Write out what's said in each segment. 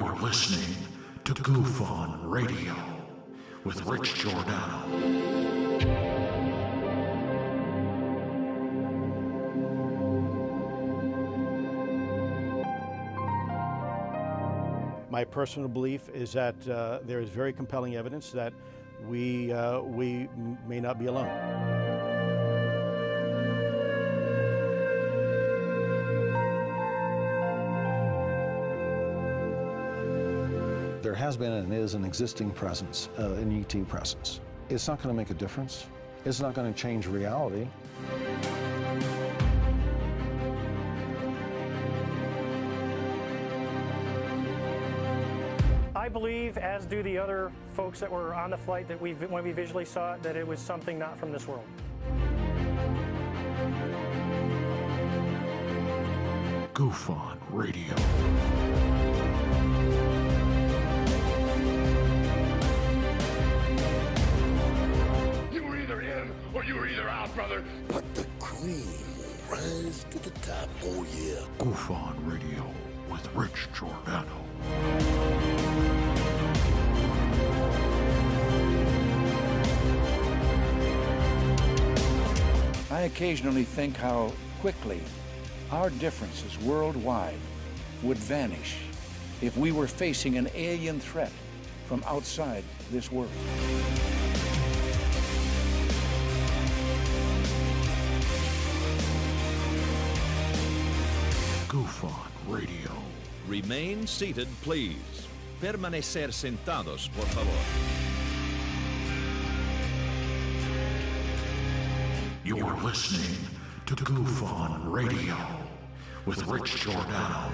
You're listening to Goof On Radio with Rich Giordano. My personal belief is that there is very compelling evidence that we may not be alone. There has been and is an existing presence, an ET presence. It's not going to make a difference. It's not going to change reality. I believe, as do the other folks that were on the flight, that when we visually saw it, that it was something not from this world. Goof On Radio. Or you were either out, brother. But the cream will rise to the top, oh yeah. Goof On Radio with Rich Giordano. I occasionally think how quickly our differences worldwide would vanish if we were facing an alien threat from outside this world. Goof On Radio. Remain seated, please. Permanecer sentados, por favor. You're listening to Goof On Radio with Rich Giordano.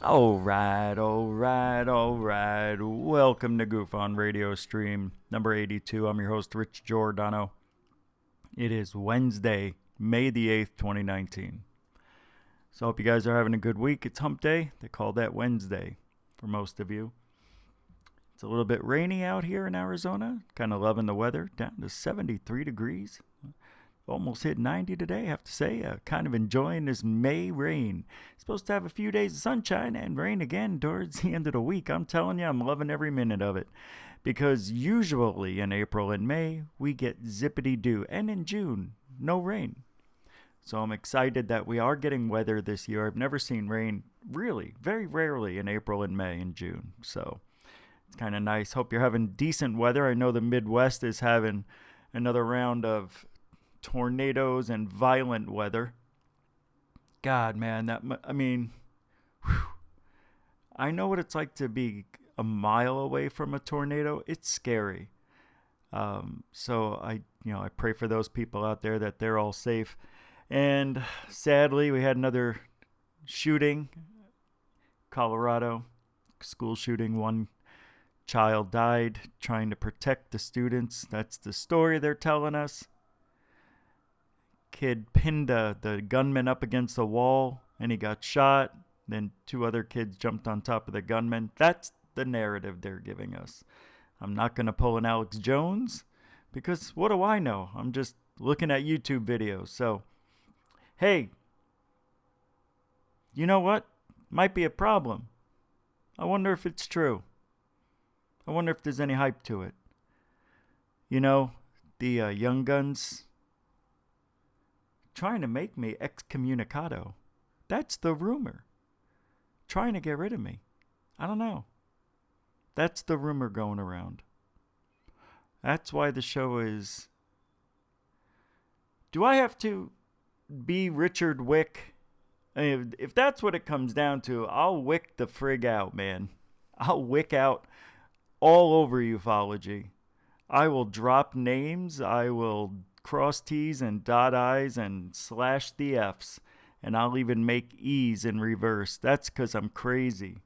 All right. Welcome to Goof On Radio stream number 82. I'm your host, Rich Giordano. It is Wednesday, May the 8th, 2019. So I hope you guys are having a good week. It's hump day. They call that Wednesday for most of you. It's a little bit rainy out here in Arizona. Kind of loving the weather. Down to 73 degrees. Almost hit 90 today, I have to say. Kind of enjoying this May rain. Supposed to have a few days of sunshine and rain again towards the end of the week. I'm telling you, I'm loving every minute of it. Because usually in April and May, we get zippity-doo. And in June, no rain. So I'm excited that we are getting weather this year. I've never seen rain, really, very rarely in April and May and June. So it's kind of nice. Hope you're having decent weather. I know the Midwest is having another round of tornadoes and violent weather. God, man, I know what it's like to be a mile away from a tornado. It's scary. So I pray for those people out there that they're all safe. And sadly, we had another shooting, Colorado, school shooting. One child died trying to protect the students. That's the story they're telling us. Kid pinned the gunman up against the wall and he got shot. Then two other kids jumped on top of the gunman. That's the narrative they're giving us. I'm not going to pull an Alex Jones because what do I know? I'm just looking at YouTube videos. So, hey, you know what? Might be a problem. I wonder if it's true. I wonder if there's any hype to it. You know, the Young Guns trying to make me Ex-Communicato. That's the rumor. Trying to get rid of me. I don't know. That's the rumor going around. That's why the show is... Do I have to be Richard Wick? If that's what it comes down to, I'll wick the frig out, man. I'll wick out all over ufology. I will drop names. I will cross T's and dot I's and slash the F's. And I'll even make E's in reverse. That's because I'm crazy.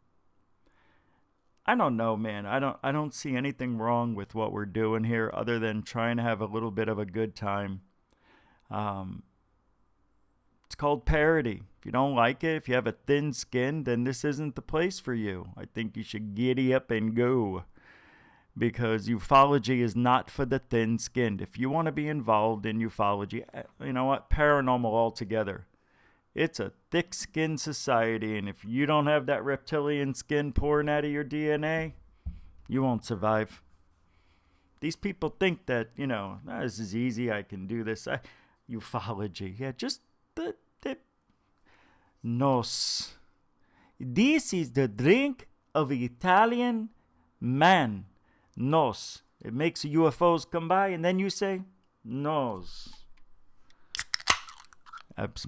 I don't know, man. I don't see anything wrong with what we're doing here other than trying to have a little bit of a good time. It's called parody. If you don't like it, if you have a thin skin, then this isn't the place for you. I think you should giddy up and go. Because ufology is not for the thin-skinned. If you want to be involved in ufology, you know what? Paranormal altogether. It's a thick-skinned society, and if you don't have that reptilian skin pouring out of your DNA, you won't survive. These people think that, this is easy, I can do this. Ufology. Yeah, just the nos. This is the drink of an Italian man. Nos. It makes UFOs come by, and then you say, nos. It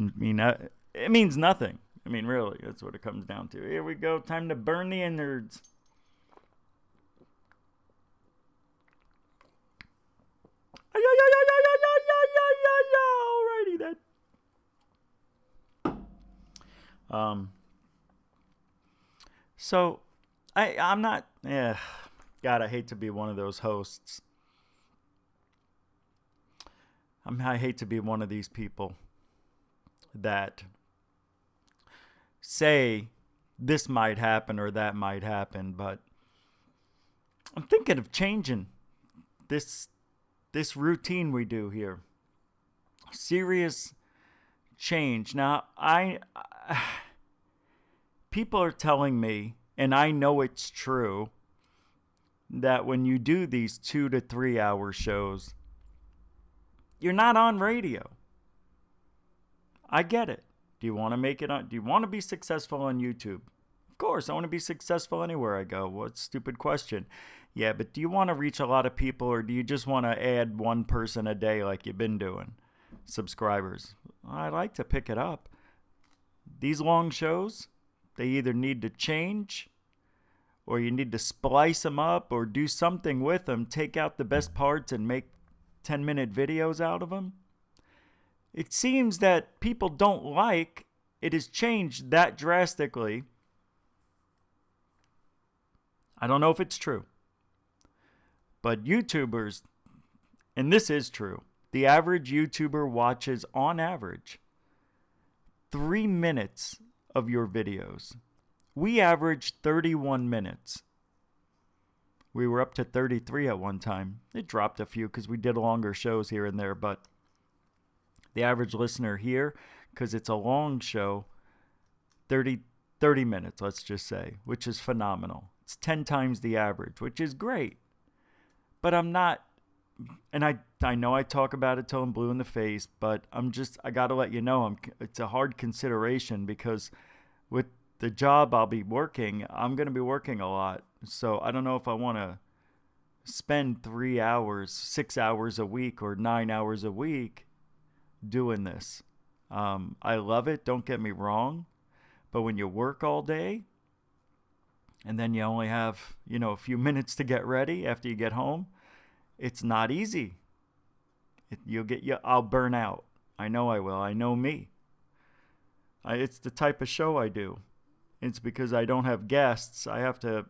means nothing. I mean, really, that's what it comes down to. Here we go. Time to burn the innards. Alrighty then. So, I'm not... God, I hate to be one of those hosts. I hate to be one of these people that say this might happen or that might happen, but I'm thinking of changing this routine we do here. Serious change. Now, people are telling me, and I know it's true, that when you do these 2 to 3 hour shows, you're not on radio. I get it. Do you want to make it on? Do you want to be successful on YouTube? Of course, I want to be successful anywhere I go. What stupid question. Yeah, but do you want to reach a lot of people, or do you just want to add one person a day like you've been doing? Subscribers. I'd like to pick it up. These long shows, they either need to change, or you need to splice them up or do something with them, take out the best parts and make 10-minute videos out of them. It seems that people don't like it has changed that drastically. I don't know if it's true. But YouTubers, and this is true, the average YouTuber watches on average 3 minutes of your videos. We average 31 minutes. We were up to 33 at one time. It dropped a few because we did longer shows here and there, but the average listener here, because it's a long show, 30 minutes, let's just say, which is phenomenal. It's 10 times the average, which is great. But I'm not, and I know I talk about it till I'm blue in the face, but I got to let you know, it's a hard consideration because with the job I'll be working, I'm going to be working a lot. So I don't know if I want to spend 3 hours, 6 hours a week, or 9 hours a week doing this. I love it, don't get me wrong. But when you work all day, and then you only have, a few minutes to get ready after you get home, it's not easy. I'll burn out. I know I will. I know me. It's the type of show I do. It's because I don't have guests. I have to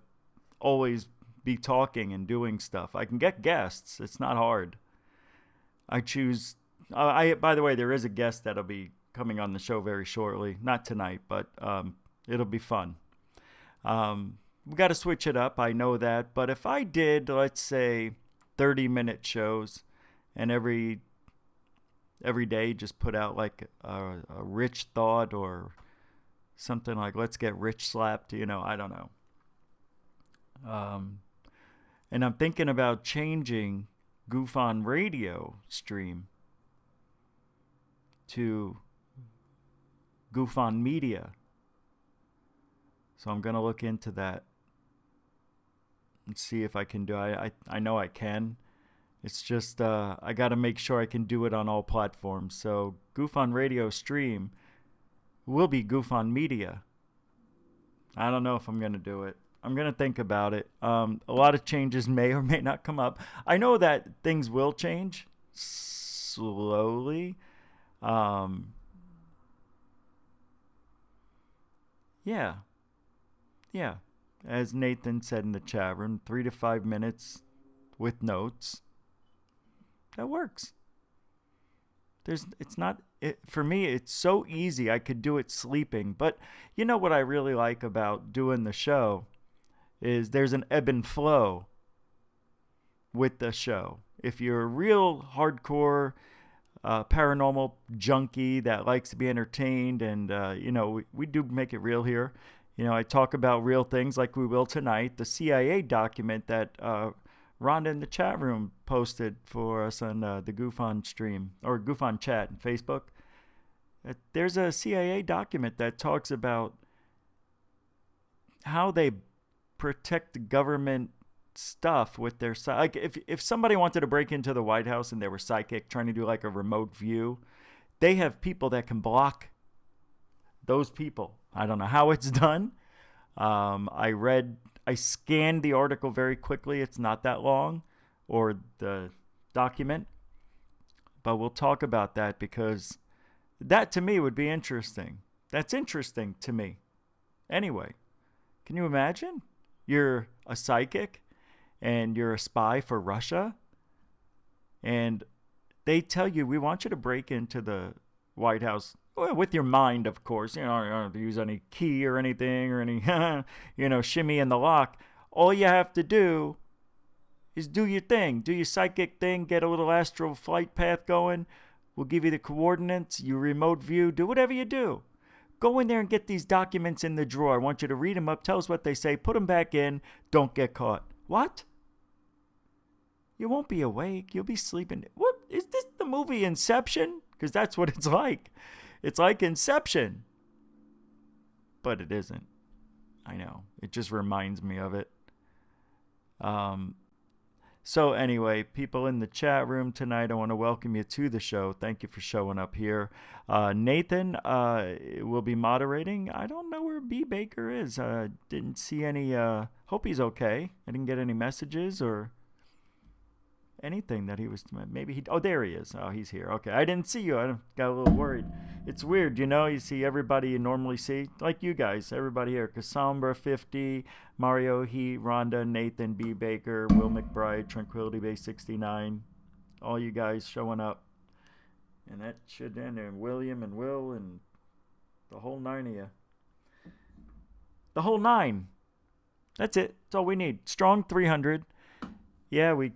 always be talking and doing stuff. I can get guests. It's not hard. I choose... by the way, there is a guest that'll be coming on the show very shortly. Not tonight, but it'll be fun. We got to switch it up. I know that. But if I did, let's say, 30-minute shows, and every day just put out like a rich thought or something like, let's get rich slapped, I don't know. And I'm thinking about changing Goof on Radio stream to GoofOn Media. So I'm going to look into that and see if I can do it. I know I can. It's just I got to make sure I can do it on all platforms. So GoofOn Radio stream will be GoofOn Media. I don't know if I'm going to do it. I'm going to think about it. A lot of changes may or may not come up. I know that things will change slowly. Yeah. As Nathan said in the chat room, 3 to 5 minutes with notes. That works. For me, it's so easy. I could do it sleeping. But you know what I really like about doing the show is there's an ebb and flow with the show. If you're a real hardcore paranormal junkie that likes to be entertained, and we do make it real here. I talk about real things like we will tonight. The CIA document that Rhonda in the chat room posted for us on the GoofOn stream or GoofOn chat and Facebook. There's a CIA document that talks about how they protect government stuff with their like if somebody wanted to break into the White House and they were psychic trying to do like a remote view, they have people that can block those people. I don't know how it's done. I scanned the article very quickly. It's not that long, or the document, but we'll talk about that because that to me would be interesting. That's interesting to me. Anyway, can you imagine? You're a psychic and you're a spy for Russia, and they tell you, we want you to break into the White House. Well, with your mind, of course. You don't have to use any key or anything or any, shimmy in the lock. All you have to do is do your thing. Do your psychic thing. Get a little astral flight path going. We'll give you the coordinates. You remote view. Do whatever you do. Go in there and get these documents in the drawer. I want you to read them up. Tell us what they say. Put them back in. Don't get caught. What? You won't be awake. You'll be sleeping. What? Is this the movie Inception? Because that's what it's like. It's like Inception. But it isn't. I know. It just reminds me of it. So anyway, people in the chat room tonight, I want to welcome you to the show. Thank you for showing up here. Nathan will be moderating. I don't know where B. Baker is. Didn't see any. Hope he's okay. I didn't get any messages or anything that he was. Maybe he. Oh, there he is. Oh, he's here. Okay, I didn't see you. I got a little worried. It's weird, you see everybody you normally see, like you guys, everybody here. Cassandra 50, Mario Heat, Rhonda, Nathan, B. Baker, Will McBride, Tranquility Base 69. All you guys showing up. And that should end there. William and Will and the whole 9 of you. The whole 9. That's it. That's all we need. Strong 300. Yeah, we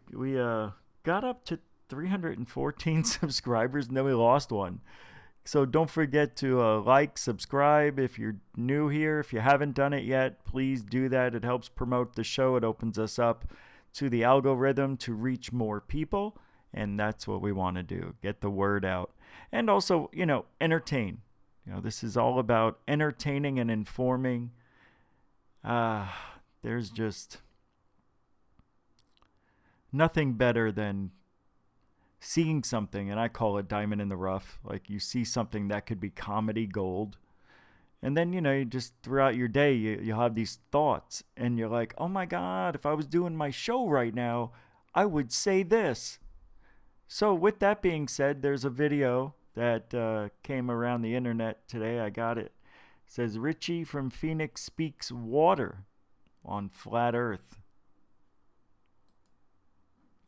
got up to 314 subscribers and then we lost one. So don't forget to like, subscribe if you're new here. If you haven't done it yet, please do that. It helps promote the show. It opens us up to the algorithm to reach more people. And that's what we want to do. Get the word out. And also, entertain. This is all about entertaining and informing. There's just nothing better than seeing something, and I call it diamond in the rough. Like you see something that could be comedy gold. And then, you just throughout your day, you'll have these thoughts and you're like, oh my God, if I was doing my show right now, I would say this. So with that being said, there's a video that came around the internet today. I got it. It says Richie from Phoenix speaks water on flat earth.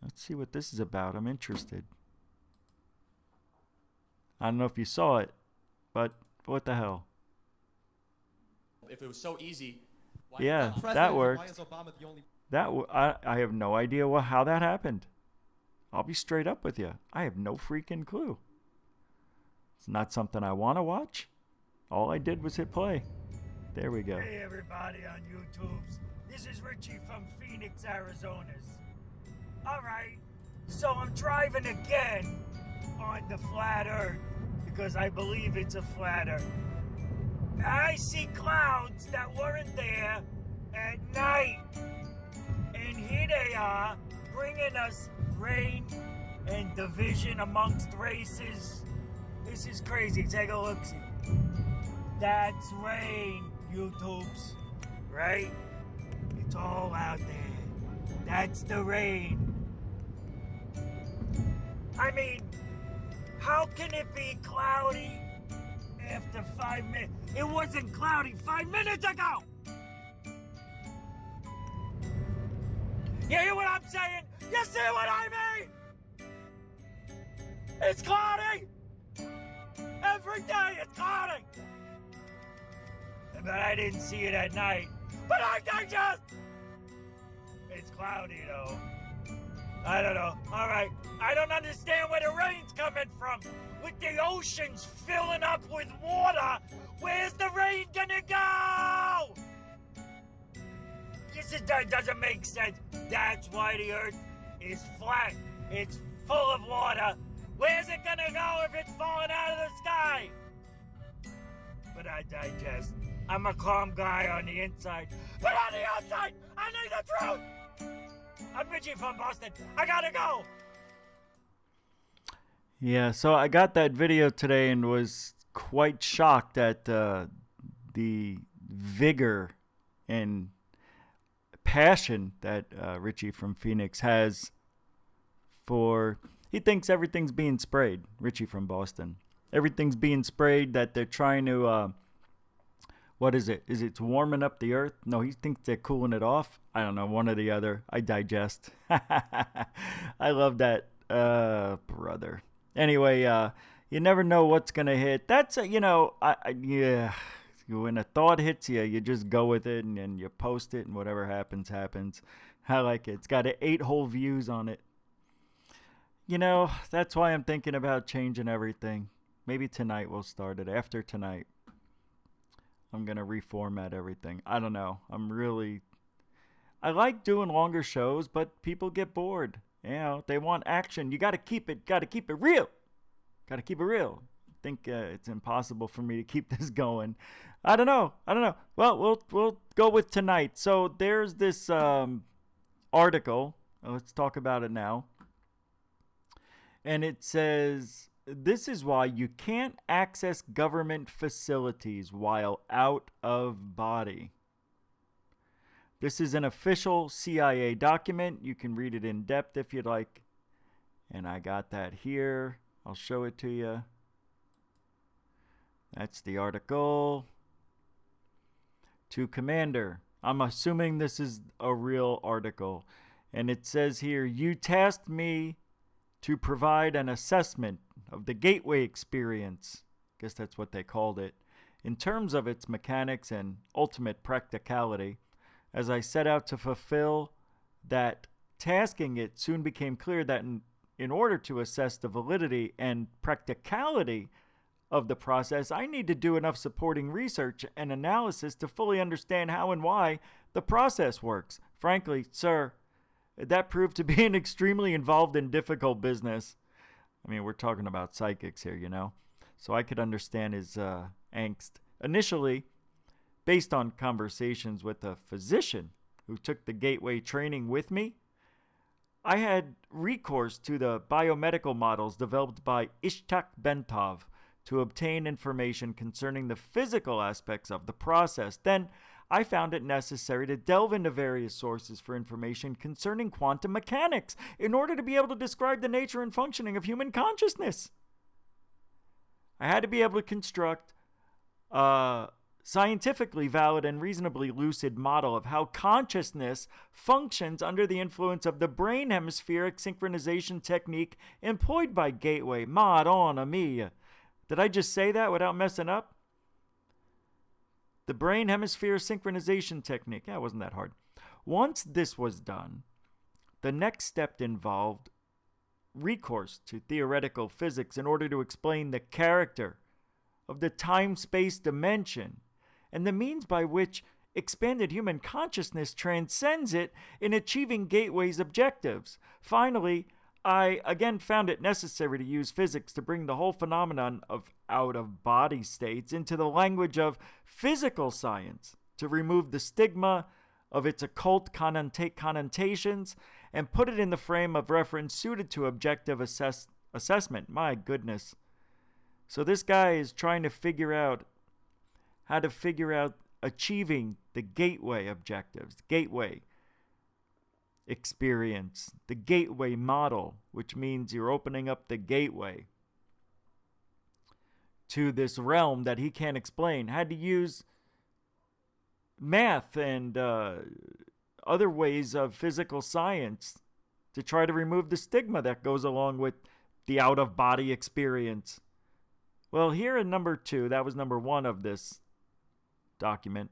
Let's see what this is about. I'm interested. I don't know if you saw it, but what the hell? If it was so easy, why yeah, that worked. Why is Obama the only... I have no idea how that happened. I'll be straight up with you. I have no freaking clue. It's not something I want to watch. All I did was hit play. There we go. Hey everybody on YouTubes. This is Richie from Phoenix, Arizona. Alright, so I'm driving again on the flat earth because I believe it's a flat earth. I see clouds that weren't there at night. And here they are, bringing us rain and division amongst races. This is crazy. Take a look-see. That's rain, YouTubes. Right? It's all out there. That's the rain. I mean, how can it be cloudy after 5 minutes? It wasn't cloudy 5 minutes ago! You hear what I'm saying? You see what I mean? It's cloudy! Every day it's cloudy! But I didn't see it at night. But I digest! It's cloudy though. I don't know. Alright, I don't understand where the rain's coming from. With the oceans filling up with water, where's the rain gonna go? That doesn't make sense. That's why the earth is flat. It's full of water. Where's it gonna go if it's falling out of the sky? But I digest. I'm a calm guy on the inside. But on the outside, I need the truth! I'm Richie from Boston. I gotta go! Yeah, so I got that video today and was quite shocked at the vigor and passion that Richie from Phoenix has for... He thinks everything's being sprayed, Richie from Boston. Everything's being sprayed, that they're trying to... what is it? Is it warming up the earth? No, he thinks they're cooling it off. I don't know, one or the other. I digest. I love that, brother. Anyway, you never know what's going to hit. That's, yeah, when a thought hits you, you just go with it and you post it and whatever happens, happens. I like it. It's got 8 whole views on it. You know, that's why I'm thinking about changing everything. Maybe tonight we'll start it. After tonight, I'm going to reformat everything. I don't know. I like doing longer shows, but people get bored. You know, they want action. You got to keep it real. Got to keep it real. I think it's impossible for me to keep this going. I don't know. Well, we'll go with tonight. So there's this article. Let's talk about it now. And it says, this is why you can't access government facilities while out of body. This is an official CIA document. You can read it in depth if you'd like. And I got that here. I'll show it to you. That's the article. To Commander. I'm assuming this is a real article. And it says here, you tasked me to provide an assessment of the gateway experience. I guess that's what they called it. In terms of its mechanics and ultimate practicality. As I set out to fulfill that tasking, it soon became clear that in order to assess the validity and practicality of the process, I need to do enough supporting research and analysis to fully understand how and why the process works. Frankly, sir, that proved to be an extremely involved and difficult business. I mean, we're talking about psychics here, you know. So I could understand his angst. Initially, based on conversations with a physician who took the gateway training with me, I had recourse to the biomedical models developed by Ishtak Bentov to obtain information concerning the physical aspects of the process. Then I found it necessary to delve into various sources for information concerning quantum mechanics in order to be able to describe the nature and functioning of human consciousness. I had to be able to construct a scientifically valid and reasonably lucid model of how consciousness functions under the influence of the brain hemispheric synchronization technique employed by Gateway. Madonna Did I just say that without messing up? The brain hemisphere synchronization technique. Yeah, it wasn't that hard. Once this was done, the next step involved recourse to theoretical physics in order to explain the character of the time-space dimension and the means by which expanded human consciousness transcends it in achieving Gateway's objectives. Finally, I again found it necessary to use physics to bring the whole phenomenon of out-of-body states into the language of physical science, to remove the stigma of its occult connotations and put it in the frame of reference suited to objective assessment. My goodness. So this guy is trying to figure out how to figure out achieving the gateway objectives, the gateway experience, the gateway model, which means you're opening up the gateway to this realm that he can't explain. Had to use math and other ways of physical science to try to remove the stigma that goes along with the out-of-body experience. Well, here in number 2, that was number 1 of this document,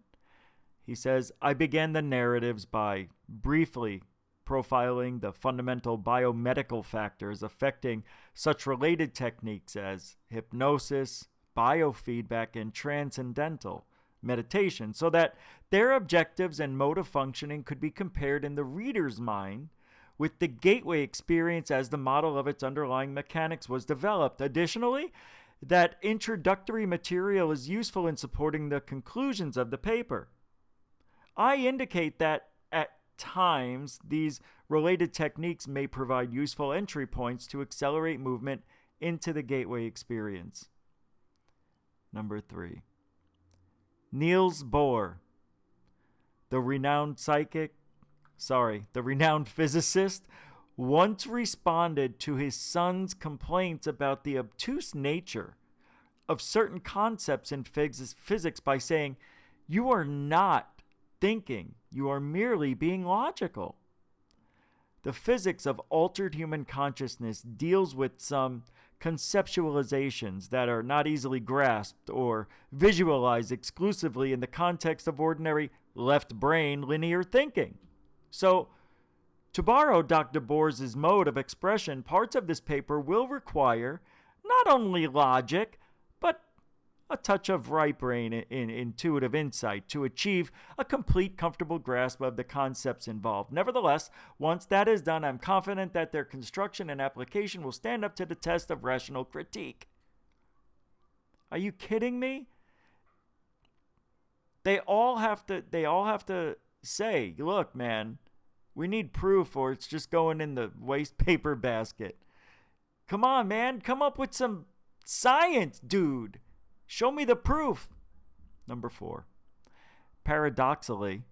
he says, I began the narratives by briefly profiling the fundamental biomedical factors affecting such related techniques as hypnosis, biofeedback, and transcendental meditation, so that their objectives and mode of functioning could be compared in the reader's mind with the gateway experience as the model of its underlying mechanics was developed. Additionally, that introductory material is useful in supporting the conclusions of the paper. I indicate that at times these related techniques may provide useful entry points to accelerate movement into the gateway experience. Number 3. Niels Bohr, the renowned physicist, once responded to his son's complaints about the obtuse nature of certain concepts in physics by saying, "You are not thinking, you are merely being logical." The physics of altered human consciousness deals with some conceptualizations that are not easily grasped or visualized exclusively in the context of ordinary left brain linear thinking. So, to borrow Dr. Bohr's mode of expression, parts of this paper will require not only logic, but a touch of right brain in intuitive insight to achieve a complete, comfortable grasp of the concepts involved. Nevertheless, once that is done, I'm confident that their construction and application will stand up to the test of rational critique. Are you kidding me? They all have to say, look, man, we need proof or it's just going in the waste paper basket. Come on, man. Come up with some science, dude. Show me the proof. Number 4. Paradoxically,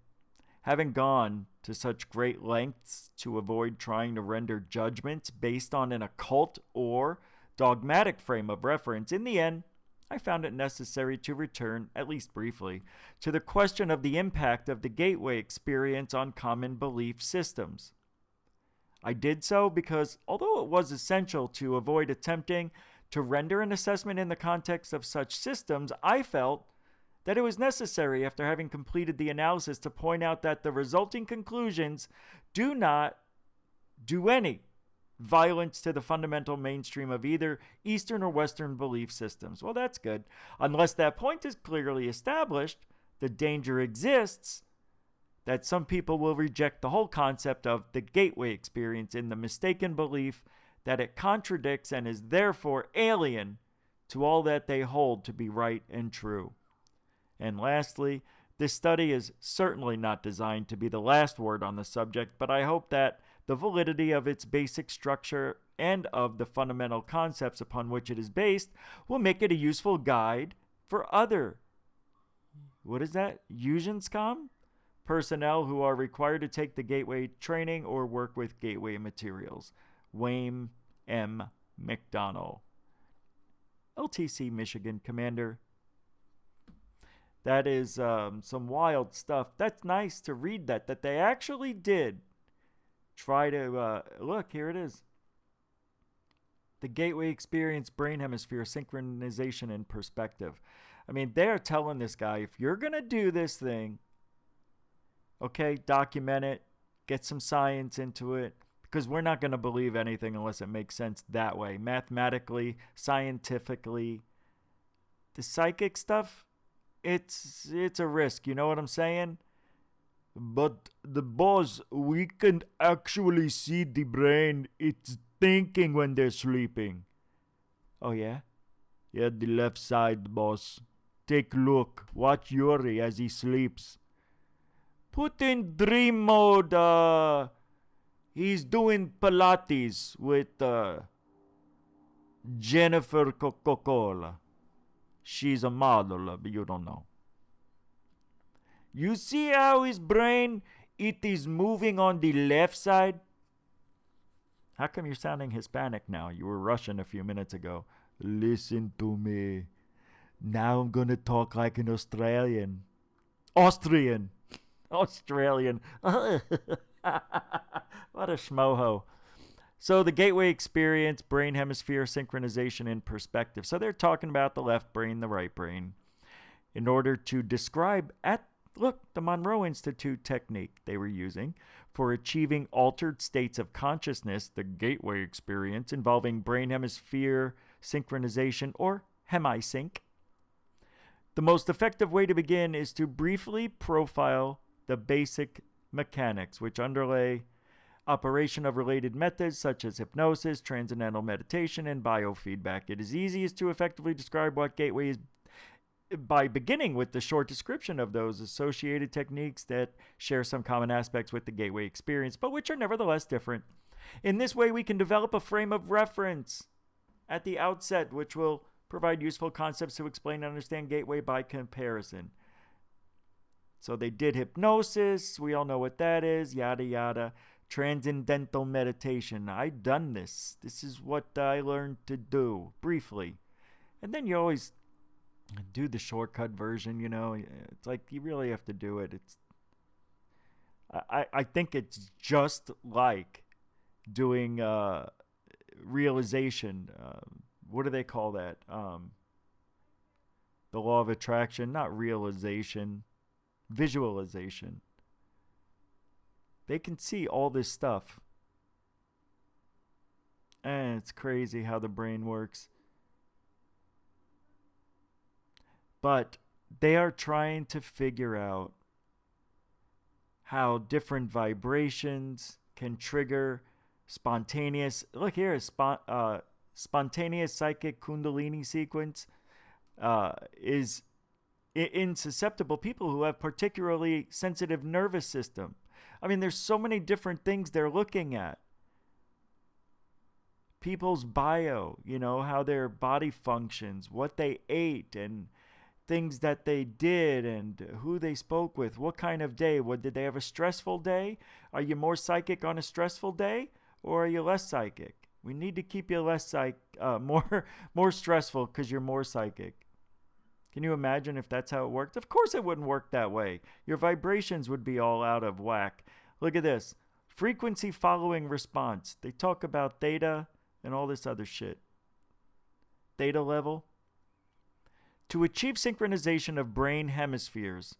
having gone to such great lengths to avoid trying to render judgments based on an occult or dogmatic frame of reference, in the end, I found it necessary to return, at least briefly, to the question of the impact of the gateway experience on common belief systems. I did so because, although it was essential to avoid attempting to render an assessment in the context of such systems, I felt that it was necessary, after having completed the analysis, to point out that the resulting conclusions do not do any violence to the fundamental mainstream of either Eastern or Western belief systems. Well, that's good. Unless that point is clearly established, the danger exists that some people will reject the whole concept of the gateway experience in the mistaken belief that it contradicts and is therefore alien to all that they hold to be right and true. And lastly, this study is certainly not designed to be the last word on the subject, but I hope that the validity of its basic structure and of the fundamental concepts upon which it is based will make it a useful guide for other, Usianscom personnel who are required to take the gateway training or work with gateway materials. Wayne M. McDonnell, LTC Michigan Commander. That is some wild stuff. That's nice to read that they actually did try to, look, here it is. The gateway experience, brain hemisphere, synchronization, and perspective. I mean, they're telling this guy, if you're going to do this thing, okay, document it, get some science into it, because we're not going to believe anything unless it makes sense that way. Mathematically, scientifically. The psychic stuff, it's a risk, you know what I'm saying? But the boss, we can actually see the brain. It's thinking when they're sleeping. Oh, yeah? Yeah, the left side, boss. Take a look. Watch Yuri as he sleeps. Put in dream mode. He's doing Pilates with Jennifer Coca-Cola. She's a model, but you don't know. You see how his brain, it is moving on the left side? How come you're sounding Hispanic now? You were Russian a few minutes ago. Listen to me. Now I'm going to talk like an Australian. Austrian. Australian. What a schmoho. So the gateway experience, brain hemisphere synchronization in perspective. So they're talking about the left brain, the right brain, in order to describe the Monroe Institute technique they were using for achieving altered states of consciousness, the gateway experience involving brain hemisphere synchronization, or hemisync. The most effective way to begin is to briefly profile the basic mechanics which underlay operation of related methods such as hypnosis, transcendental meditation, and biofeedback. It is easiest to effectively describe what gateway is by beginning with the short description of those associated techniques that share some common aspects with the gateway experience, but which are nevertheless different. In this way, we can develop a frame of reference at the outset, which will provide useful concepts to explain and understand gateway by comparison. So they did hypnosis. We all know what that is. Yada, yada. Transcendental meditation. I've done this. This is what I learned to do, briefly. And then you always do the shortcut version, you know. It's like you really have to do it. I think it's just like doing realization. What do they call that? The law of attraction, not realization, visualization. They can see all this stuff. And it's crazy how the brain works. But they are trying to figure out how different vibrations can trigger spontaneous, look here, spontaneous psychic kundalini sequence is in susceptible people who have particularly sensitive nervous system. I mean, there's so many different things they're looking at. People's bio, you know, how their body functions, what they ate, and things that they did, and who they spoke with, what kind of day. Did they have a stressful day? Are you more psychic on a stressful day, or are you less psychic? We need to keep you less more stressful because you're more psychic. Can you imagine if that's how it worked? Of course it wouldn't work that way. Your vibrations would be all out of whack. Look at this. Frequency following response. They talk about theta and all this other shit. Theta level. To achieve synchronization of brain hemispheres,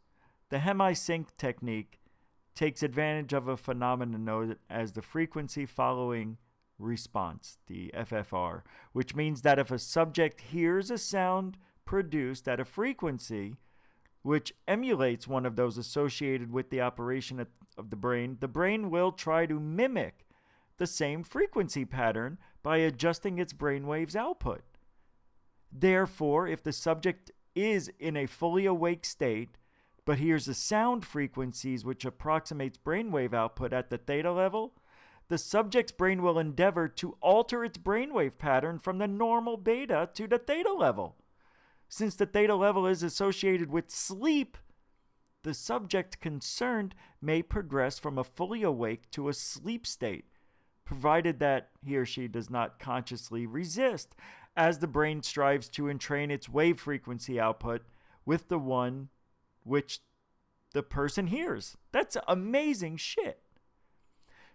the hemisync technique takes advantage of a phenomenon known as the frequency following response, the FFR, which means that if a subject hears a sound produced at a frequency which emulates one of those associated with the operation of the brain will try to mimic the same frequency pattern by adjusting its brainwaves output. Therefore, if the subject is in a fully awake state but hears a sound frequencies which approximates brainwave output at the theta level, the subject's brain will endeavor to alter its brainwave pattern from the normal beta to the theta level. Since the theta level is associated with sleep, the subject concerned may progress from a fully awake to a sleep state, provided that he or she does not consciously resist, as the brain strives to entrain its wave frequency output with the one which the person hears. That's amazing shit.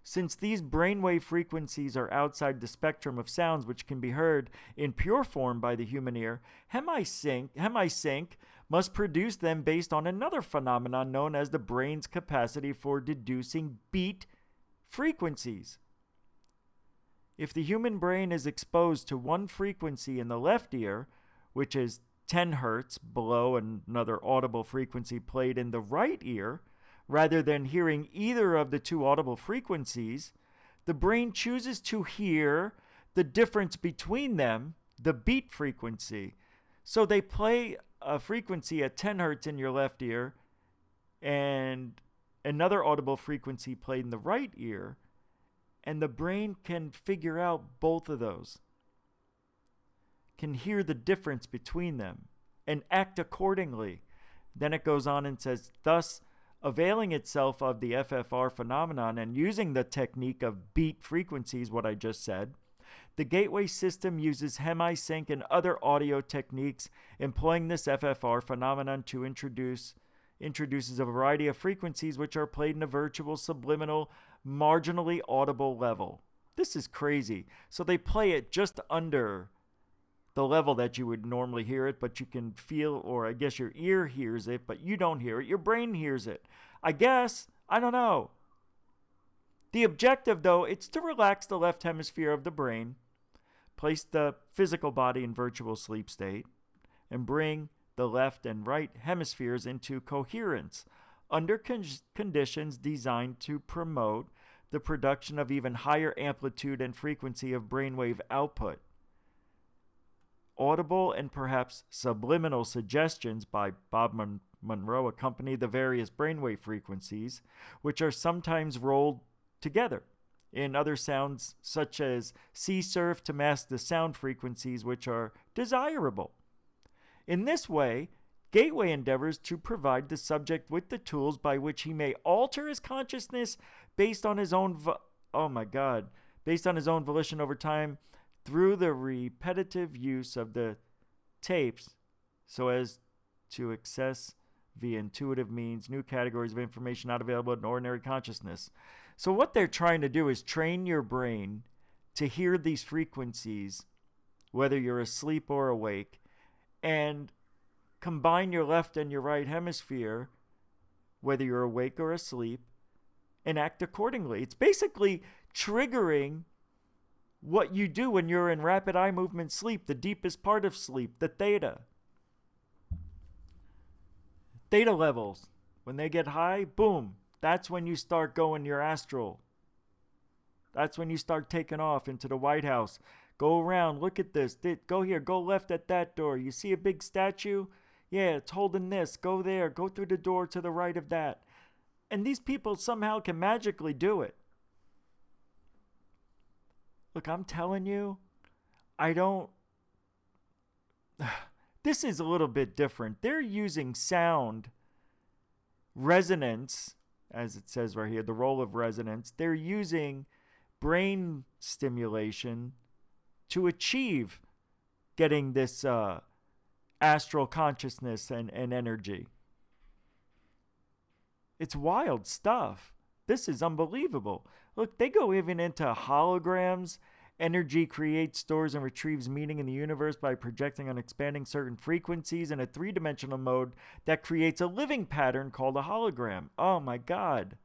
Since these brainwave frequencies are outside the spectrum of sounds which can be heard in pure form by the human ear, hemisync must produce them based on another phenomenon known as the brain's capacity for deducing beat frequencies. If the human brain is exposed to one frequency in the left ear, which is 10 hertz below another audible frequency played in the right ear, rather than hearing either of the two audible frequencies, the brain chooses to hear the difference between them, the beat frequency. So they play a frequency at 10 hertz in your left ear and another audible frequency played in the right ear, and the brain can figure out both of those, can hear the difference between them and act accordingly. Then it goes on and says, thus availing itself of the FFR phenomenon and using the technique of beat frequencies, what I just said, the gateway system uses hemisync and other audio techniques employing this FFR phenomenon to introduces a variety of frequencies which are played in a virtual, subliminal, marginally audible level. This is crazy. So they play it just under the level that you would normally hear it, but you can feel, or I guess your ear hears it, but you don't hear it. Your brain hears it. I guess. I don't know. The objective, though, it's to relax the left hemisphere of the brain, place the physical body in virtual sleep state, and bring the left and right hemispheres into coherence under conditions designed to promote the production of even higher amplitude and frequency of brainwave output. Audible and perhaps subliminal suggestions by Bob Monroe accompany the various brainwave frequencies, which are sometimes rolled together in other sounds such as sea surf to mask the sound frequencies which are desirable. In this way, Gateway endeavors to provide the subject with the tools by which he may alter his consciousness based on his own based on his own volition over time through the repetitive use of the tapes so as to access via intuitive means new categories of information not available in ordinary consciousness. So what they're trying to do is train your brain to hear these frequencies, whether you're asleep or awake, and combine your left and your right hemisphere, whether you're awake or asleep, and act accordingly. It's basically triggering what you do when you're in rapid eye movement sleep, the deepest part of sleep, the theta. Theta levels, when they get high, boom, that's when you start going your astral. That's when you start taking off into the White House. Go around, look at this. Go here, go left at that door. You see a big statue? Yeah, it's holding this. Go there, go through the door to the right of that. And these people somehow can magically do it. Look, I'm telling you, this is a little bit different. They're using sound resonance, as it says right here, the role of resonance. They're using brain stimulation to achieve getting this astral consciousness and energy. It's wild stuff. This is unbelievable. Look, they go even into holograms. Energy creates, stores, and retrieves meaning in the universe by projecting and expanding certain frequencies in a three-dimensional mode that creates a living pattern called a hologram. Oh my God.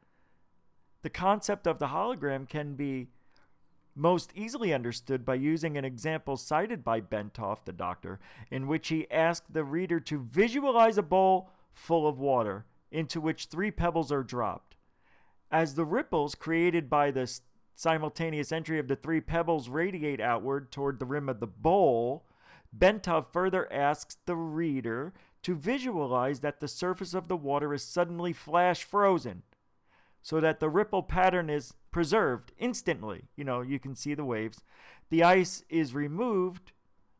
The concept of the hologram can be most easily understood by using an example cited by Bentoff, the doctor, in which he asked the reader to visualize a bowl full of water into which 3 pebbles are dropped. As the ripples created by the simultaneous entry of the 3 pebbles radiate outward toward the rim of the bowl, Bentoff further asks the reader to visualize that the surface of the water is suddenly flash frozen, so that the ripple pattern is preserved instantly. You can see the waves. The ice is removed,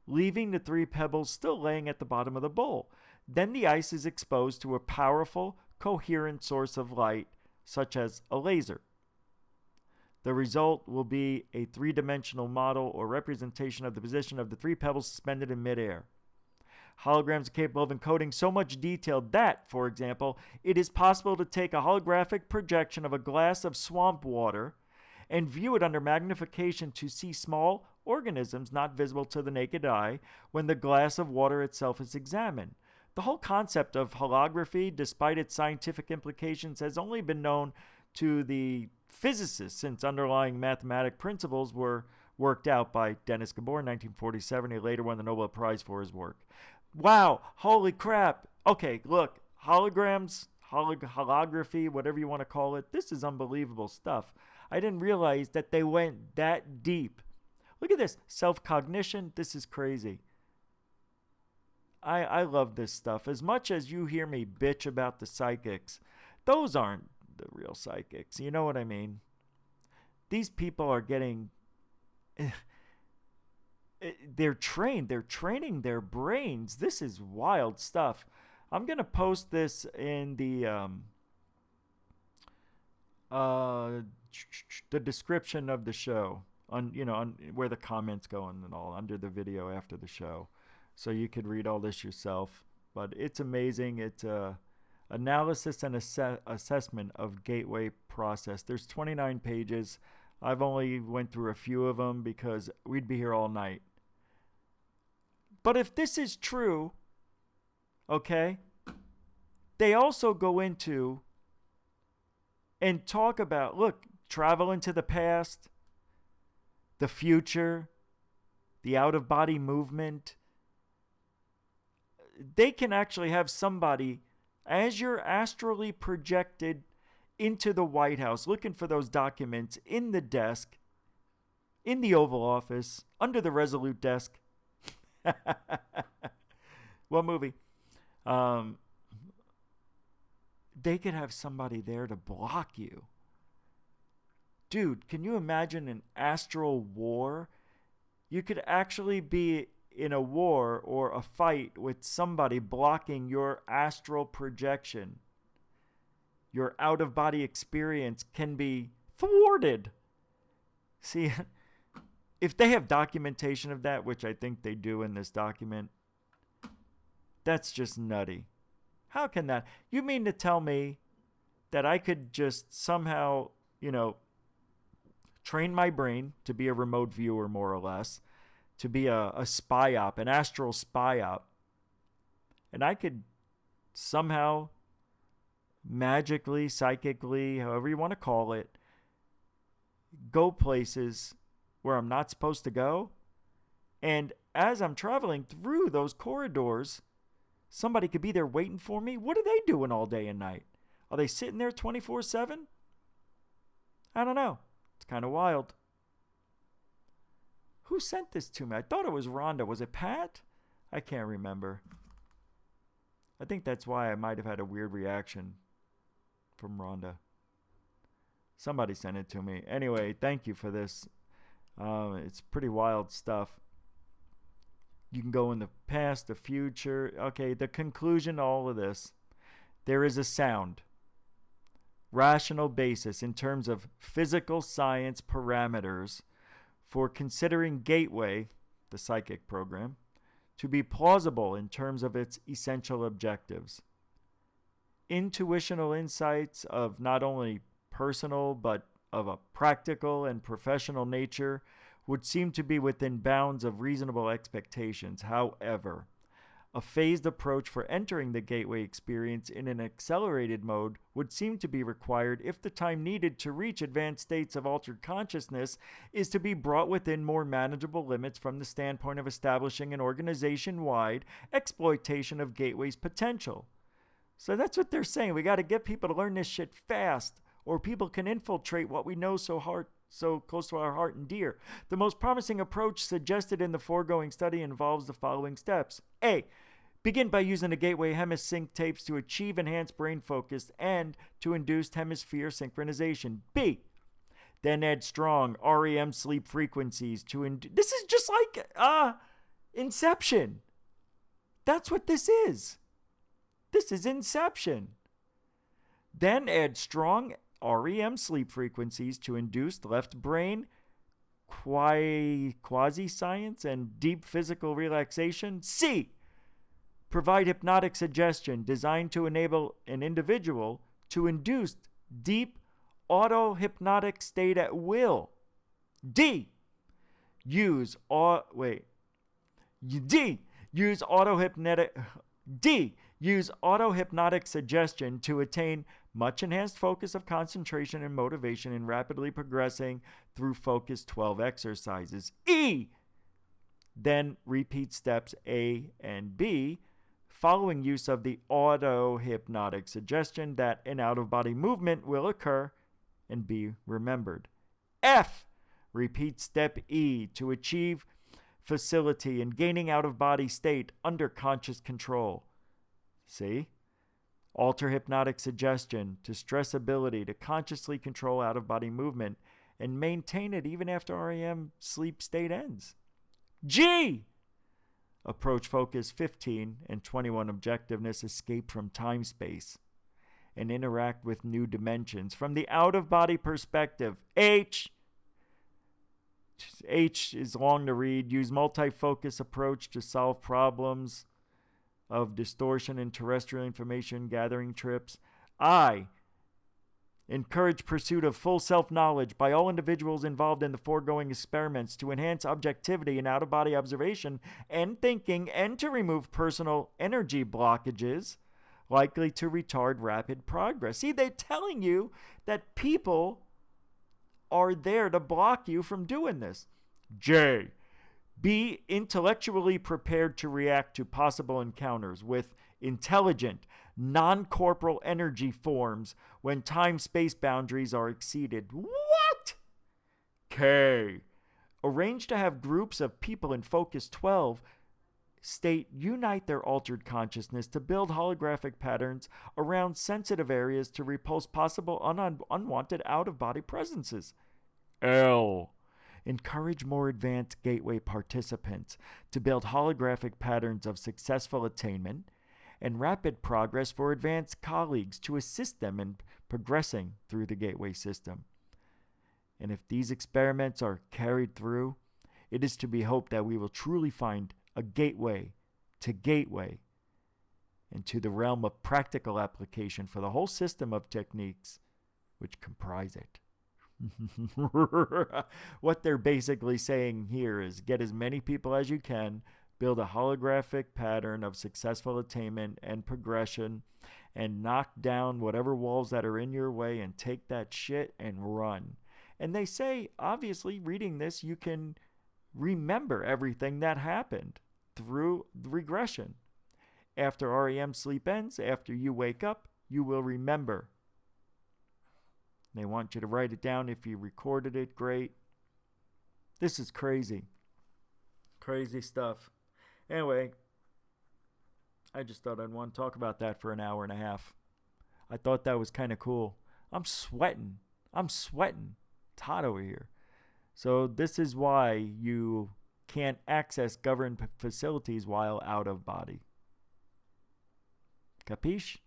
leaving the 3 pebbles still laying at the bottom of the bowl. Then the ice is exposed to a powerful, coherent source of light, such as a laser. The result will be a 3-dimensional model or representation of the position of the 3 pebbles suspended in midair. Holograms are capable of encoding so much detail that, for example, it is possible to take a holographic projection of a glass of swamp water and view it under magnification to see small organisms not visible to the naked eye when the glass of water itself is examined. The whole concept of holography, despite its scientific implications, has only been known to the physicists since underlying mathematic principles were worked out by Dennis Gabor in 1947. He later won the Nobel Prize for his work. Wow, holy crap. Okay, look, holograms, holography, whatever you want to call it, this is unbelievable stuff. I didn't realize that they went that deep. Look at this. Self-cognition. This is crazy. I love this stuff. As much as you hear me bitch about the psychics, those aren't the real psychics. You know what I mean? These people are getting... They're trained. They're training their brains. This is wild stuff. I'm going to post this in the description of the show, on where the comments go and all, under the video after the show, so you could read all this yourself. But it's amazing. It's a analysis and assessment of gateway process. There's 29 pages. I've only went through a few of them because we'd be here all night. But if this is true, okay, they also go into and talk about, look, travel into the past, the future, the out-of-body movement. They can actually have somebody, as you're astrally projected into the White House, looking for those documents in the desk, in the Oval Office, under the Resolute desk. What movie? They could have somebody there to block you. Dude, can you imagine an astral war? You could actually be in a war or a fight with somebody blocking your astral projection. Your out-of-body experience can be thwarted. See, if they have documentation of that, which I think they do in this document, that's just nutty. How can that? You mean to tell me that I could just somehow, train my brain to be a remote viewer, more or less, to be a spy op, an astral spy op, and I could somehow magically, psychically, however you want to call it, go places where I'm not supposed to go? And as I'm traveling through those corridors, somebody could be there waiting for me. What are they doing all day and night? Are they sitting there 24/7? I don't know. It's kind of wild. Who sent this to me? I thought it was Rhonda. Was it Pat? I can't remember. I think that's why I might have had a weird reaction from Rhonda. Somebody sent it to me. Anyway, thank you for this. It's pretty wild stuff. You can go in the past, the future. Okay, the conclusion to all of this. There is a sound, rational basis in terms of physical science parameters for considering Gateway, the psychic program, to be plausible in terms of its essential objectives. Intuitional insights of not only personal but of a practical and professional nature would seem to be within bounds of reasonable expectations. However, a phased approach for entering the Gateway experience in an accelerated mode would seem to be required if the time needed to reach advanced states of altered consciousness is to be brought within more manageable limits from the standpoint of establishing an organization-wide exploitation of Gateway's potential. So that's what they're saying. We got to get people to learn this shit fast, or people can infiltrate what we know so close to our heart and dear. The most promising approach suggested in the foregoing study involves the following steps. A. Begin by using the Gateway hemisync tapes to achieve enhanced brain focus and to induce hemisphere synchronization. B. Then add strong REM sleep frequencies to this is just like Inception. That's what this is. This is Inception. Then add strong REM sleep frequencies to induce left brain quasi-science and deep physical relaxation. C. Provide hypnotic suggestion designed to enable an individual to induce deep auto-hypnotic state at will. D. Use auto-hypnotic suggestion to attain much enhanced focus of concentration and motivation in rapidly progressing through Focus 12 exercises. E. Then repeat steps A and B following use of the auto-hypnotic suggestion that an out-of-body movement will occur and be remembered. F. Repeat step E to achieve facility in gaining out-of-body state under conscious control. See? Alter hypnotic suggestion to stress ability to consciously control out-of-body movement and maintain it even after REM sleep state ends. G. Approach focus 15 and 21 objectiveness, escape from time-space and interact with new dimensions from the out-of-body perspective. H is long to read. Use multi-focus approach to solve problems of distortion in terrestrial information gathering trips. I. Encourage pursuit of full self-knowledge by all individuals involved in the foregoing experiments to enhance objectivity in out-of-body observation and thinking and to remove personal energy blockages likely to retard rapid progress. See, they're telling you that people are there to block you from doing this. J. Be intellectually prepared to react to possible encounters with intelligent, non-corporal energy forms when time-space boundaries are exceeded. What? K. Arrange to have groups of people in Focus 12 state unite their altered consciousness to build holographic patterns around sensitive areas to repulse possible unwanted out-of-body presences. L. Encourage more advanced gateway participants to build holographic patterns of successful attainment and rapid progress for advanced colleagues to assist them in progressing through the gateway system. And if these experiments are carried through, it is to be hoped that we will truly find a gateway and to the realm of practical application for the whole system of techniques which comprise it. What they're basically saying here is get as many people as you can, build a holographic pattern of successful attainment and progression, and knock down whatever walls that are in your way and take that shit and run. And they say, obviously, reading this, you can remember everything that happened through the regression. After REM sleep ends, after you wake up, you will remember. They want you to write it down. If you recorded it, great. This is crazy. Crazy stuff. Anyway, I just thought I'd want to talk about that for an hour and a half. I thought that was kind of cool. I'm sweating. It's hot over here. So this is why you can't access government facilities while out of body. Capiche?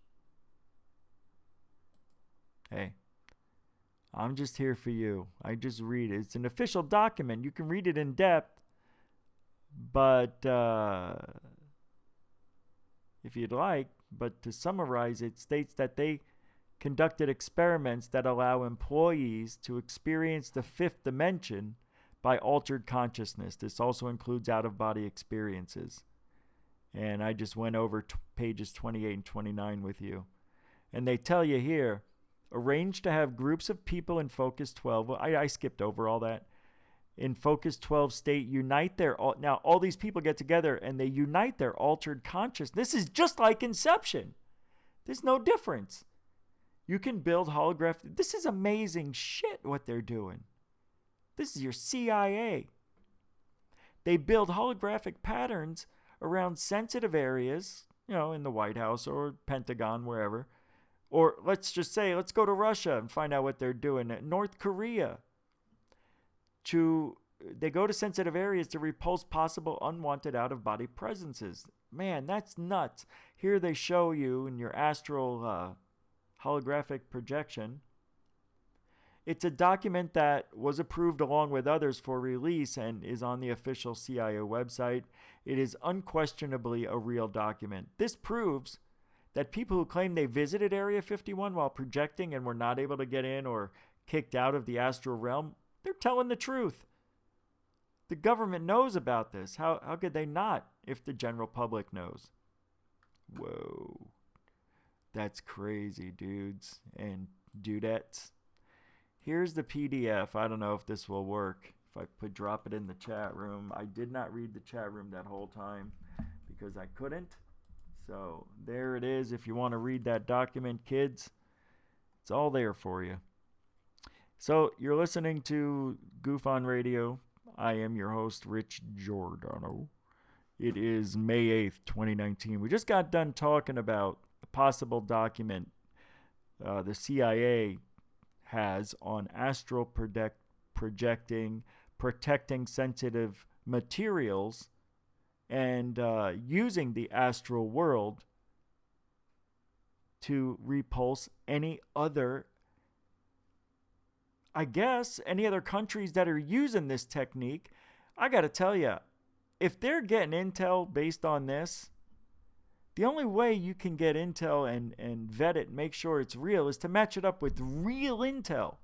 Hey, I'm just here for you. I just read it. It's an official document. You can read it in depth. But if you'd like, but to summarize, it states that they conducted experiments that allow employees to experience the fifth dimension by altered consciousness. This also includes out-of-body experiences. And I just went over pages 28 and 29 with you. And they tell you here, arrange to have groups of people in Focus 12. Well, I skipped over all that. In Focus 12 state, unite their... Now, all these people get together and they unite their altered consciousness. This is just like Inception. There's no difference. You can build holographic... This is amazing shit what they're doing. This is your CIA. They build holographic patterns around sensitive areas, in the White House or Pentagon, wherever. Or let's just say, let's go to Russia and find out what they're doing. North Korea. They go to sensitive areas to repulse possible unwanted out-of-body presences. Man, that's nuts. Here they show you in your astral holographic projection. It's a document that was approved along with others for release and is on the official C.I.A. website. It is unquestionably a real document. This proves that people who claim they visited Area 51 while projecting and were not able to get in or kicked out of the astral realm, they're telling the truth. The government knows about this. How could they not if the general public knows? Whoa. That's crazy, dudes and dudettes. Here's the PDF. I don't know if this will work. If I drop it in the chat room. I did not read the chat room that whole time because I couldn't. So there it is. If you want to read that document, kids, it's all there for you. So you're listening to Goof on Radio. I am your host, Rich Giordano. It is May 8th, 2019. We just got done talking about a possible document the CIA has on astral projecting, protecting sensitive materials, and using the astral world to repulse any other, I guess, any other countries that are using this technique. I got to tell you, if they're getting intel based on this, the only way you can get intel and vet it and make sure it's real is to match it up with real intel.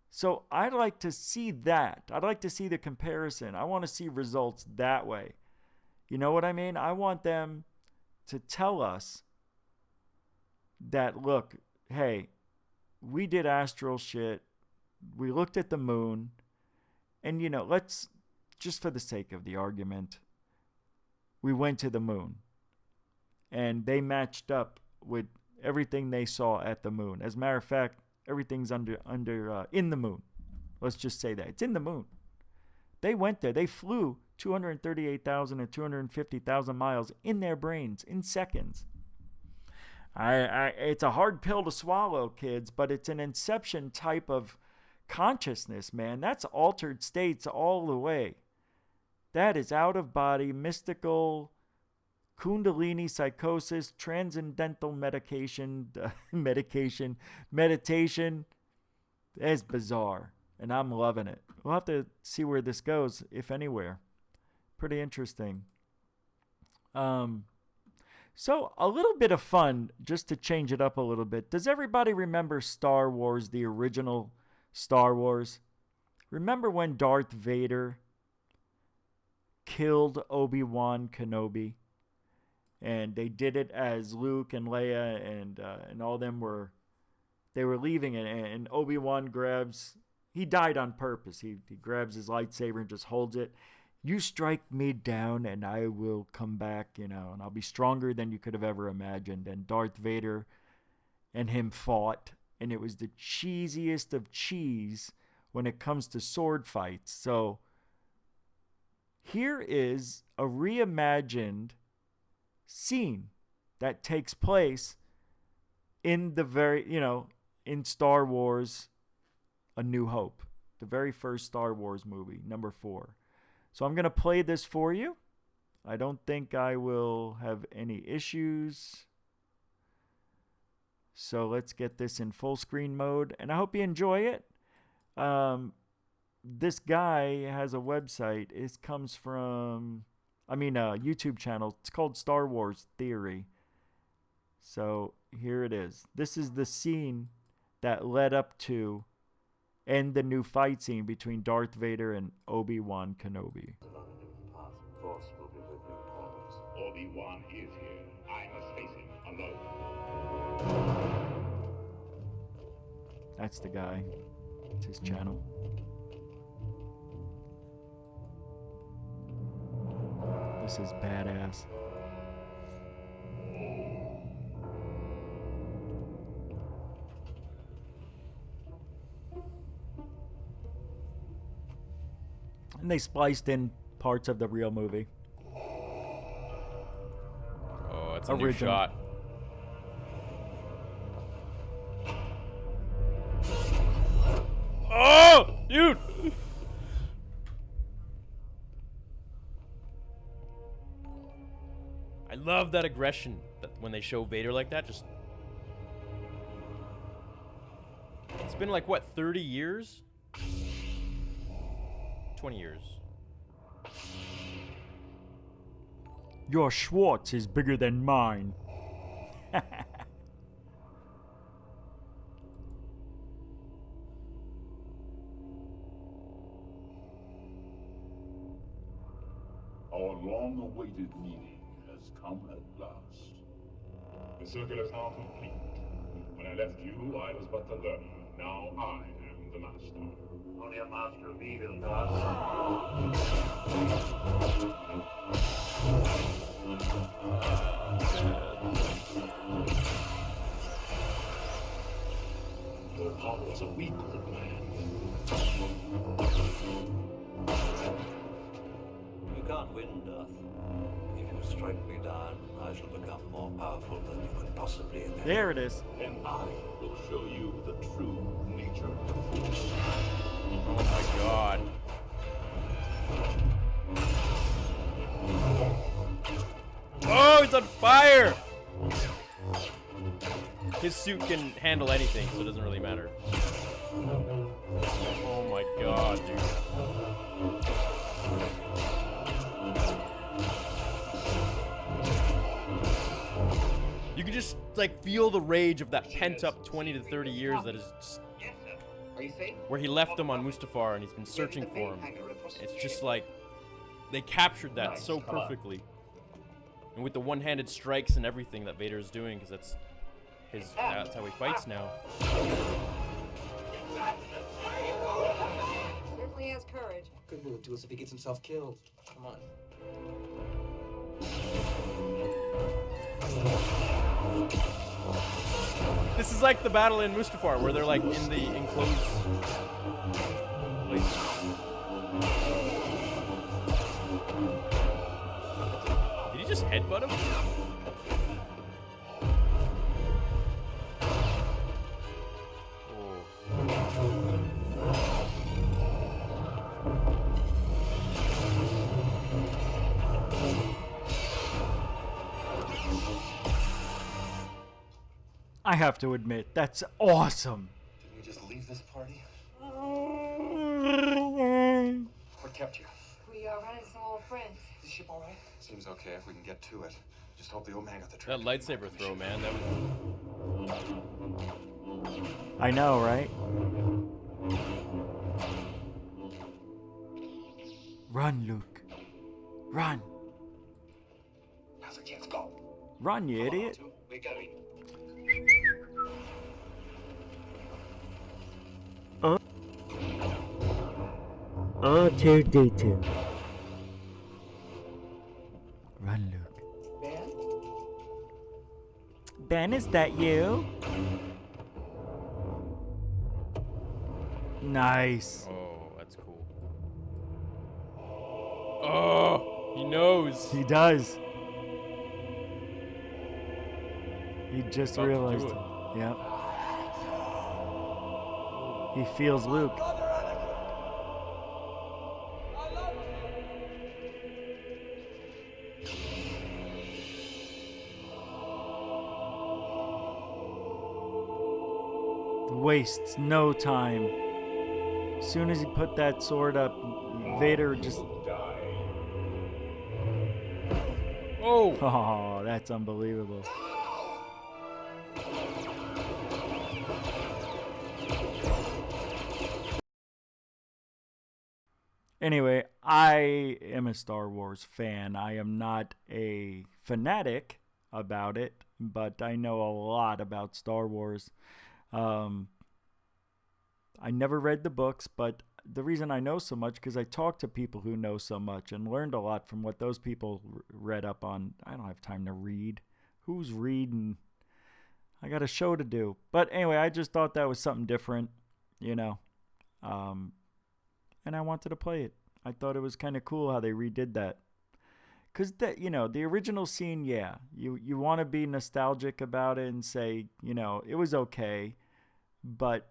So I'd like to see that. I'd like to see the comparison. I want to see results that way. You know what I mean? I want them to tell us that, look, hey, we did astral shit. We looked at the moon. And, you know, let's, just for the sake of the argument, we went to the moon. And they matched up with everything they saw at the moon. As a matter of fact, everything's in the moon. Let's just say that. It's in the moon. They went there. They flew 238,000 and 250,000 miles in their brains in seconds. It's a hard pill to swallow, kids, but it's an inception type of consciousness, man. That's altered states all the way. That is out of body, mystical, Kundalini psychosis, transcendental meditation. It's bizarre, and I'm loving it. We'll have to see where this goes, if anywhere. Pretty interesting. So a little bit of fun, just to change it up a little bit. Does everybody remember Star Wars, the original Star Wars? Remember when Darth Vader killed Obi-Wan Kenobi? And they did it as Luke and Leia and all them were leaving it, and Obi-Wan he died on purpose. He grabs his lightsaber and just holds it. You strike me down and I will come back, and I'll be stronger than you could have ever imagined. And Darth Vader and him fought, and it was the cheesiest of cheese when it comes to sword fights. So here is a reimagined scene that takes place in the in Star Wars A New Hope, the very first Star Wars movie, number 4. So I'm going to play this for you. I don't think I will have any issues. So let's get this in full screen mode, and I hope you enjoy it. This guy has a website. It comes from, a YouTube channel. It's called Star Wars Theory. So here it is. This is the scene that led up to and the new fight scene between Darth Vader and Obi-Wan Kenobi. Obi-Wan is here. I must face him alone. That's the guy. It's his channel. This is badass. And they spliced in parts of the real movie. Oh, it's a new shot. Oh, dude! I love that aggression that when they show Vader like that. Just, it's been like what, 30 years? 20 years. Your Schwartz is bigger than mine. Our long-awaited meeting has come at last. The circle is now complete. When I left you, I was but the learner. Now I am the master. Only a master of evil, God. Your powers was a weak old man. You can't win, Darth. If you strike me down, I shall become more powerful than you could possibly imagine. There it is. And I will show you the true nature of the Force. Oh my god. Oh, he's on fire! His suit can handle anything, so it doesn't really matter. Oh my god, dude. You can just, like, feel the rage of that pent-up 20 to 30 years that is just... Where he left him on Mustafar and he's been searching for him. It's just like... They captured that so perfectly. And with the one-handed strikes and everything that Vader is doing, because that's how he fights now. Certainly has courage. Good move to us if he gets himself killed. Come on. This is like the battle in Mustafar, where they're like in the enclosed place. Did he just headbutt him? I have to admit, that's awesome. Didn't you just leave this party? What kept you? We are running some old friends. Is the ship all right? Seems okay if we can get to it. Just hope the old man got the trick. That lightsaber throw, man, that was... I know, right? Run, Luke. Run. Now's our chance. Go. Run, you idiot. We got it. R2-D2. Run, Luke. Ben, is that you? Nice. Oh, that's cool. Oh, he knows. He does. He just About to realized do it. it. Yep. He feels Luke. Wastes no time. As soon as he put that sword up, Vader just... Oh! Oh, that's unbelievable. Anyway, I am a Star Wars fan. I am not a fanatic about it, but I know a lot about Star Wars. I never read the books, but the reason I know so much because I talked to people who know so much and learned a lot from what those people read up on. I don't have time to read. Who's reading? I got a show to do. But anyway, I just thought that was something different, you know. And I wanted to play it. I thought it was kind of cool how they redid that. Because, you know, the original scene, yeah, you want to be nostalgic about it and say, you know, it was okay. But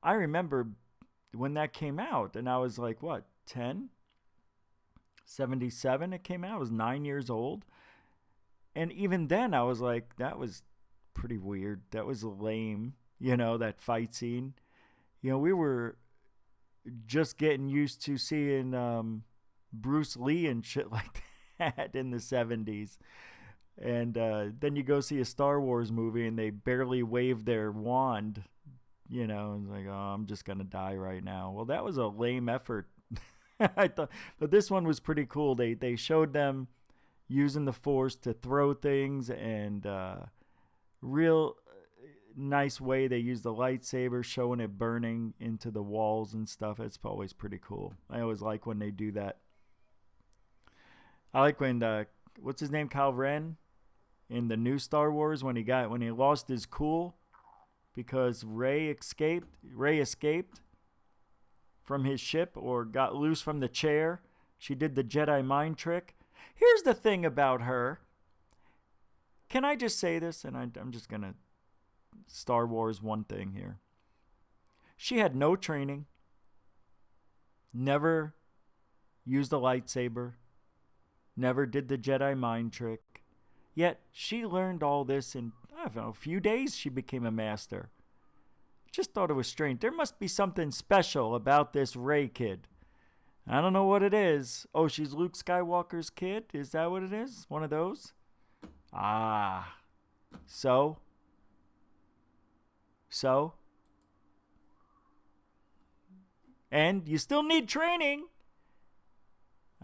I remember when that came out, and I was like, what, 10? 77 it came out. I was 9 years old. And even then, I was like, that was pretty weird. That was lame, you know, that fight scene. You know, we were just getting used to seeing Bruce Lee and shit like that in the 70s. And then you go see a Star Wars movie and they barely wave their wand, you know, and it's like, oh, I'm just going to die right now. Well, that was a lame effort. I thought, but this one was pretty cool. They showed them using the Force to throw things, and real nice way they used the lightsaber, showing it burning into the walls and stuff. It's always pretty cool. I always like when they do that. I like when what's his name, Kylo Ren, in the new Star Wars, when he lost his cool because Ray escaped from his ship or got loose from the chair. She did the Jedi mind trick. Here's the thing about her. Can I just say this? And I'm just going to Star Wars one thing here. She had no training, never used a lightsaber, never did the Jedi mind trick. Yet she learned all this in, I don't know, a few days she became a master. Just thought it was strange. There must be something special about this Rey kid. I don't know what it is. Oh, she's Luke Skywalker's kid? Is that what it is? One of those? Ah. So? And you still need training.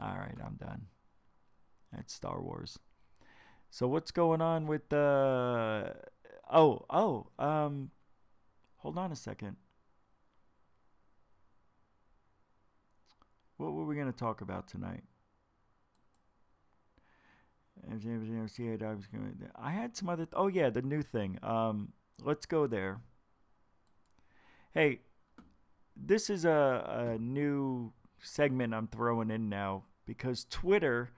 All right, I'm done. That's Star Wars. So what's going on with the... hold on a second. What were we going to talk about tonight? I had some other... oh, yeah, the new thing. Let's go there. Hey, this is a new segment I'm throwing in now because Twitter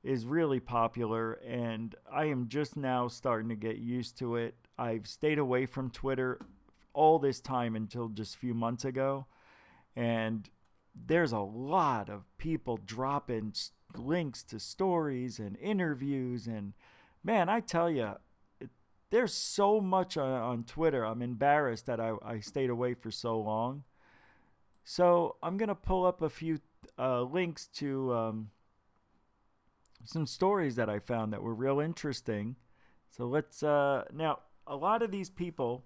is really popular, and I am just now starting to get used to it. I've stayed away from Twitter all this time until just a few months ago, and there's a lot of people dropping links to stories and interviews, and man, I tell you, there's so much on Twitter. I'm embarrassed that I stayed away for so long. So I'm going to pull up a few links to some stories that I found that were real interesting. So let's, now, a lot of these people,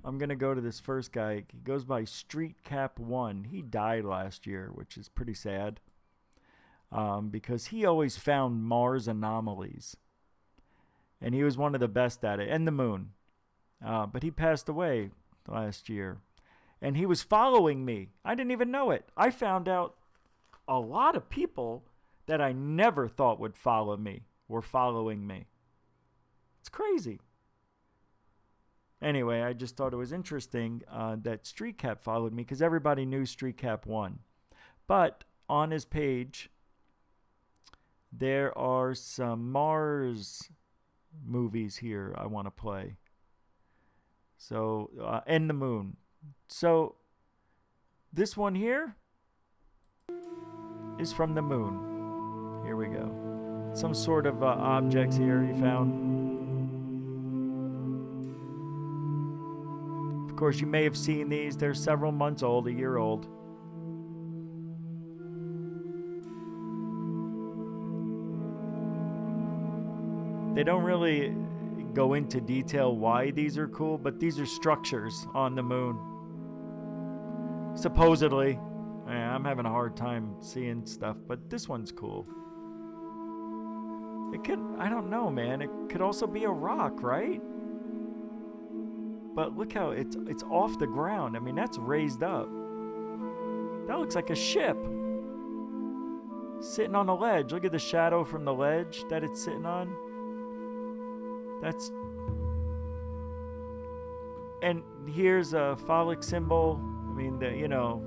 I'm going to go to this first guy. He goes by StreetCap1. He died last year, which is pretty sad, because he always found Mars anomalies. And he was one of the best at it, and the moon. But he passed away last year. And he was following me. I didn't even know it. I found out a lot of people that I never thought would follow me were following me. It's crazy. Anyway, I just thought it was interesting that StreetCap followed me because everybody knew StreetCap1. But on his page, there are some Mars movies here I want to play. So, and the moon. So, this one here is from the moon. Here we go. Some sort of objects here he found. Of course, you may have seen these. They're several months old, a year old. They don't really go into detail why these are cool, but these are structures on the moon. Supposedly. I'm having a hard time seeing stuff, but this one's cool. It could, I don't know, man. It could also be a rock, right? But look how it's off the ground. I mean, that's raised up. That looks like a ship. Sitting on a ledge. Look at the shadow from the ledge that it's sitting on. That's... And here's a phallic symbol. I mean, you know,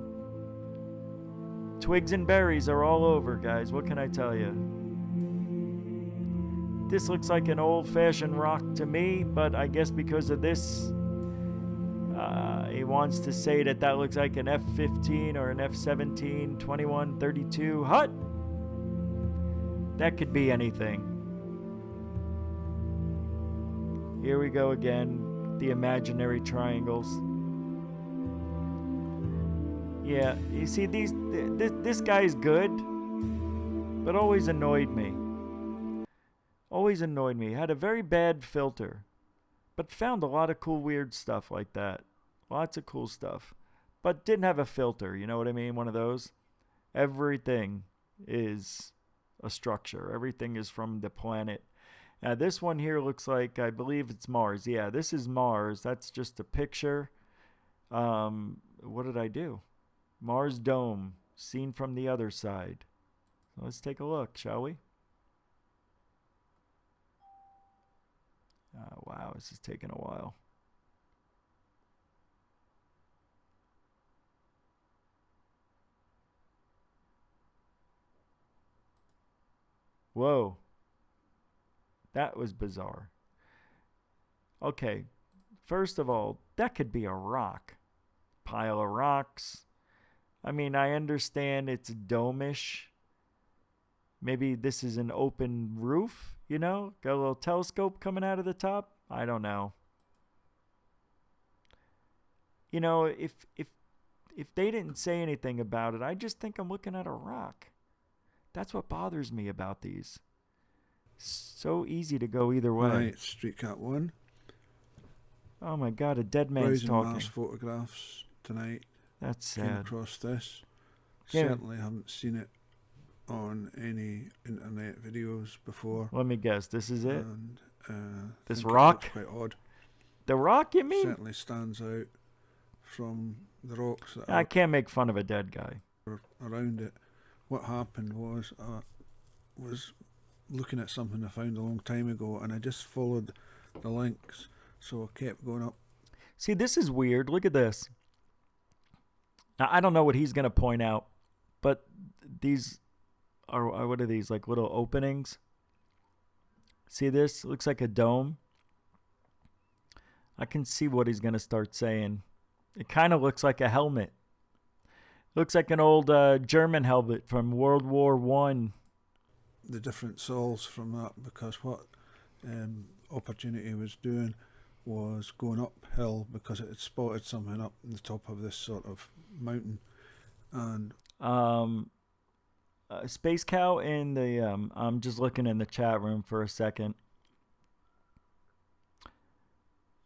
twigs and berries are all over, guys. What can I tell you? This looks like an old-fashioned rock to me, but I guess because of this, he wants to say that that looks like an F-15 or an F-17, 2132 hut. That could be anything. Here we go again, the imaginary triangles. Yeah, you see, this guy's good, but always annoyed me. Always annoyed me. Had a very bad filter, but found a lot of cool, weird stuff like that. Lots of cool stuff, but didn't have a filter. You know what I mean? One of those. Everything is a structure. Everything is from the planet. Now, this one here looks like, I believe it's Mars. Yeah, this is Mars. That's just a picture. What did I do? Mars dome, seen from the other side. So let's take a look, shall we? Wow, this is taking a while. Whoa. That was bizarre. Okay. First of all, that could be a rock. Pile of rocks. I mean, I understand it's dome-ish. Maybe this is an open roof, you know? Got a little telescope coming out of the top? I don't know. You know, if they didn't say anything about it, I just think I'm looking at a rock. That's what bothers me about these. So easy to go either way. Right, Streetcat 1. Oh my God, a dead man's Browsing talking. Mars photographs tonight. That's Came sad. across this. Yeah. Certainly haven't seen it on any internet videos before. Let me guess, this is it? And, this think it rock? looks quite odd. The rock, you mean? Certainly stands out from the rocks that I can't make fun of a dead guy. are around it. What happened was I was looking at something I found a long time ago, and I just followed the links, so I kept going up. See, this is weird. Look at this. Now, I don't know what he's going to point out, but these are, what are these, like little openings? See this? It looks like a dome. I can see what he's going to start saying. It kind of looks like a helmet. Looks like an old German helmet from World War One. The different sols from that, because what Opportunity was doing was going uphill because it had spotted something up on the top of this sort of mountain. And Space Cow in the I'm just looking in the chat room for a second.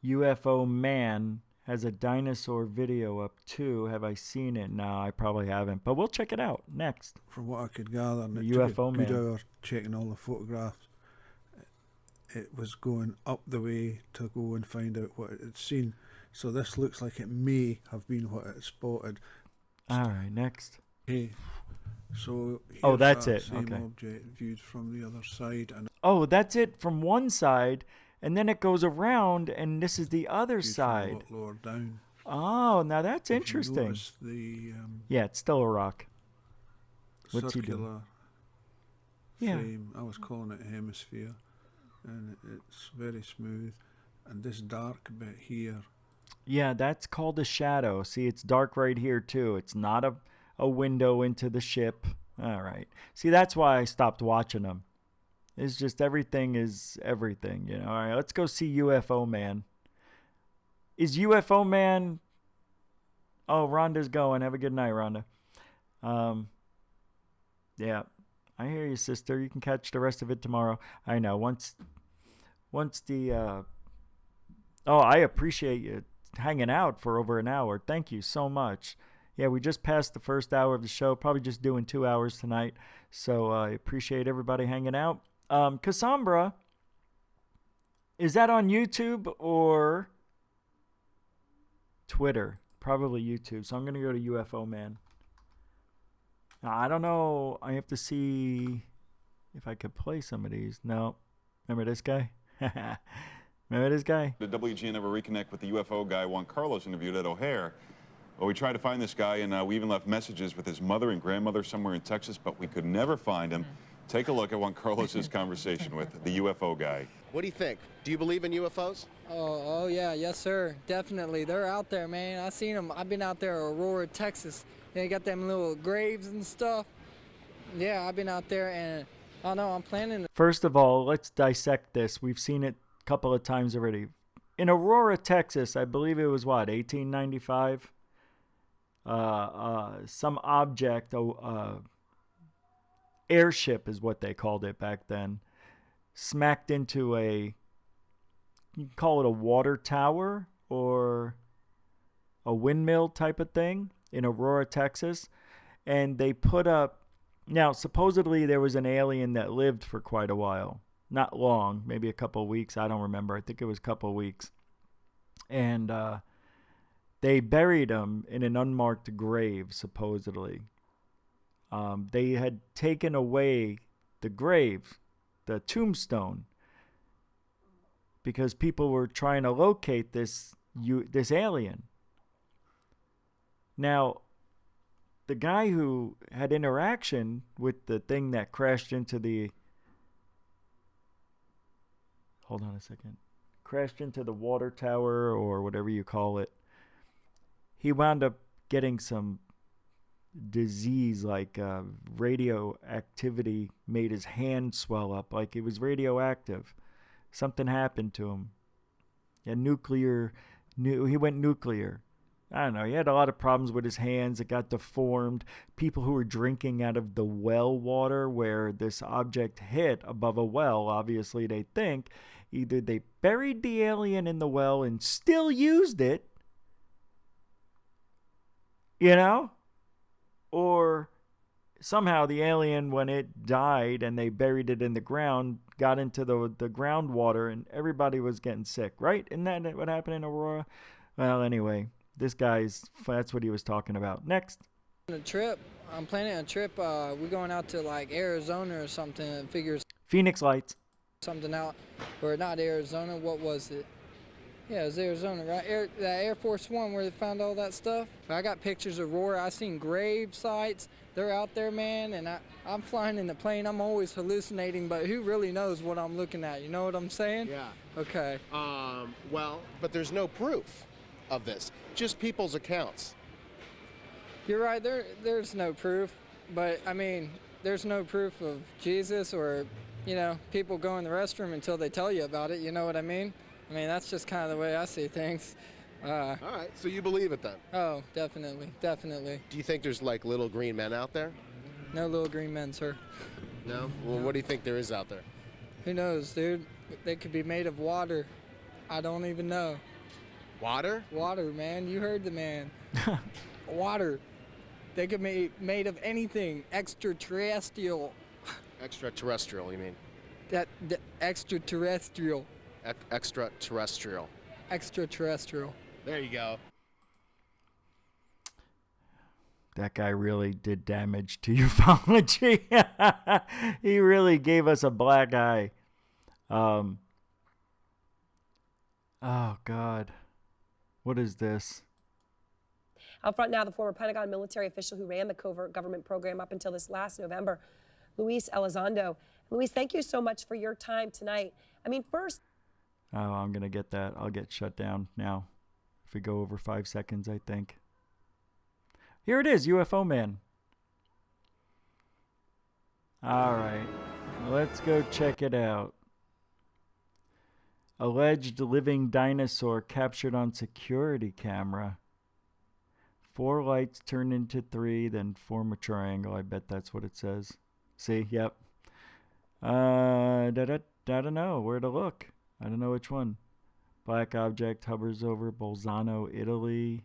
UFO Man has a dinosaur video up too. Have I seen it? No, I probably haven't, but we'll check it out next. From what I could gather, and it UFO took a good Man. hour checking all the photographs. It was going up the way to go and find out what it had seen. So this looks like it may have been what it had spotted. All right, next. Okay. So oh, here's that's that it. same Okay. object viewed from the other side, and Oh, that's it from one side, and then it goes around, and this is the other viewed from a side. lot lower down. Oh, now that's If you interesting. notice the Yeah, it's still a rock. What's he doing? circular Yeah. frame. I was calling it a hemisphere, and it's very smooth. And this dark bit here, Yeah, that's called a shadow. See, it's dark right here, too. It's not a window into the ship. All right. See, that's why I stopped watching them. It's just everything is everything, you know. All right, let's go see UFO Man. Is UFO Man... Oh, Rhonda's going. Have a good night, Rhonda. Yeah, I hear you, sister. You can catch the rest of it tomorrow. I know. Once the... Oh, I appreciate you hanging out for over an hour. Thank you so much. Yeah, we just passed the first hour of the show. Probably just doing 2 hours tonight. So I appreciate everybody hanging out. Cassandra, is that on YouTube or Twitter? Probably YouTube. So I'm going to go to UFO Man. Now, I don't know. I have to see if I could play some of these. No. Remember this guy? Remember this guy? Did WGN ever reconnect with the UFO guy Juan Carlos interviewed at O'Hare? Well, we tried to find this guy, and we even left messages with his mother and grandmother somewhere in Texas, but we could never find him. Take a look at Juan Carlos's conversation with the UFO guy. What do you think? Do you believe in UFOs? Oh yeah, yes sir, definitely. They're out there, man. I seen them. I've been out there, Aurora, Texas. They got them little graves and stuff. Yeah, I've been out there, and I don't know. I'm planning. First of all, let's dissect this. We've seen it a couple of times already. In Aurora, Texas, I believe it was what, 1895. Some object, airship is what they called it back then, smacked into you can call it a water tower or a windmill type of thing in Aurora, Texas. And they put up, now supposedly there was an alien that lived for quite a while. Not long, maybe a couple of weeks. I don't remember. I think it was a couple of weeks. And they buried him in an unmarked grave, supposedly. They had taken away the grave, the tombstone, because people were trying to locate this alien. Now, the guy who had interaction with the thing that crashed into the hold on a second. Crashed into the water tower or whatever you call it. He wound up getting some disease, like radioactivity made his hand swell up, like it was radioactive. Something happened to him. He went nuclear. I don't know. He had a lot of problems with his hands. It got deformed. People who were drinking out of the well water where this object hit above a well, obviously they think either they buried the alien in the well and still used it, or somehow the alien, when it died and they buried it in the ground, got into the groundwater and everybody was getting sick, right? Isn't that what happened in Aurora? Well, anyway, that's what he was talking about. Next. I'm planning a trip. We're going out to like Arizona or something and figures Phoenix Lights. Something out, or not Arizona, what was it? Yeah, it was Arizona, right? Air Force One where they found all that stuff. I got pictures of Aurora. I seen grave sites. They're out there, man, and I'm flying in the plane. I'm always hallucinating, but who really knows what I'm looking at? You know what I'm saying? Yeah. Okay. Well, but there's no proof of this. Just people's accounts. You're right. There's no proof, but I mean, there's no proof of Jesus or, people go in the restroom until they tell you about it. You know what I mean? I mean, that's just kind of the way I see things. All right, so you believe it then? Oh, definitely, definitely. Do you think there's like little green men out there? No little green men, sir. No? Well, what do you think there is out there? Who knows, dude? They could be made of water. I don't even know. Water? Water, man. You heard the man. Water. They could be made of anything. Extraterrestrial. Extraterrestrial, you mean? Extraterrestrial. Extraterrestrial. Extraterrestrial. There you go. That guy really did damage to ufology. He really gave us a black eye. Oh, God. What is this? Out front now, the former Pentagon military official who ran the covert government program up until this last November, Luis Elizondo. Luis, thank you so much for your time tonight. I mean, first... Oh, I'm going to get that. I'll get shut down now if we go over 5 seconds, I think. Here it is, UFO Man. All right. Let's go check it out. Alleged living dinosaur captured on security camera. 4 lights turned into 3, then form a triangle. I bet that's what it says. See? Yep. I don't know where to look. I don't know which one. Black object hovers over Bolzano, Italy.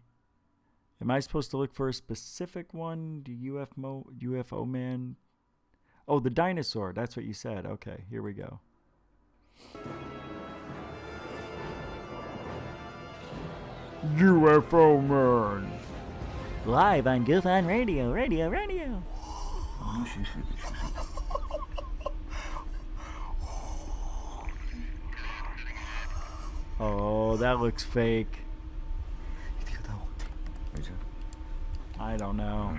Am I supposed to look for a specific one? UFO Man? Oh, the dinosaur. That's what you said. Okay, here we go. UFO Man. Live on Goof on Radio. Oh, that looks fake. I don't know.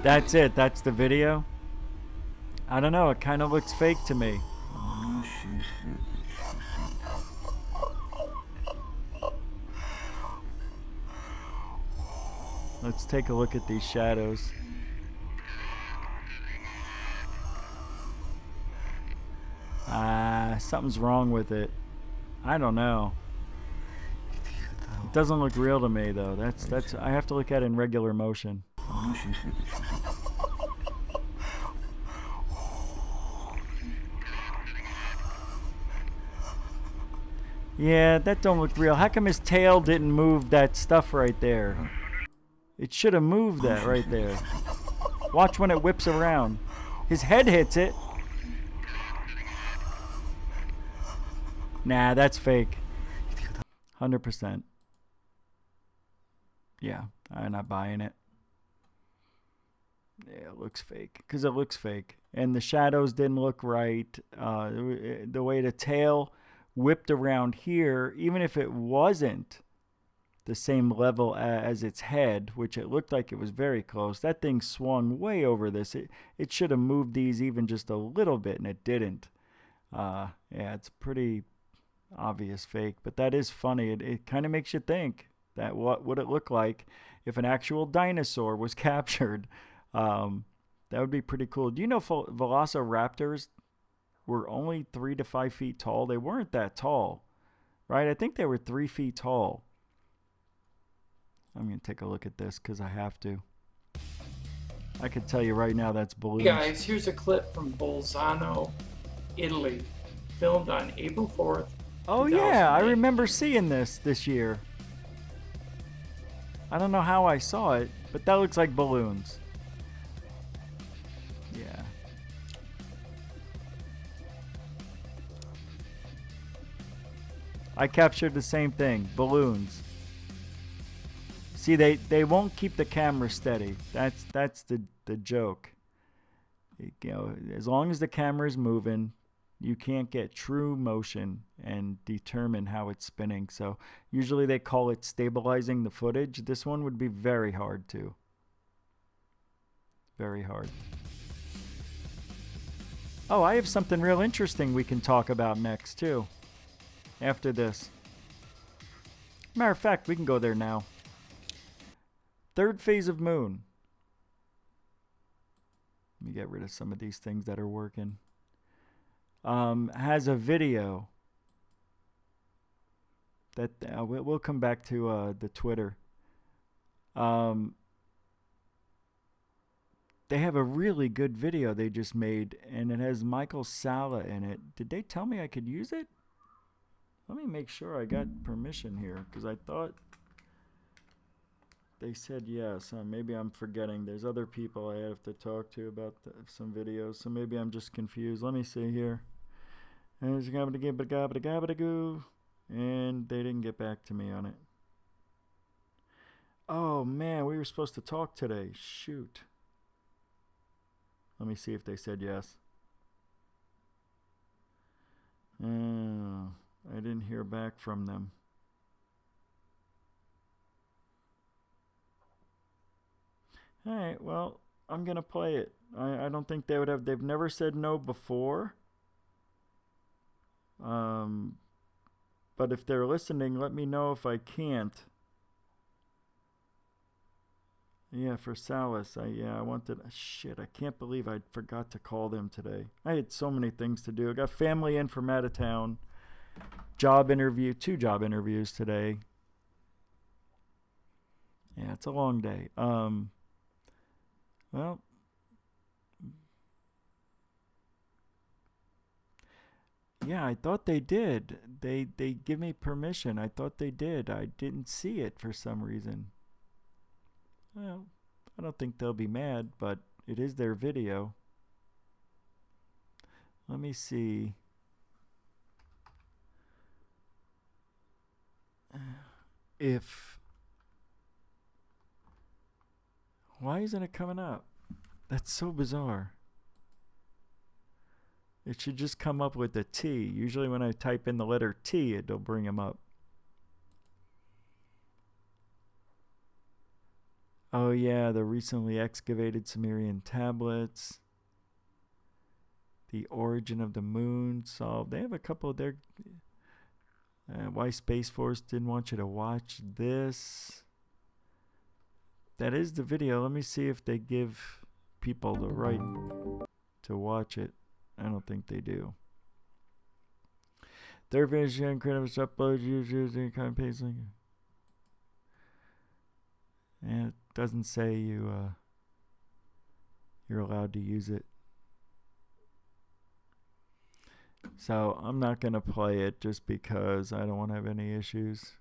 That's it. That's the video. I don't know. It kind of looks fake to me. Let's take a look at these shadows. Something's wrong with it. I don't know. It doesn't look real to me though. That's I have to look at it in regular motion. Yeah, that don't look real. How come his tail didn't move that stuff right there? It should have moved that right there. Watch when it whips around. His head hits it. Nah, that's fake. 100%. Yeah, I'm not buying it. Yeah, it looks fake. Because it looks fake. and the shadows didn't look right. The way the tail whipped around here, even if it wasn't the same level as its head, which it looked like it was very close, that thing swung way over this. It should have moved these even just a little bit, and it didn't. Yeah, it's pretty obvious fake, but that is funny. It kind of makes you think that what would it look like if an actual dinosaur was captured. That would be pretty cool. Do you know velociraptors were only 3 to 5 feet tall? They weren't that tall, right? I think they were 3 feet tall. I'm going to take a look at this because I have to. I could tell you right now that's balloons. Hey guys, here's a clip from Bolzano, Italy, filmed on April 4th. Oh yeah, I remember seeing this year. I don't know how I saw it, but that looks like balloons. Yeah. I captured the same thing, balloons. See, they won't keep the camera steady. That's the joke. You know, as long as the camera is moving, you can't get true motion and determine how it's spinning. So usually they call it stabilizing the footage. This one would be very hard to. Very hard. Oh, I have something real interesting we can talk about next too. After this. Matter of fact, we can go there now. Third phase of Moon. Let me get rid of some of these things that are working. Has a video that we'll come back to the Twitter. They have a really good video they just made, and it has Michael Salla in it. Did they tell me I could use it? Let me make sure I got permission here, because I thought they said yes. Maybe I'm forgetting. There's other people I have to talk to about some videos, so maybe I'm just confused. Let me see here. And they didn't get back to me on it. Oh man, we were supposed to talk today. Shoot. Let me see if they said yes. I didn't hear back from them. Alright, well, I'm going to play it. I don't think they would have. They've never said no before. But if they're listening, let me know if I can't. Yeah, for Salas. I wanted. Shit, I can't believe I forgot to call them today. I had so many things to do. I got family in from out of town. Job interview, 2 job interviews today. Yeah, it's a long day. Well, yeah, I thought they did. They give me permission. I thought they did. I didn't see it for some reason. Well, I don't think they'll be mad, but it is their video. Let me see. Why isn't it coming up? That's so bizarre. It should just come up with a T. Usually when I type in the letter T, it'll bring them up. Oh yeah, the recently excavated Sumerian tablets. The origin of the moon solved. They have a couple of their... why Space Force didn't want you to watch this. That is the video. Let me see if they give people the right to watch it. I don't think they do. Their vision, critical upload, using kind of pacing. And it doesn't say you're allowed to use it. So I'm not going to play it just because I don't want to have any issues.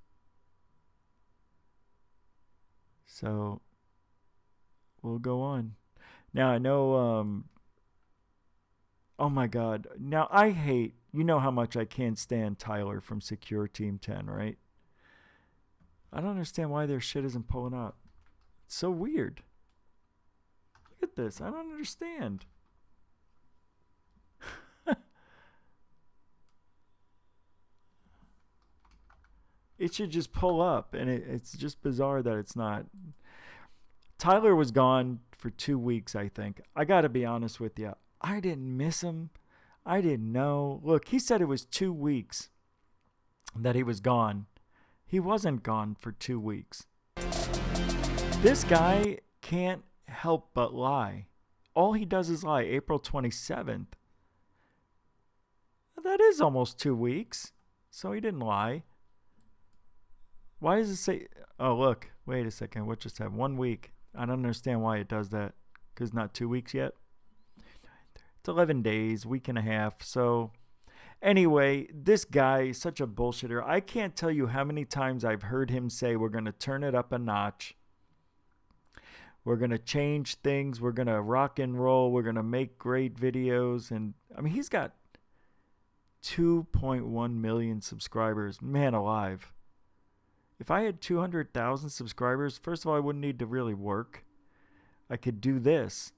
So we'll go on. Now I know, oh my God. Now I hate, you know how much I can't stand Tyler from Secure Team 10, right? I don't understand why their shit isn't pulling up. It's so weird. Look at this. I don't understand. It should just pull up, and it's just bizarre that it's not. Tyler was gone for 2 weeks, I think. I got to be honest with you. I didn't miss him. I didn't know. Look, he said it was 2 weeks that he was gone. He wasn't gone for 2 weeks. This guy can't help but lie. All he does is lie. April 27th. That is almost 2 weeks. So he didn't lie. Why does it say... Oh, look. Wait a second. What just happened? 1 week. I don't understand why it does that. Because not 2 weeks yet. It's 11 days. Week and a half. So... Anyway, this guy is such a bullshitter. I can't tell you how many times I've heard him say we're going to turn it up a notch. We're going to change things. We're going to rock and roll. We're going to make great videos. And I mean, he's got 2.1 million subscribers. Man alive. If I had 200,000 subscribers, first of all, I wouldn't need to really work. I could do this.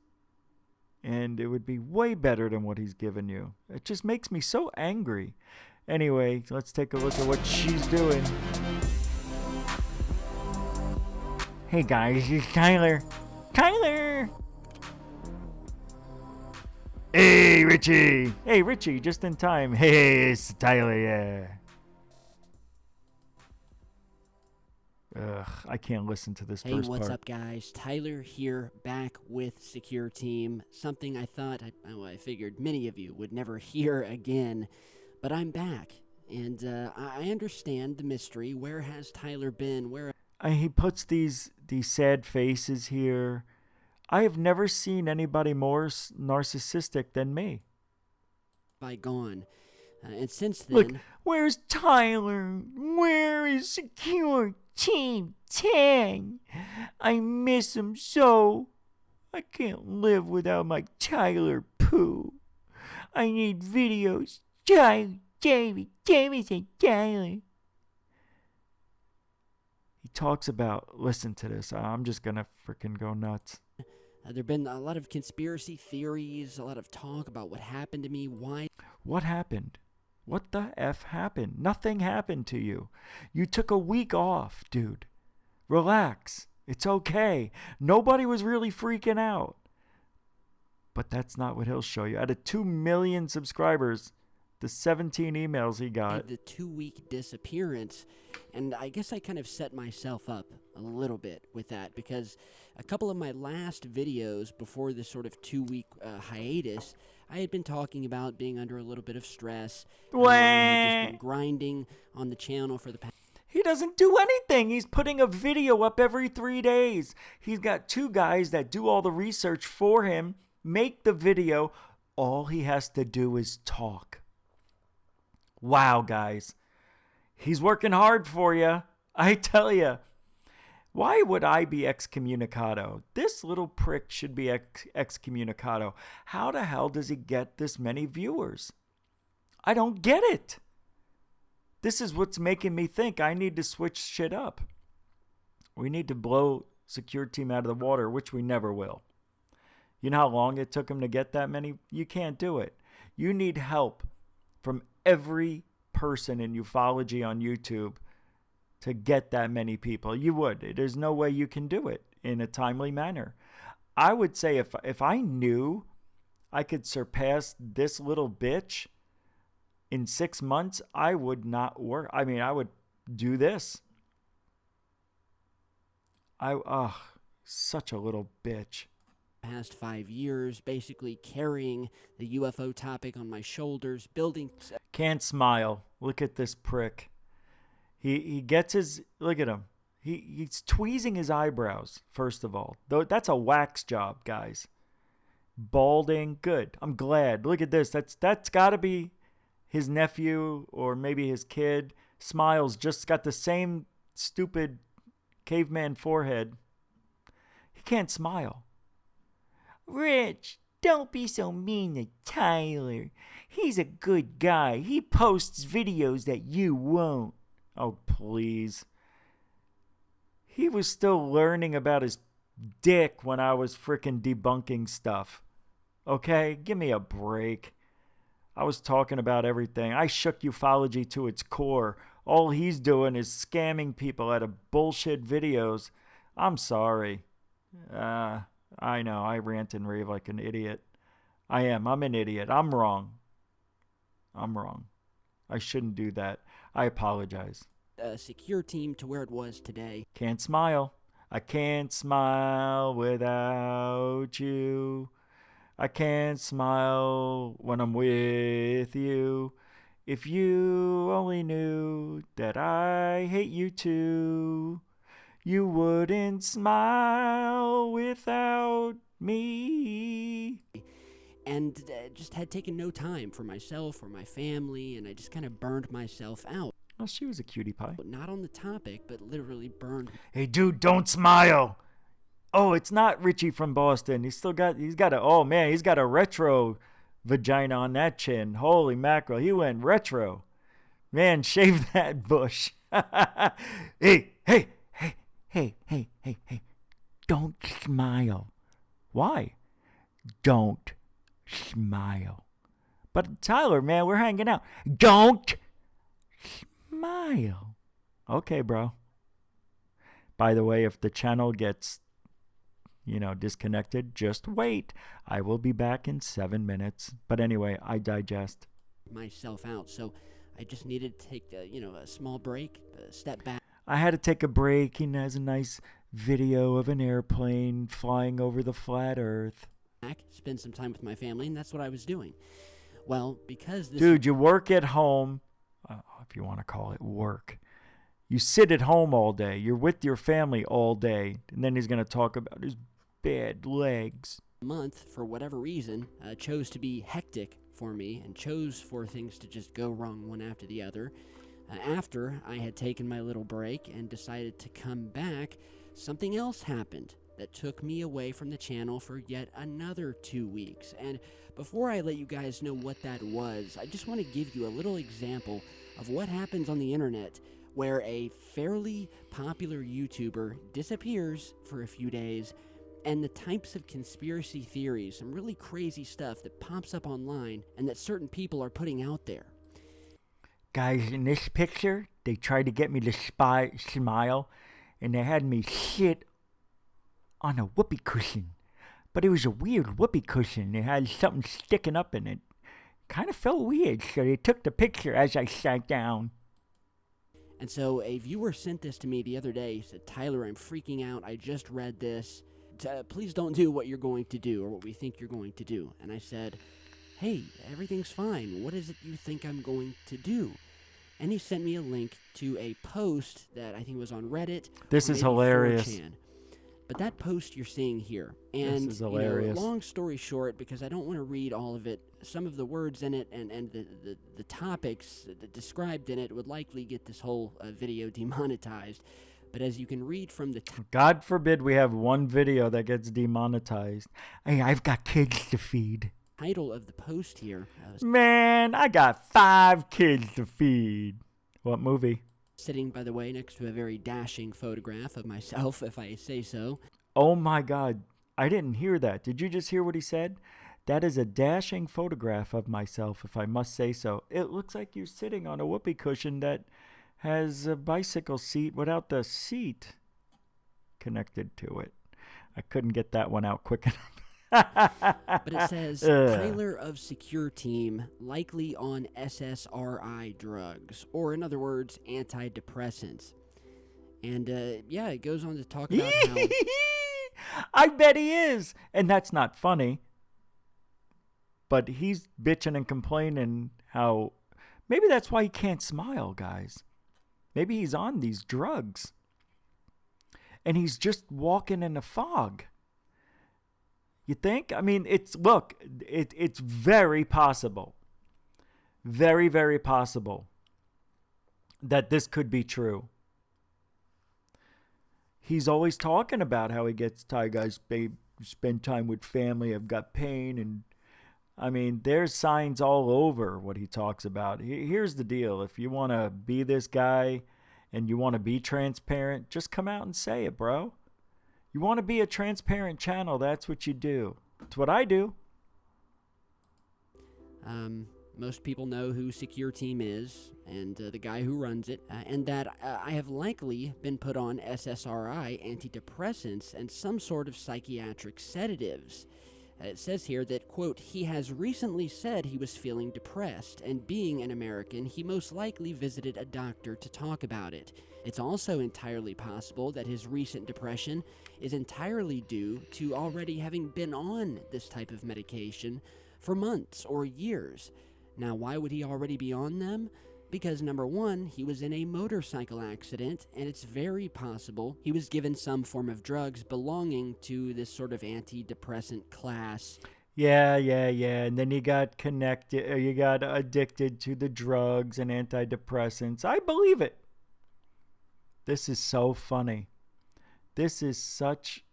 And it would be way better than what he's given you. It just makes me so angry. Anyway, let's take a look at what she's doing. Hey guys, it's Tyler. Tyler! Hey Richie! Hey Richie, just in time. Hey, it's Tyler, yeah. Ugh, I can't listen to this first part. Hey, what's up, guys? Tyler here, back with Secure Team. Something I thought, I figured many of you would never hear again, but I'm back, and I understand the mystery. Where has Tyler been? He puts these sad faces here. I have never seen anybody more narcissistic than me. By gone. And since then... Look, where's Tyler? Where is Secure Team 10? I miss him so. I can't live without my Tyler poo. I need videos. Tyler, Jamie, and Tyler. He talks about, listen to this, I'm just gonna freaking go nuts. There have been a lot of conspiracy theories, a lot of talk about what happened to me, why... What happened? What the F happened? Nothing happened to you. You took a week off, dude. Relax. It's okay. Nobody was really freaking out. But that's not what he'll show you. Out of 2 million subscribers, the 17 emails he got. The 2-week disappearance. And I guess I kind of set myself up a little bit with that, because a couple of my last videos before this sort of 2-week hiatus, I had been talking about being under a little bit of stress. I had just been grinding on the channel for the past... He doesn't do anything. He's putting a video up every 3 days. He's got 2 guys that do all the research for him, make the video. All he has to do is talk. Wow, guys. He's working hard for you. I tell you. Why would I be Ex-Communicato? This little prick should be Ex-Communicato. How the hell does he get this many viewers? I don't get it. This is what's making me think I need to switch shit up. We need to blow Secure Team out of the water, which we never will. You know how long it took him to get that many? You can't do it. You need help from every person in ufology on YouTube to get that many people. You would. There's no way you can do it in a timely manner. I would say if I knew I could surpass this little bitch in 6 months, I would not work. I mean, I would do this. Such a little bitch. Past 5 years, basically carrying the UFO topic on my shoulders, building... Can't smile. Look at this prick. He gets his... Look at him. He's tweezing his eyebrows, first of all. Though that's a wax job, guys. Balding. Good. I'm glad. Look at this. That's got to be his nephew or maybe his kid. Smiles. Just got the same stupid caveman forehead. He can't smile. Rich, don't be so mean to Tyler. He's a good guy. He posts videos that you won't. Oh, please. He was still learning about his dick when I was frickin' debunking stuff. Okay? Give me a break. I was talking about everything. I shook ufology to its core. All he's doing is scamming people out of bullshit videos. I'm sorry. I know, I rant and rave like an idiot. I am. I'm an idiot. I'm wrong. I shouldn't do that. I apologize. Secure team to where it was today. Can't smile. I can't smile without you. I can't smile when I'm with you. If you only knew that I hate you too, you wouldn't smile without me. And just had taken no time for myself or my family, and I just kind of burned myself out. Oh, she was a cutie pie. Not on the topic, but literally burned. Hey, dude, don't smile. Oh, it's not Richie from Boston. He's got a retro vagina on that chin. Holy mackerel, he went retro. Man, shave that bush. Hey. Don't smile. Why? Don't smile. But Tyler, man, we're hanging out. Don't smile. Okay, bro. By the way, if the channel gets, disconnected, just wait. I will be back in 7 minutes. But anyway, I digest myself out. So I just needed to take, a small break, step back. I had to take a break. He has a nice video of an airplane flying over the flat earth. Spend some time with my family, and that's what I was doing. Well, because this... Dude, you work at home, if you want to call it work. You sit at home all day. You're with your family all day. And then he's going to talk about his bad legs. Month, for whatever reason, chose to be hectic for me and chose for things to just go wrong one after the other. After I had taken my little break and decided to come back, something else happened that took me away from the channel for yet another 2 weeks. And before I let you guys know what that was, I just want to give you a little example of what happens on the internet where a fairly popular YouTuber disappears for a few days, and the types of conspiracy theories, some really crazy stuff that pops up online and that certain people are putting out there. Guys, in this picture, they tried to get me to smile, and they had me sit on a whoopee cushion. But it was a weird whoopee cushion. It had something sticking up in it. Kind of felt weird, so they took the picture as I sat down. And so a viewer sent this to me the other day. He said, Tyler, I'm freaking out. I just read this. Please don't do what you're going to do or what we think you're going to do. And I said, hey, everything's fine. What is it you think I'm going to do? And he sent me a link to a post that I think was on Reddit. This is hilarious. 4chan. But that post you're seeing here, and this is hilarious. Long story short, because I don't want to read all of it, some of the words in it and the topics described in it would likely get this whole video demonetized. But as you can read from the... God forbid we have one video that gets demonetized. Hey, I've got kids to feed. Title of the post here... Man, I got 5 kids to feed. What movie? Sitting, by the way, next to a very dashing photograph of myself, if I say so. Oh my God, I didn't hear that. Did you just hear what he said? That is a dashing photograph of myself, if I must say so. It looks like you're sitting on a whoopee cushion that has a bicycle seat without the seat connected to it. I couldn't get that one out quick enough. But it says, trailer of secure team likely on SSRI drugs, or in other words, antidepressants. And yeah, it goes on to talk about how... I bet he is! And that's not funny. But he's bitching and complaining how... Maybe that's why he can't smile, guys. Maybe he's on these drugs. And he's just walking in a fog. You think? I mean, it's very possible. Very, very possible that this could be true. He's always talking about how he gets tired, guys, spend time with family, I've got pain, and I mean, there's signs all over what he talks about. Here's the deal. If you want to be this guy and you want to be transparent, just come out and say it, bro. You want to be a transparent channel, that's what you do. It's what I do. Most people know who Secure Team is and the guy who runs it, and that I have likely been put on SSRI, antidepressants, and some sort of psychiatric sedatives. It says here that, quote, he has recently said he was feeling depressed, and being an American, he most likely visited a doctor to talk about it. It's also entirely possible that his recent depression is entirely due to already having been on this type of medication for months or years. Now, why would he already be on them? Because, number one, he was in a motorcycle accident, and it's very possible he was given some form of drugs belonging to this sort of antidepressant class. Yeah. And then you got connected, or you got addicted to the drugs and antidepressants. I believe it. This is so funny. This is such,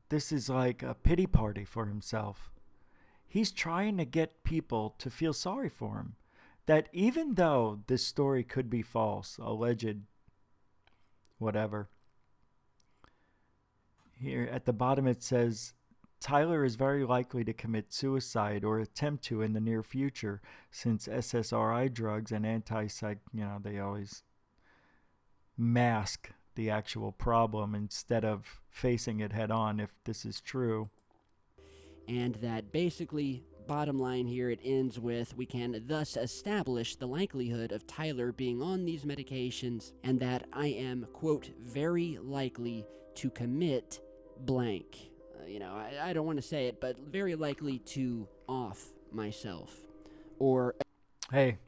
this is like a pity party for himself. He's trying to get people to feel sorry for him. That even though this story could be false, alleged, whatever. Here at the bottom it says, Tyler is very likely to commit suicide or attempt to in the near future, since SSRI drugs and anti-psych, they always mask the actual problem instead of facing it head on if this is true. And that basically, bottom line here, it ends with, we can thus establish the likelihood of Tyler being on these medications, and that I am, quote, very likely to commit blank. I don't want to say it, but very likely to off myself. Or, hey,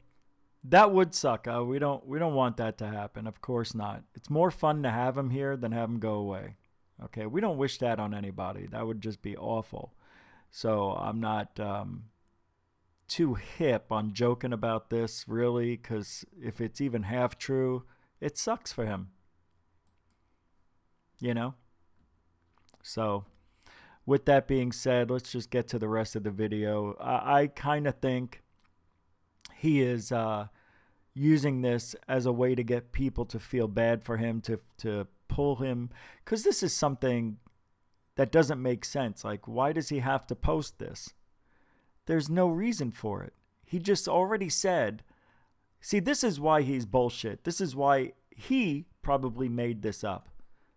that would suck. We don't want that to happen. Of course not. It's more fun to have him here than have him go away. Okay, we don't wish that on anybody. That would just be awful. So I'm not too hip on joking about this, really, because if it's even half true, it sucks for him. So with that being said, let's just get to the rest of the video. I kind of think he is using this as a way to get people to feel bad for him, to pull him, because this is something that doesn't make sense. Like, why does he have to post this? There's no reason for it. He just already said, see, this is why he's bullshit. This is why he probably made this up.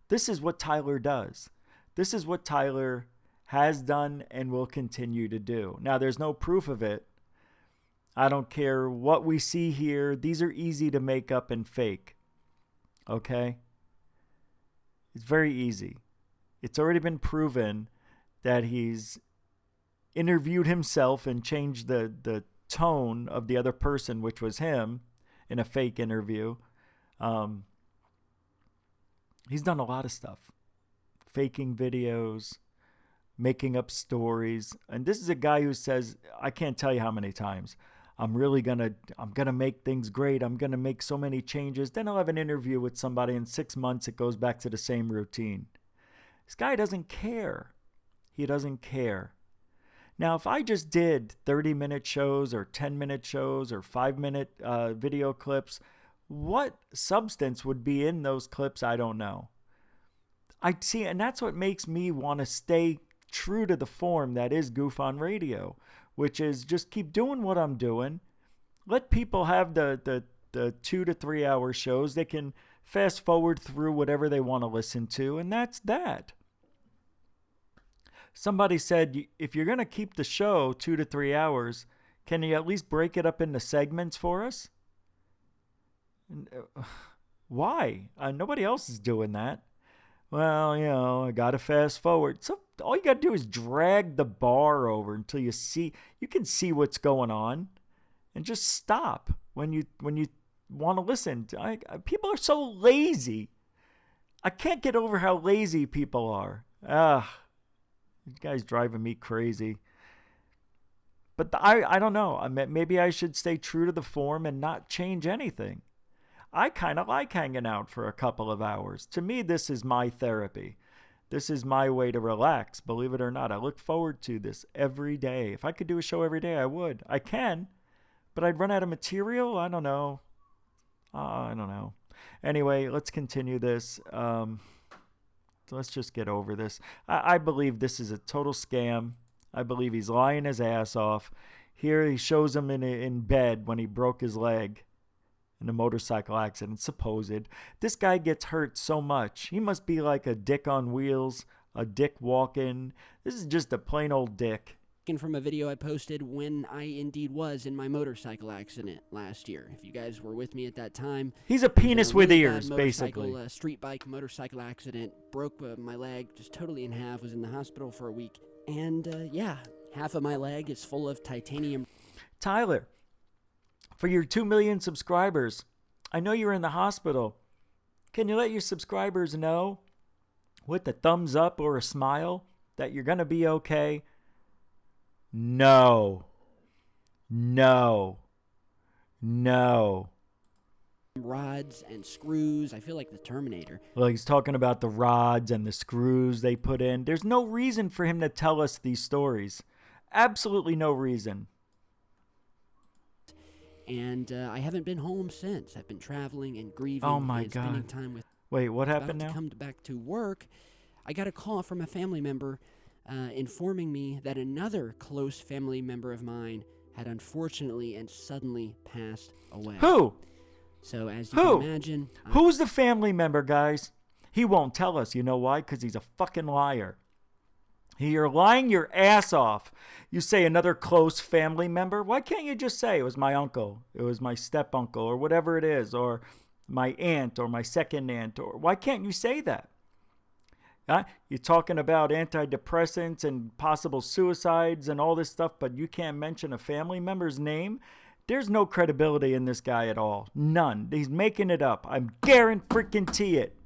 This is what Tyler does. This is what Tyler has done and will continue to do. Now, there's no proof of it. I don't care what we see here. These are easy to make up and fake. Okay? It's very easy. It's already been proven that he's interviewed himself and changed the tone of the other person, which was him, in a fake interview. He's done a lot of stuff. Faking videos, making up stories. And this is a guy who says, I can't tell you how many times, I'm gonna make things great. I'm gonna make so many changes. Then I'll have an interview with somebody in 6 months. It goes back to the same routine. This guy doesn't care. He doesn't care. Now, if I just did 30-minute shows or 10-minute shows or 5-minute video clips, what substance would be in those clips? I don't know. I see, and that's what makes me want to stay true to the form that is Goof on Radio, which is just keep doing what I'm doing. Let people have the 2 to 3 hour shows. They can fast forward through whatever they want to listen to, and that's that. Somebody said, if you're going to keep the show 2 to 3 hours, can you at least break it up into segments for us? Why? Nobody else is doing that. Well, I got to fast forward. So all you got to do is drag the bar over until you can see what's going on, and just stop when you want to listen. People are so lazy. I can't get over how lazy people are. This guy's driving me crazy. But I don't know. Maybe I should stay true to the form and not change anything. I kind of like hanging out for a couple of hours. To me, this is my therapy. This is my way to relax, believe it or not. I look forward to this every day. If I could do a show every day, I would. I can, but I'd run out of material. I don't know. Anyway, let's continue this. Let's just get over this. I believe this is a total scam. I believe he's lying his ass off. Here he shows him in bed when he broke his leg in a motorcycle accident, supposed. This guy gets hurt so much. He must be like a dick on wheels, a dick walking. This is just a plain old dick. From a video I posted when I indeed was in my motorcycle accident last year. If you guys were with me at that time. He's a penis with really ears, bad basically. Street bike motorcycle accident. Broke my leg just totally in half. Was in the hospital for a week. And yeah, half of my leg is full of titanium. Tyler, for your 2 million subscribers, I know you're in the hospital. Can you let your subscribers know with a thumbs up or a smile that you're going to be okay? No. No. No. Rods and screws. I feel like the Terminator. Well, he's talking about the rods and the screws they put in. There's no reason for him to tell us these stories. Absolutely no reason. And I haven't been home since. I've been traveling and grieving and spending time with... Wait, what happened now? To come back to work, I got a call from a family member informing me that another close family member of mine had unfortunately and suddenly passed away. Who? So as you can imagine... Who's the family member, guys? He won't tell us. You know why? Because he's a fucking liar. You're lying your ass off. You say another close family member. Why can't you just say it was my uncle, it was my step uncle, or whatever it is, or my aunt, or my second aunt, or why can't you say that? You're talking about antidepressants and possible suicides and all this stuff, but you can't mention a family member's name? There's no credibility in this guy at all. None. He's making it up. I'm guarantee it.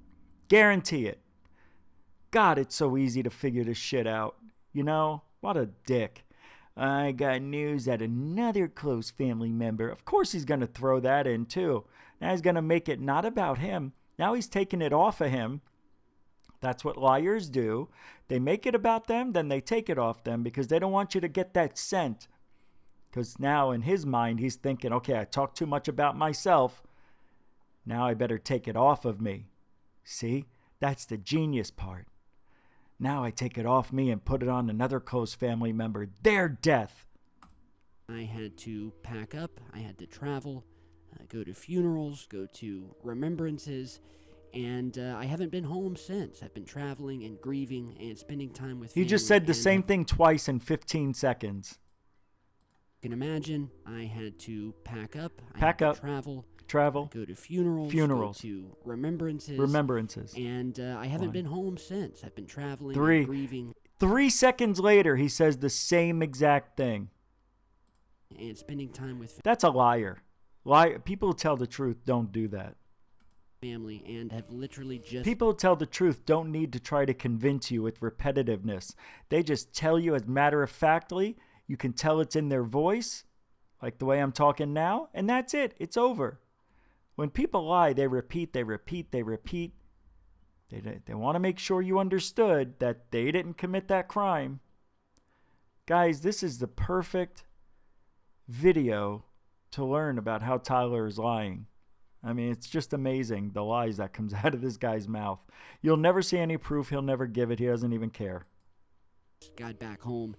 Guarantee it. God, it's so easy to figure this shit out. You know? What a dick. I got news that another close family member. Of course he's going to throw that in too. Now he's going to make it not about him. Now he's taking it off of him. That's what liars do. They make it about them, then they take it off them because they don't want you to get that scent. Because now in his mind, he's thinking, okay, I talked too much about myself. Now I better take it off of me. See? That's the genius part. Now I take it off me and put it on another close family member. Their death. I had to pack up. I had to travel, go to funerals, go to remembrances. And I haven't been home since. I've been traveling and grieving and spending time with family. He just said the same thing twice in 15 seconds. You can imagine I had to pack up. Pack up. Travel. Go to funerals. Go to remembrances. And I haven't been home since. I've been traveling and grieving. 3 seconds later, he says the same exact thing. And spending time with... That's a liar. People who tell the truth don't do that. Family and have literally just... People who tell the truth don't need to try to convince you with repetitiveness. They just tell you as matter-of-factly. You can tell it's in their voice, like the way I'm talking now, and that's it. It's over. When people lie, they repeat, they repeat, they repeat. They want to make sure you understood that they didn't commit that crime. Guys, this is the perfect video to learn about how Tyler is lying. I mean, it's just amazing, the lies that comes out of this guy's mouth. You'll never see any proof. He'll never give it. He doesn't even care. Got back home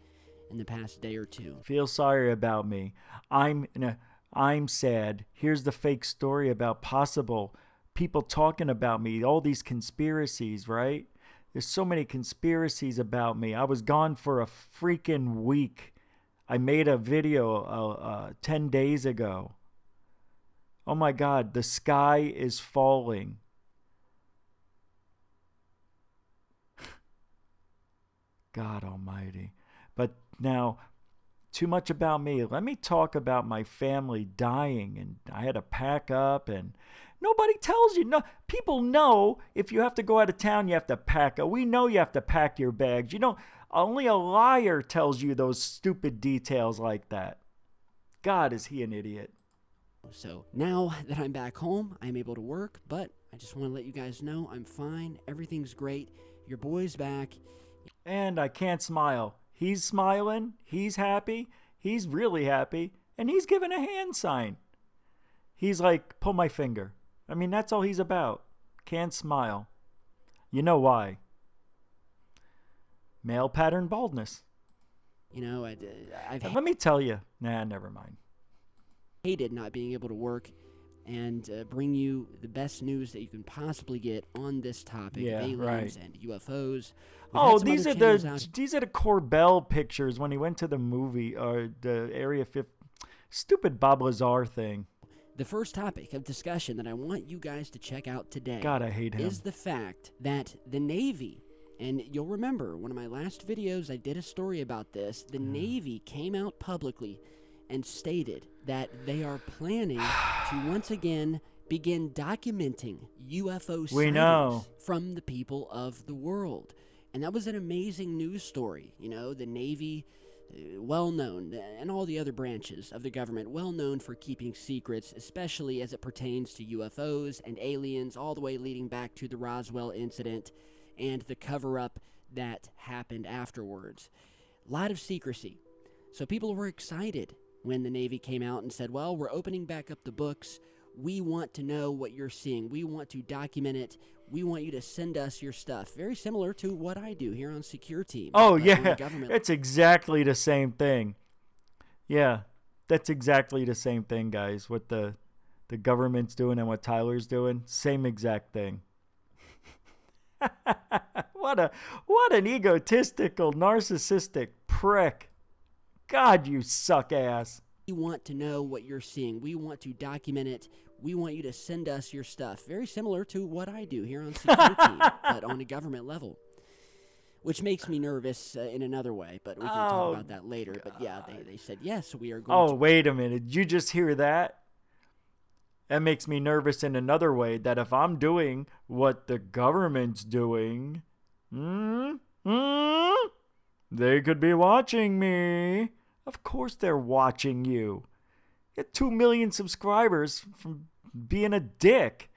in the past day or two. Feel sorry about me. I'm sad. Here's the fake story about possible people talking about me. All these conspiracies, right? There's so many conspiracies about me. I was gone for a freaking week. I made a video 10 days ago. Oh my God, the sky is falling. God almighty. But now, too much about me. Let me talk about my family dying, and I had to pack up, and nobody tells you. No, people know if you have to go out of town, you have to pack up. We know you have to pack your bags. You know, only a liar tells you those stupid details like that. God, is he an idiot. So now that I'm back home, I'm able to work, but I just want to let you guys know I'm fine. Everything's great. Your boy's back. And I can't smile. He's smiling. He's happy. He's really happy. And he's giving a hand sign. He's like, pull my finger. I mean, that's all he's about. Can't smile. You know why? Male pattern baldness. You know, I've Let me tell you. Nah, never mind. hated not being able to work and bring you the best news that you can possibly get on this topic of aliens and UFOs. Oh, these are the Corbell pictures when he went to the movie or the Area 50. Stupid Bob Lazar thing. The first topic of discussion that I want you guys to check out today God, I hate him. is the fact that the Navy, and you'll remember one of my last videos, I did a story about this. The Navy came out publicly and stated that they are planning to once again begin documenting UFO sightings from the people of the world. And that was an amazing news story. You know, the Navy, well known, and all the other branches of the government, well known for keeping secrets, especially as it pertains to UFOs and aliens, all the way leading back to the Roswell incident and the cover-up that happened afterwards. A lot of secrecy. So people were excited when the Navy came out and said, well, we're opening back up the books. We want to know what you're seeing. We want to document it. We want you to send us your stuff. Very similar to what I do here on Secure Team. Oh, yeah. It's exactly the same thing. Yeah, that's exactly the same thing, guys. What the government's doing and what Tyler's doing, same exact thing. What an egotistical, narcissistic prick. God, you suck ass. We want to know what you're seeing. We want to document it. We want you to send us your stuff. Very similar to what I do here on Secure Team, but on a government level. Which makes me nervous in another way, but we can talk about that later. God. But yeah, they said, yes, we are going to... Oh, wait a minute. Did you just hear that? That makes me nervous in another way, that if I'm doing what the government's doing, they could be watching me. Of course they're watching you. You get 2 million subscribers from being a dick.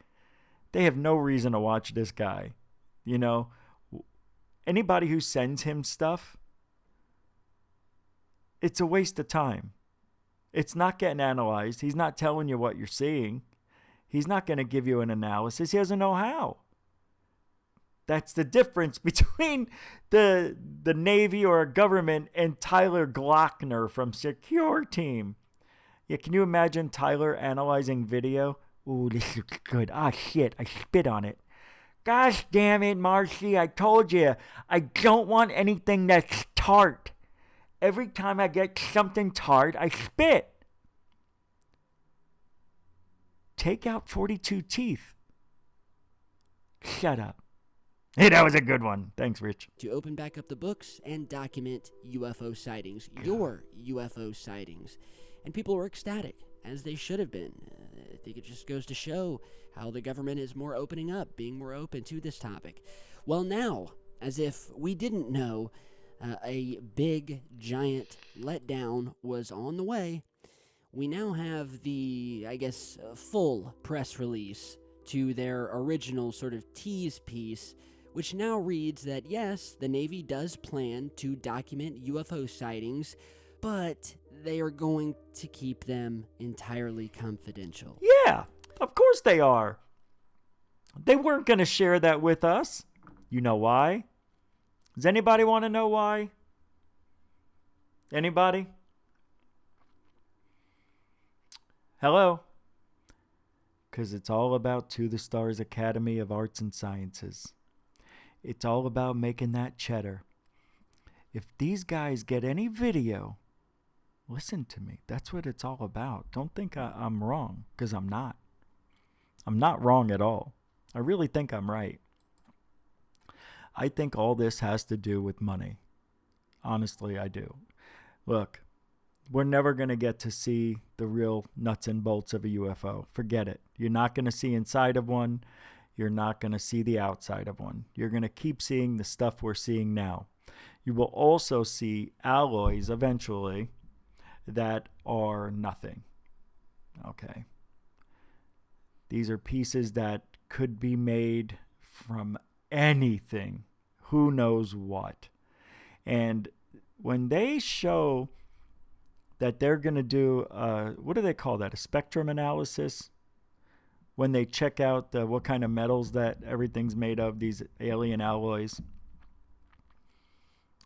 They have no reason to watch this guy. You know, anybody who sends him stuff, it's a waste of time. It's not getting analyzed. He's not telling you what you're seeing. He's not going to give you an analysis. He doesn't know how. That's the difference between the Navy or a government and Tyler Glockner from Secure Team. Yeah, can you imagine Tyler analyzing video? Ooh, this looks good. Ah, shit, I spit on it. Gosh damn it, Marcy, I told you. I don't want anything that's tart. Every time I get something tart, I spit. Take out 42 teeth. Shut up. Hey, that was a good one. Thanks, Rich. To open back up the books and document UFO sightings, your UFO sightings. And people were ecstatic, as they should have been. I think it just goes to show how the government is more opening up, being more open to this topic. Well, now, as if we didn't know, a big, giant letdown was on the way. We now have the, I guess, full press release to their original sort of tease piece, which now reads that, yes, the Navy does plan to document UFO sightings, but they are going to keep them entirely confidential. Yeah, of course they are. They weren't going to share that with us. You know why? Does anybody want to know why? Anybody? Hello? Because it's all about To the Stars Academy of Arts and Sciences. It's all about making that cheddar. If these guys get any video, listen to me. That's what it's all about. Don't think I'm wrong, because I'm not. I'm not wrong at all. I really think I'm right. I think all this has to do with money. Honestly, I do. Look, we're never going to get to see the real nuts and bolts of a UFO. Forget it. You're not going to see inside of one. You're not going to see the outside of one. You're going to keep seeing the stuff we're seeing now. You will also see alloys eventually that are nothing. Okay. These are pieces that could be made from anything. Who knows what? And when they show that they're going to do, what do they call that? A spectrum analysis? When they check out what kind of metals that everything's made of, these alien alloys.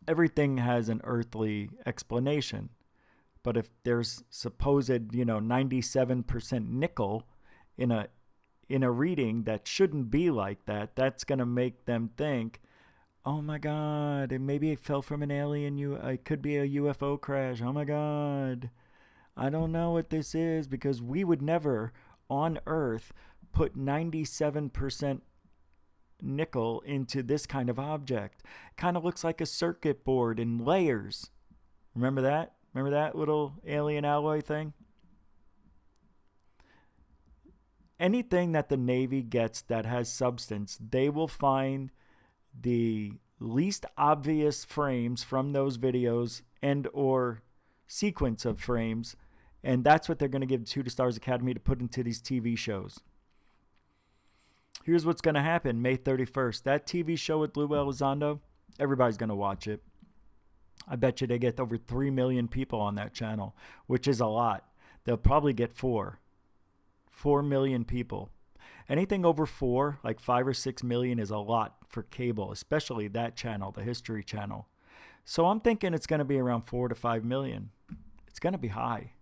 everything has an earthly explanation. But if there's supposed, 97% nickel in a reading that shouldn't be like that, that's going to make them think, oh my God, and maybe it fell from an alien, it could be a UFO crash. Oh my God, I don't know what this is, because we would never on Earth put 97% nickel into this kind of object. Kind of looks like a circuit board in layers. Remember that? Remember that little alien alloy thing? Anything that the Navy gets that has substance, they will find the least obvious frames from those videos and or sequence of frames, and that's what they're going to give to the Stars Academy to put into these TV shows. Here's what's going to happen May 31st. That TV show with Lou Elizondo, everybody's going to watch it. I bet you they get over 3 million people on that channel, which is a lot. They'll probably get 4 million people. Anything over 4, like 5 or 6 million, is a lot for cable, especially that channel, the History Channel. So I'm thinking it's going to be around 4 to 5 million. It's going to be high.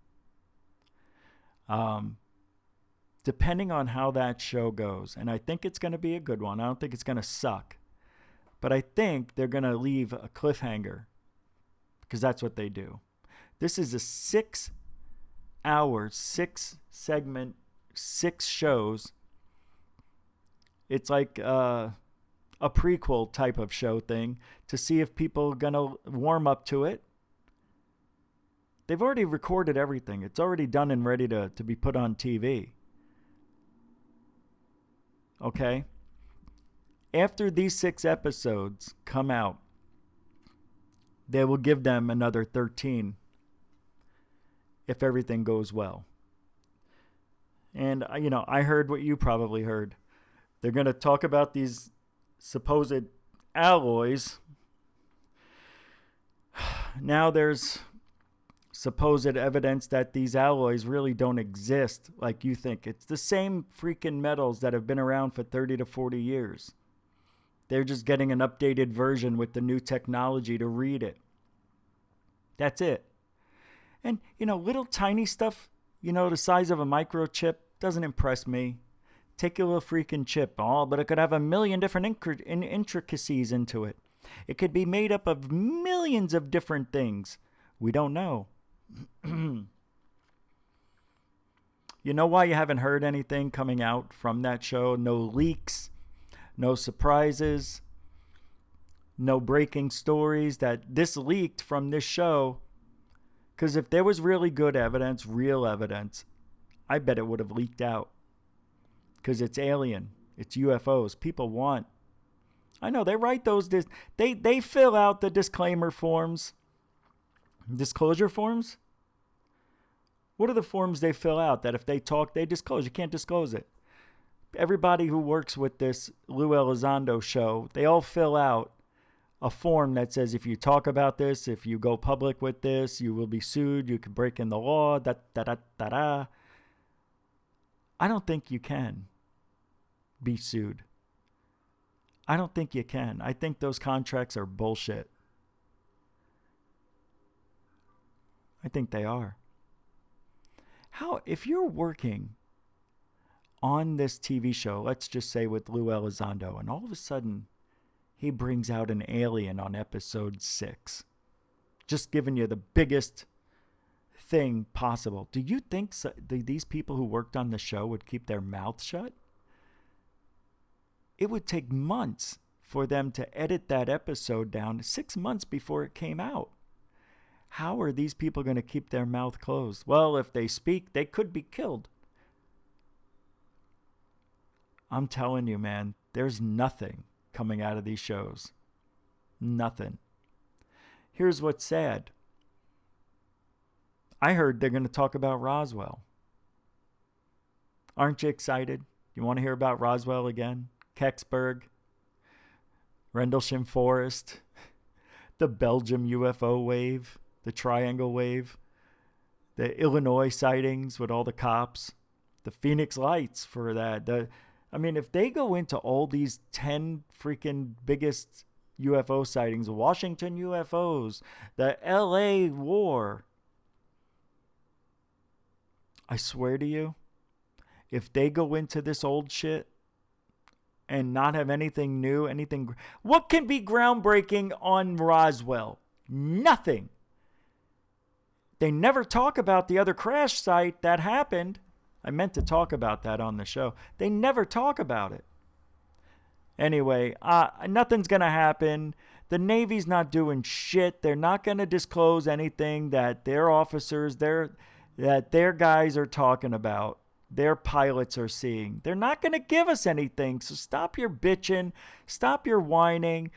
Depending on how that show goes. And I think it's going to be a good one. I don't think it's going to suck. But I think they're going to leave a cliffhanger, because that's what they do. This is a 6 hour, 6 segment, 6 shows. It's like a prequel type of show thing to see if people are going to warm up to it. They've already recorded everything. It's already done and ready to be put on TV. Okay? After these 6 episodes come out, they will give them another 13 if everything goes well. And, I heard what you probably heard. They're going to talk about these supposed alloys. Now there's supposed evidence that these alloys really don't exist like you think. It's the same freaking metals that have been around for 30 to 40 years. They're just getting an updated version with the new technology to read it. That's it. And, little tiny stuff, the size of a microchip doesn't impress me. Take a little freaking chip. Oh, but it could have a million different intricacies into it. It could be made up of millions of different things. We don't know. You know why you haven't heard anything coming out from that show? No leaks, no surprises, no breaking stories that this leaked from this show. Because if there was really good evidence, real evidence, I bet it would have leaked out. Because it's alien. It's UFOs. People want. I know, they write those. They fill out the disclaimer forms. Disclosure forms? What are the forms they fill out that if they talk, they disclose? You can't disclose it. Everybody who works with this Lou Elizondo show, they all fill out a form that says if you talk about this, if you go public with this, you will be sued, you could break in the law, I don't think you can be sued. I don't think you can. I think those contracts are bullshit. I think they are. If you're working on this TV show, let's just say with Lou Elizondo, and all of a sudden he brings out an alien on episode 6, just giving you the biggest thing possible. Do you think these people who worked on the show would keep their mouth shut? It would take months for them to edit that episode down, 6 months before it came out. How are these people going to keep their mouth closed? Well, if they speak, they could be killed. I'm telling you, man, there's nothing coming out of these shows. Nothing. Here's what's sad. I heard they're going to talk about Roswell. Aren't you excited? You want to hear about Roswell again? Kecksburg, Rendlesham Forest, the Belgium UFO wave, the Triangle wave, the Illinois sightings with all the cops, the Phoenix Lights for that. If they go into all these 10 freaking biggest UFO sightings, Washington UFOs, the LA war. I swear to you, if they go into this old shit and not have anything new, anything... What can be groundbreaking on Roswell? Nothing. They never talk about the other crash site that happened. I meant to talk about that on the show. They never talk about it. Anyway, nothing's going to happen. The Navy's not doing shit. They're not going to disclose anything that their officers, that their guys are talking about, their pilots are seeing. They're not going to give us anything. So stop your bitching. Stop your whining.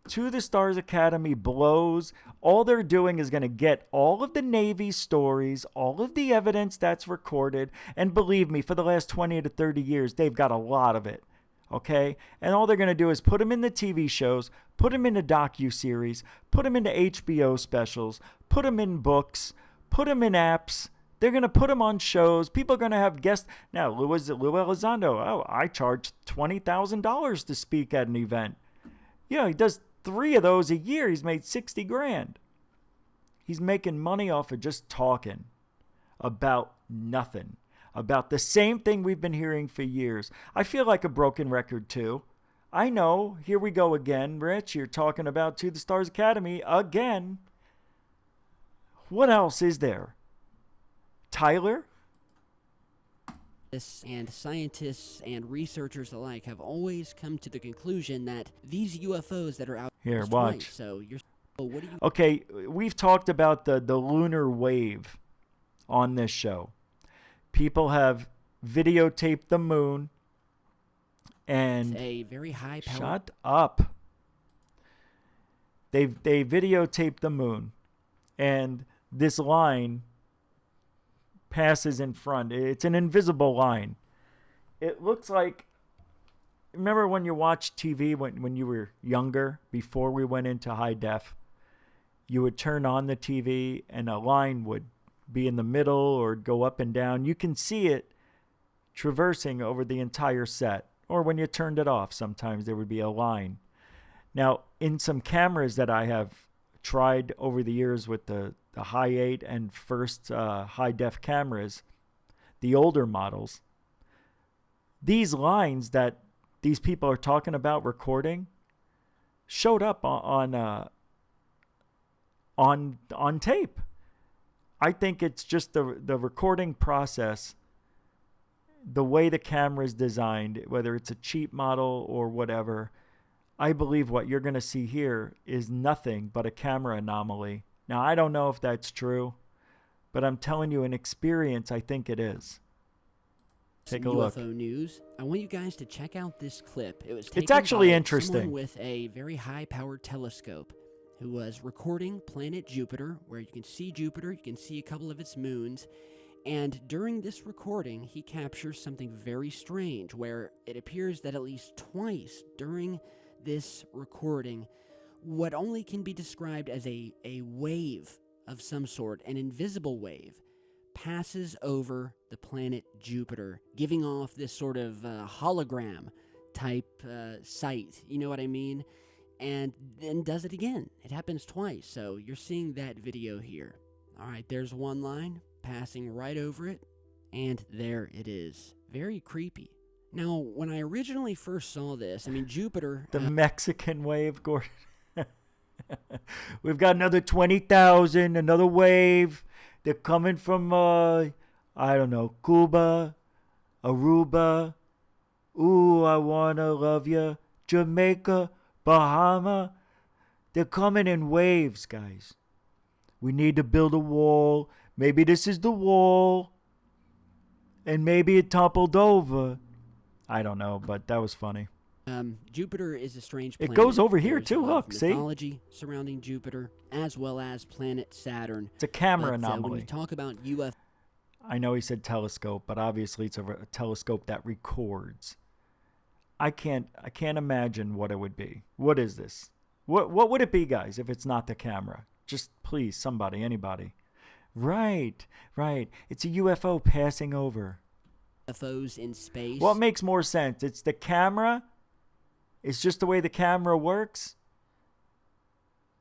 To the Stars Academy blows. All they're doing is going to get all of the Navy stories, all of the evidence that's recorded. And believe me, for the last 20 to 30 years, they've got a lot of it. Okay? And all they're going to do is put them in the TV shows, put them into docuseries, put them into HBO specials, put them in books, put them in apps. They're going to put them on shows. People are going to have guests. Now, Lou Elizondo, I charge $20,000 to speak at an event. You know, he does 3 of those a year. He's made $60,000. He's making money off of just talking about nothing, about the same thing we've been hearing for years. I feel like a broken record, too. I know. Here we go again, Rich. You're talking about To the Stars Academy again. What else is there? Tyler? And scientists and researchers alike have always come to the conclusion that these UFOs that are out here, watch. So what do you? Okay, we've talked about the lunar wave on this show. People have videotaped the moon, and it's a very high power. Shut up. They videotaped the moon, and this line passes in front. It's an invisible line. It looks like, remember when you watched TV when you were younger, before we went into high def, you would turn on the TV and a line would be in the middle or go up and down. You can see it traversing over the entire set. Or when you turned it off, sometimes there would be a line. Now, in some cameras that I have tried over the years with the high 8 and first high def cameras, the older models, these lines that these people are talking about recording showed up on tape. I think it's just the recording process, the way the camera is designed, whether it's a cheap model or whatever. I believe what you're going to see here is nothing but a camera anomaly. Now, I don't know if that's true, but I'm telling you, in experience, I think it is. Take a look. UFO news. I want you guys to check out this clip. It was taken It's actually by interesting. someone with a very high-powered telescope who was recording planet Jupiter, where you can see Jupiter, you can see a couple of its moons, and during this recording, he captures something very strange, where it appears that at least twice during this recording, what only can be described as a wave of some sort, an invisible wave, passes over the planet Jupiter, giving off this sort of hologram type sight, you know what I mean? And then does it again. It happens twice, so you're seeing that video here. All right, there's one line passing right over it, and there it is. Very creepy. Now, when I originally first saw this, I mean, Jupiter... The Mexican wave, Gordon. We've got another 20,000, another wave. They're coming from, I don't know, Cuba, Aruba. Ooh, I wanna love ya. Jamaica, Bahama. They're coming in waves, guys. We need to build a wall. Maybe this is the wall. And maybe it toppled over. I don't know, but that was funny. Jupiter is a strange planet. It goes over here There's too, a lot look, of see? mythology surrounding Jupiter, as well as planet Saturn. It's a camera When anomaly. we talk about UFO... I know he said telescope, but obviously it's a telescope that records. I can't imagine what it would be. What is this? What would it be, guys, if it's not the camera? Just please, somebody, anybody. Right. It's a UFO passing over. UFOs in space. What makes more sense? It's the camera? It's just the way the camera works?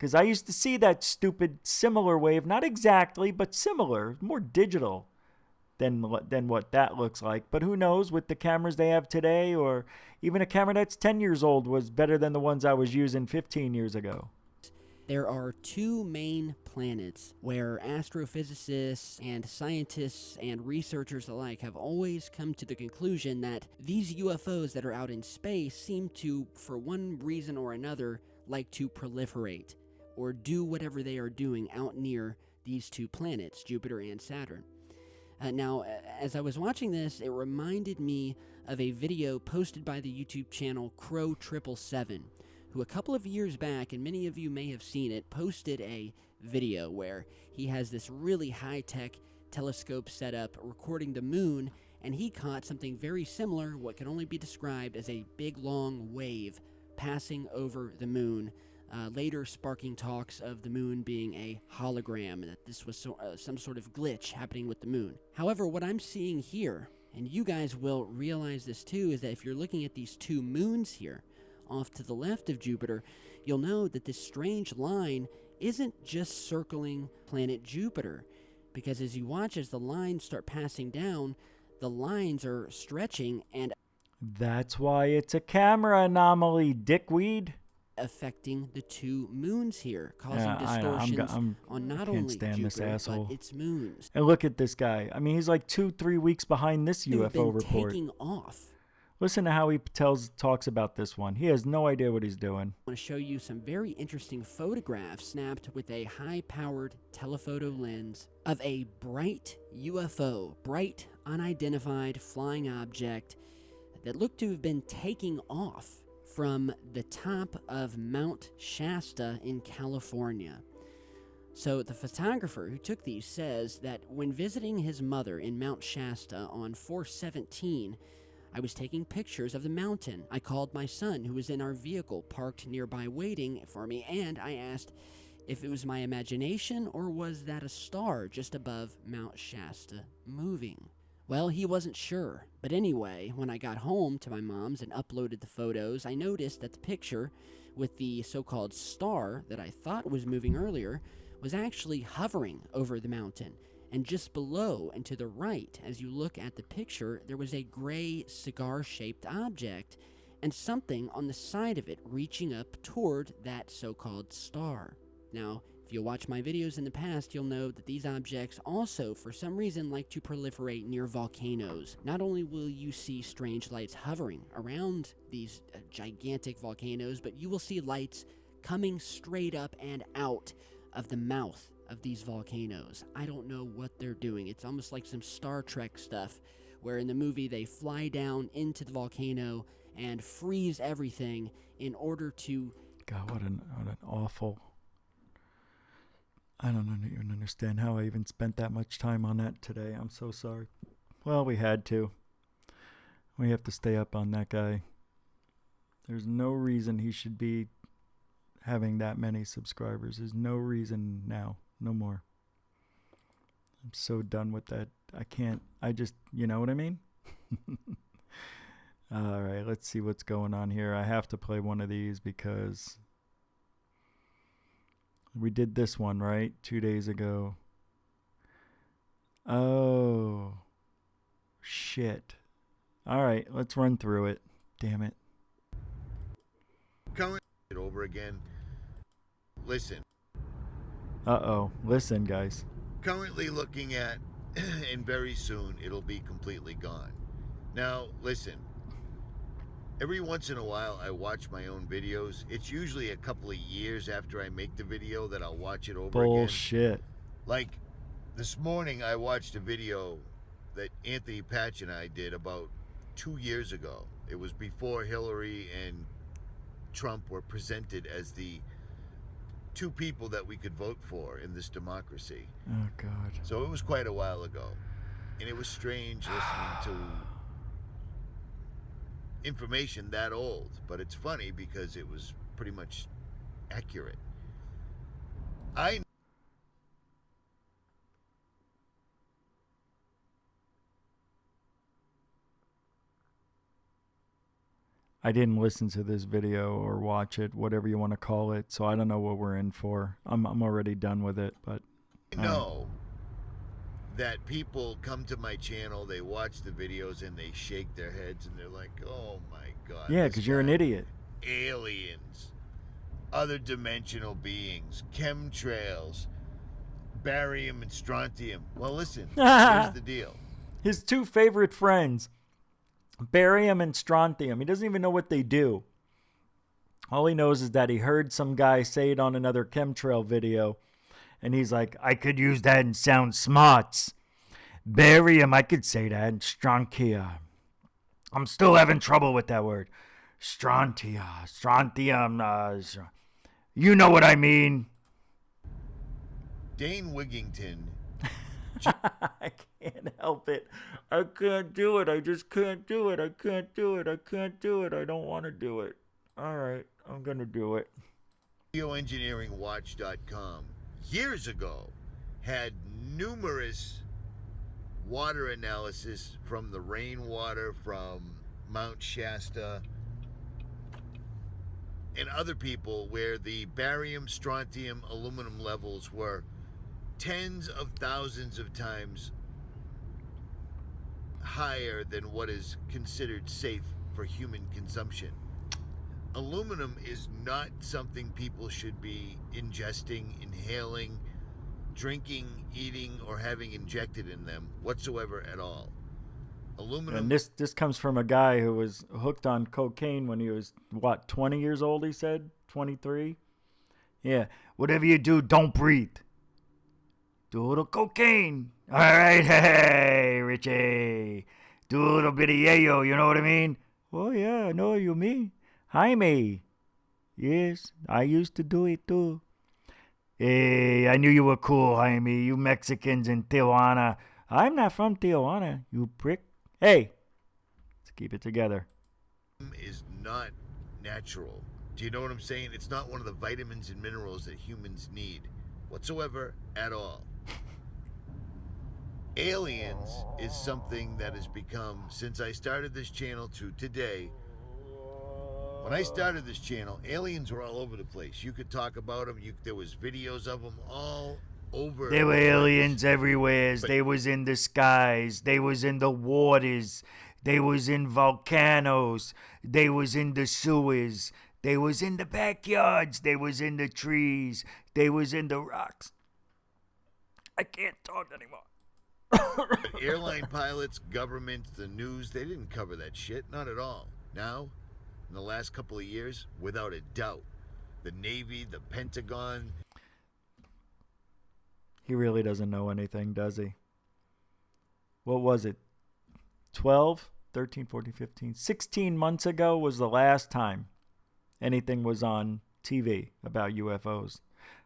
Because I used to see that stupid similar wave, not exactly, but similar, more digital than what that looks like. But who knows, with the cameras they have today, or even a camera that's 10 years old was better than the ones I was using 15 years ago. There are two main planets where astrophysicists and scientists and researchers alike have always come to the conclusion that these UFOs that are out in space seem to, for one reason or another, like to proliferate or do whatever they are doing out near these two planets, Jupiter and Saturn. Now, as I was watching this, it reminded me of a video posted by the YouTube channel Crow777, who a couple of years back, and many of you may have seen it, posted a video where he has this really high-tech telescope set up recording the moon, and he caught something very similar, what can only be described as a big long wave passing over the moon, later sparking talks of the moon being a hologram, that this was some sort of glitch happening with the moon. However, what I'm seeing here, and you guys will realize this too, is that if you're looking at these two moons here, off to the left of Jupiter, you'll know that this strange line isn't just circling planet Jupiter, because as you watch as the lines start passing down, the lines are stretching and that's why it's a camera anomaly, dickweed. Affecting the two moons here, causing distortions on not only Jupiter, but its moons. And look at this guy. I mean, he's like 2-3 weeks behind this UFO report. Taking off. Listen to how he talks about this one. He has no idea what he's doing. I want to show you some very interesting photographs snapped with a high-powered telephoto lens of a bright UFO, bright, unidentified flying object that looked to have been taking off from the top of Mount Shasta in California. So the photographer who took these says that when visiting his mother in Mount Shasta on 4/17, I was taking pictures of the mountain. I called my son, who was in our vehicle parked nearby waiting for me, and I asked if it was my imagination or was that a star just above Mount Shasta moving. Well, he wasn't sure. But anyway, when I got home to my mom's and uploaded the photos, I noticed that the picture with the so-called star that I thought was moving earlier was actually hovering over the mountain. And just below and to the right, as you look at the picture, there was a gray cigar-shaped object and something on the side of it reaching up toward that so-called star. Now, if you'll watch my videos in the past, you'll know that these objects also, for some reason, like to proliferate near volcanoes. Not only will you see strange lights hovering around these gigantic volcanoes, but you will see lights coming straight up and out of the mouth of these volcanoes. I don't know what they're doing. It's almost like some Star Trek stuff, where in the movie they fly down into the volcano and freeze everything in order to... God, what an awful... I don't even understand how I even spent that much time on that today. I'm so sorry. Well, we had to. We have to stay up on that guy. There's no reason he should be having that many subscribers. There's no reason now. No more. I'm so done with that. You know what I mean? All right, let's see what's going on here. I have to play one of these because we did this one, right? 2 days ago. Oh, shit. All right, let's run through it. Damn it. Coming it over again. Listen. Uh-oh. Listen, guys. Currently looking at, and very soon it'll be completely gone. Now, listen. Every once in a while I watch my own videos. It's usually a couple of years after I make the video that I'll watch it over again. Bullshit. Like, this morning I watched a video that Anthony Patch and I did about 2 years ago. It was before Hillary and Trump were presented as the two people that we could vote for in this democracy. Oh, God. So it was quite a while ago. And it was strange listening to information that old. But it's funny because it was pretty much accurate. I didn't listen to this video or watch it, whatever you want to call it, so I don't know what we're in for. I'm already done with it, but know that people come to my channel, they watch the videos, and they shake their heads, and they're like, "Oh my God!" yeah, this because you're an guy- idiot. Aliens, other dimensional beings, chemtrails, barium and strontium. Well, listen, here's the deal. His two favorite friends, barium and strontium. He doesn't even know what they do. All he knows is that he heard some guy say it on another chemtrail video, and he's like, I could use that and sound smarts. Barium, I could say that, and strontia. I'm still having trouble with that word. Strontium. You know what I mean. Dane Wigington. I can't help it. I can't do it. I just can't do it. I can't do it. I can't do it. I don't want to do it. All right, I'm going to do it. Geoengineeringwatch.com years ago had numerous water analysis from the rainwater from Mount Shasta and other people where the barium, strontium, aluminum levels were tens of thousands of times higher than what is considered safe for human consumption. Aluminum is not something people should be ingesting, inhaling, drinking, eating, or having injected in them whatsoever at all. Aluminum. And this comes from a guy who was hooked on cocaine when he was, 20 years old, he said? 23? Yeah. Whatever you do, don't breathe. Do a little cocaine. All right, hey, Richie. Do a little bit of yayo, you know what I mean? Oh, yeah, I know what you mean. Jaime. Yes, I used to do it too. Hey, I knew you were cool, Jaime. You Mexicans in Tijuana. I'm not from Tijuana, you prick. Hey, let's keep it together. Is not natural. Do you know what I'm saying? It's not one of the vitamins and minerals that humans need whatsoever at all. Aliens is something that has become, since I started this channel to today, when I started this channel, aliens were all over the place. You could talk about them. There was videos of them all over. There were aliens everywhere. They was in the skies. They was in the waters. They was in volcanoes. They was in the sewers. They was in the backyards. They was in the trees. They was in the rocks. I can't talk anymore. Airline pilots, governments, the news, they didn't cover that shit. Not at all. Now, in the last couple of years, without a doubt, the Navy, the Pentagon. He really doesn't know anything, does he? What was it? 12, 13, 14, 15, 16 months ago was the last time anything was on TV about UFOs.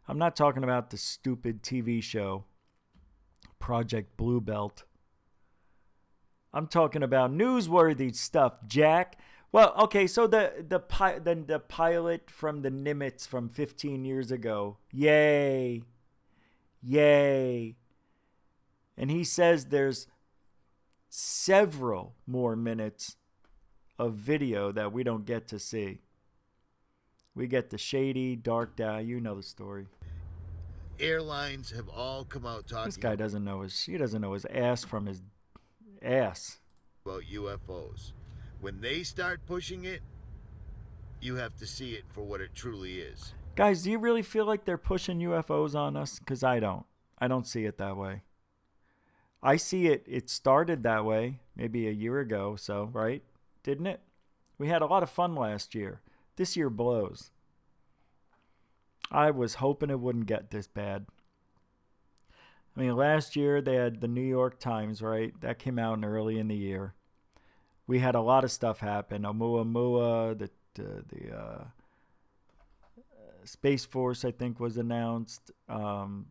I'm not talking about the stupid TV show Project Blue Belt. I'm talking about newsworthy stuff, Jack. Well, okay, so the pilot from the Nimitz from 15 years ago. Yay. And he says there's several more minutes of video that we don't get to see. We get the shady, dark dye. You know the story. Airlines have all come out talking. This guy doesn't know his ass from his ass. About UFOs. When they start pushing it, you have to see it for what it truly is. Guys, do you really feel like they're pushing UFOs on us? Because I don't. I don't see it that way. I see it started that way maybe a year ago, so, right? Didn't it? We had a lot of fun last year. This year blows. I was hoping it wouldn't get this bad. I mean, last year they had the New York Times, right? That came out early in the year. We had a lot of stuff happen. Oumuamua, the Space Force, I think, was announced. The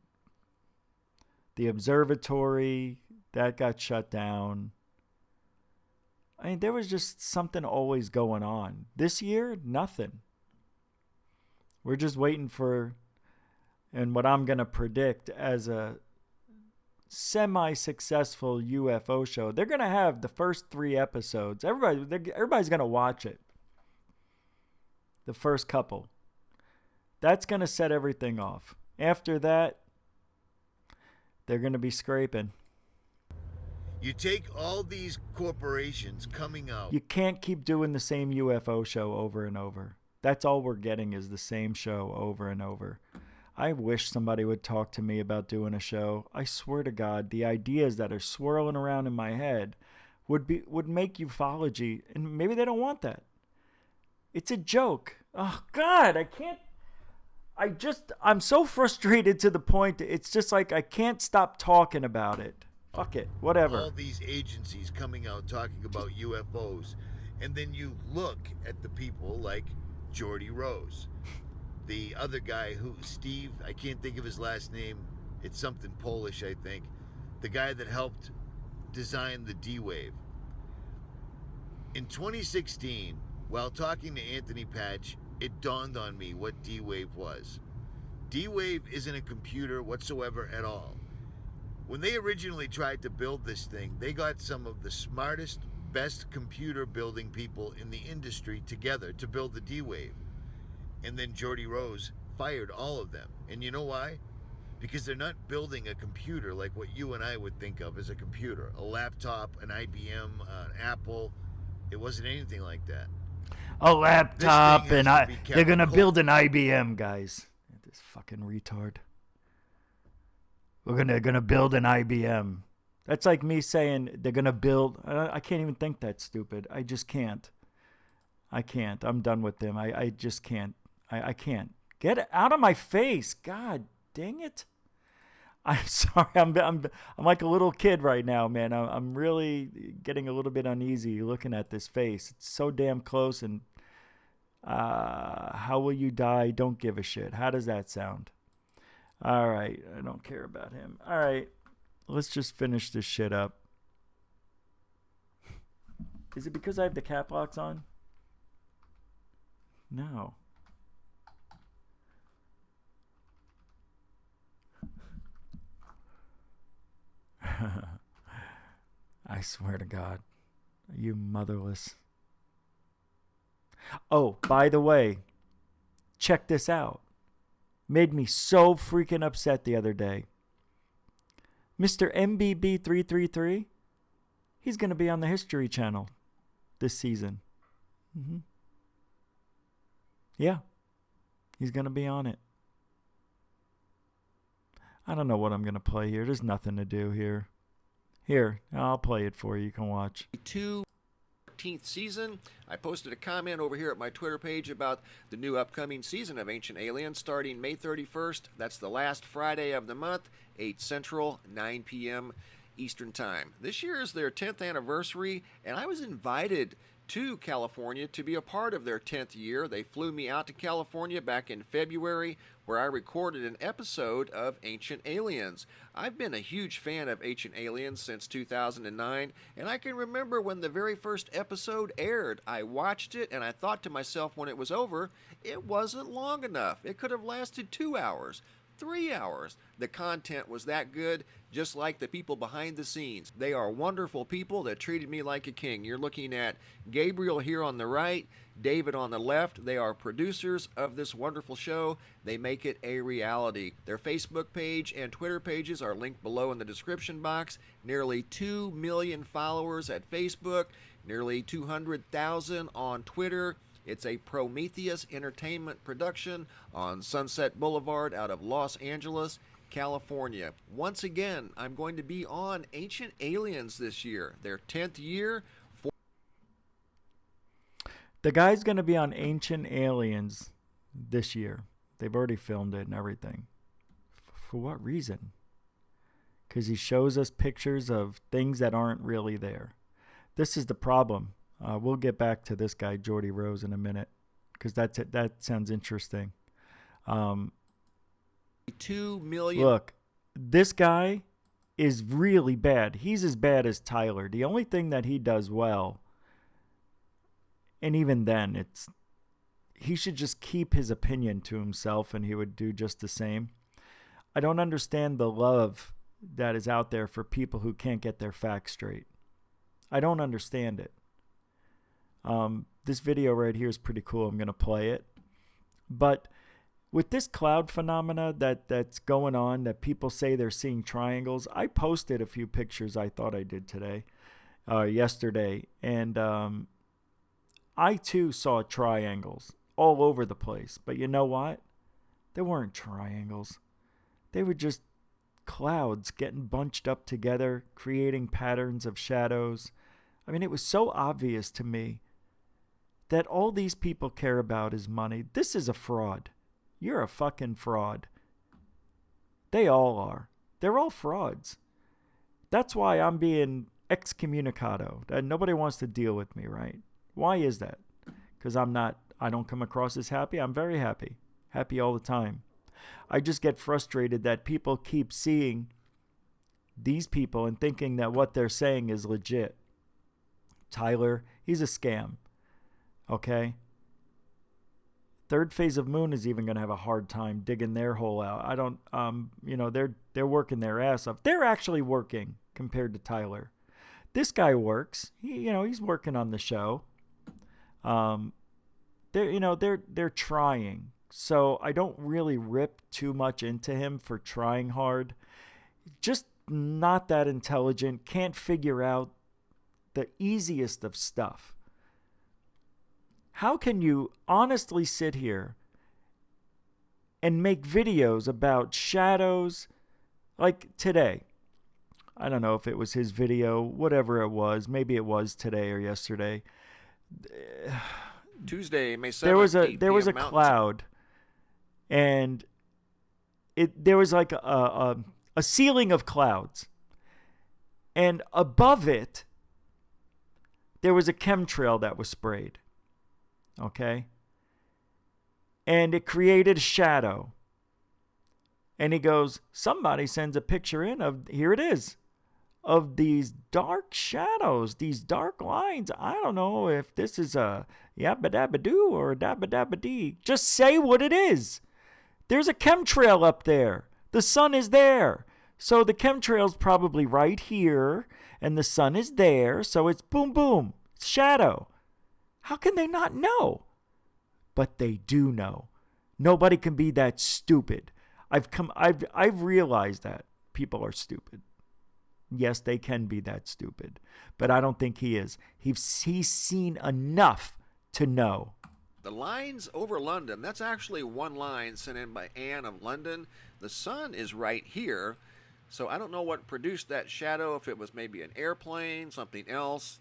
observatory, that got shut down. I mean, there was just something always going on. This year, nothing. We're just waiting for, and what I'm going to predict as a semi-successful UFO show. They're going to have the first 3 episodes. Everybody's going to watch it. The first couple. That's going to set everything off. After that, they're going to be scraping. You take all these corporations coming out. You can't keep doing the same UFO show over and over. That's all we're getting is the same show over and over. I wish somebody would talk to me about doing a show. I swear to God, the ideas that are swirling around in my head would make ufology, and maybe they don't want that. It's a joke. Oh God, I'm so frustrated to the point it's just like I can't stop talking about it. Fuck it, whatever. All these agencies coming out talking about UFOs, and then you look at the people like Geordie Rose, the other guy Steve, I can't think of his last name, it's something Polish, I think, the guy that helped design the D-Wave. In 2016, while talking to Anthony Patch, it dawned on me what D-Wave was. D-Wave isn't a computer whatsoever at all. When they originally tried to build this thing, they got some of the smartest, best computer building people in the industry together to build the D-Wave. And then Geordie Rose fired all of them. And you know why? Because they're not building a computer like what you and I would think of as a computer. A laptop, an IBM, an Apple. It wasn't anything like that. A laptop, and they're going to build an IBM, guys. This fucking retard. We're gonna build an IBM. That's like me saying they're gonna build. I can't even think that stupid. I just can't. I can't. I'm done with them. I just can't. I can't. Get out of my face. God dang it. I'm sorry. I'm like a little kid right now, man. I'm really getting a little bit uneasy looking at this face. It's so damn close. And how will you die? Don't give a shit. How does that sound? All right, I don't care about him. All right, let's just finish this shit up. Is it because I have the cap locks on? No. I swear to God, you motherless. Oh, by the way, check this out. Made me so freaking upset the other day. Mr. MBB333, he's going to be on the History Channel this season. Yeah, he's going to be on it. I don't know what I'm going to play here. There's nothing to do here. Here, I'll play it for you. You can watch. 14th season. I posted a comment over here at my Twitter page about the new upcoming season of Ancient Aliens starting May 31st. That's the last Friday of the month, 8 Central, 9 p.m. Eastern Time. This year is their 10th anniversary, and I was invited to California to be a part of their 10th year. They flew me out to California back in February, where I recorded an episode of Ancient Aliens. I've been a huge fan of Ancient Aliens since 2009, and I can remember when the very first episode aired. I watched it, and I thought to myself when it was over, it wasn't long enough. It could have lasted 2 hours. 3 hours. The content was that good, just like the people behind the scenes. They are wonderful people that treated me like a king. You're looking at Gabriel here on the right, David on the left. They are producers of this wonderful show. They make it a reality. Their Facebook page and Twitter pages are linked below in the description box. Nearly 2 million followers at Facebook, nearly 200,000 on Twitter. It's a Prometheus Entertainment production on Sunset Boulevard out of Los Angeles, California. Once again, I'm going to be on Ancient Aliens this year, their 10th year. The guy's going to be on Ancient Aliens this year. They've already filmed it and everything. For what reason? Because he shows us pictures of things that aren't really there. This is the problem. We'll get back to this guy, Geordie Rose, in a minute, because that sounds interesting. 2 million. Look, this guy is really bad. He's as bad as Tyler. The only thing that he does well, and even then, he should just keep his opinion to himself, and he would do just the same. I don't understand the love that is out there for people who can't get their facts straight. I don't understand it. This video right here is pretty cool. I'm going to play it. But with this cloud phenomena that's going on, that people say they're seeing triangles, I posted a few pictures I thought I did yesterday, and I too saw triangles all over the place. But you know what? They weren't triangles. They were just clouds getting bunched up together, creating patterns of shadows. I mean, it was so obvious to me that all these people care about is money. This is a fraud. You're a fucking fraud. They all are. They're all frauds. That's why I'm being Ex-Communicato. That nobody wants to deal with me, right? Why is that? Because I don't come across as happy. I'm very happy. Happy all the time. I just get frustrated that people keep seeing these people and thinking that what they're saying is legit. Tyler, he's a scam. Okay? Third phase of Moooon is even going to have a hard time digging their hole out. I don't, they're working their ass off. They're actually working compared to Tyler. This guy works. He's working on the show. They're trying. So I don't really rip too much into him for trying hard. Just not that intelligent. Can't figure out the easiest of stuff. How can you honestly sit here and make videos about shadows like today? I don't know if it was his video, whatever it was. Maybe it was today or yesterday. Tuesday, May 7th. There was a cloud, and there was like a ceiling of clouds, and above it there was a chemtrail that was sprayed. Okay? And it created a shadow. And he goes, somebody sends a picture in of, here it is, of these dark shadows, these dark lines. I don't know if this is a yabba dabba doo or a dabba dabba dee. Just say what it is. There's a chemtrail up there. The sun is there. So the chemtrail's probably right here, and the sun is there, so it's boom, boom. It's shadow. How can they not know? But they do know. Nobody can be that stupid. I've realized that people are stupid. Yes, they can be that stupid, but I don't think he is. He's seen enough to know. The lines over London, that's actually one line sent in by Anne of London. The sun is right here, so I don't know what produced that shadow, if it was maybe an airplane, something else,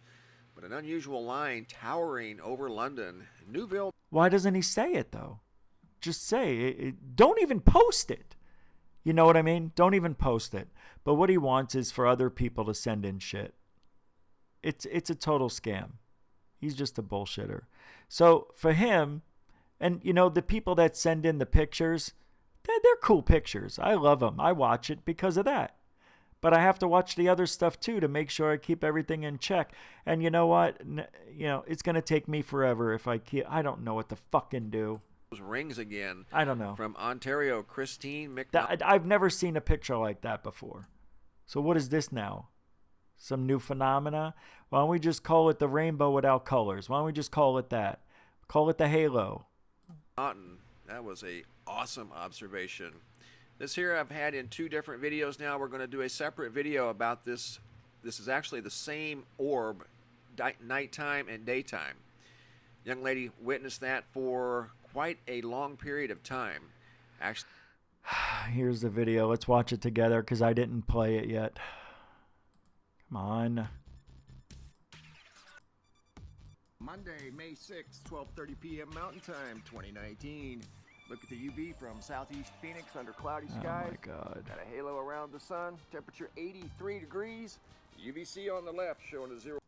but an unusual line towering over London. Newville. Why doesn't he say it, though? Just say it. Don't even post it. You know what I mean? Don't even post it. But what he wants is for other people to send in shit. It's a total scam. He's just a bullshitter. So for him, and the people that send in the pictures, they're cool pictures. I love them. I watch it because of that. But I have to watch the other stuff too to make sure I keep everything in check. And you know what? It's going to take me forever if I don't know what to fucking do. Rings again. I don't know. From Ontario, Christine McNaught. I've never seen a picture like that before. So what is this now? Some new phenomena? Why don't we just call it the rainbow without colors? Why don't we just call it that? Call it the halo. That was a awesome observation. This here I've had in 2 different videos now. We're going to do a separate video about this. This is actually the same orb, nighttime and daytime. Young lady witnessed that for quite a long period of time. Actually, here's the video. Let's watch it together because I didn't play it yet. Come on. Monday, May 6th, 12:30 p.m. Mountain Time, 2019. Look at the UV from southeast Phoenix under cloudy skies. Oh my God. Got a halo around the sun. Temperature 83 degrees. UVC on the left showing a 0.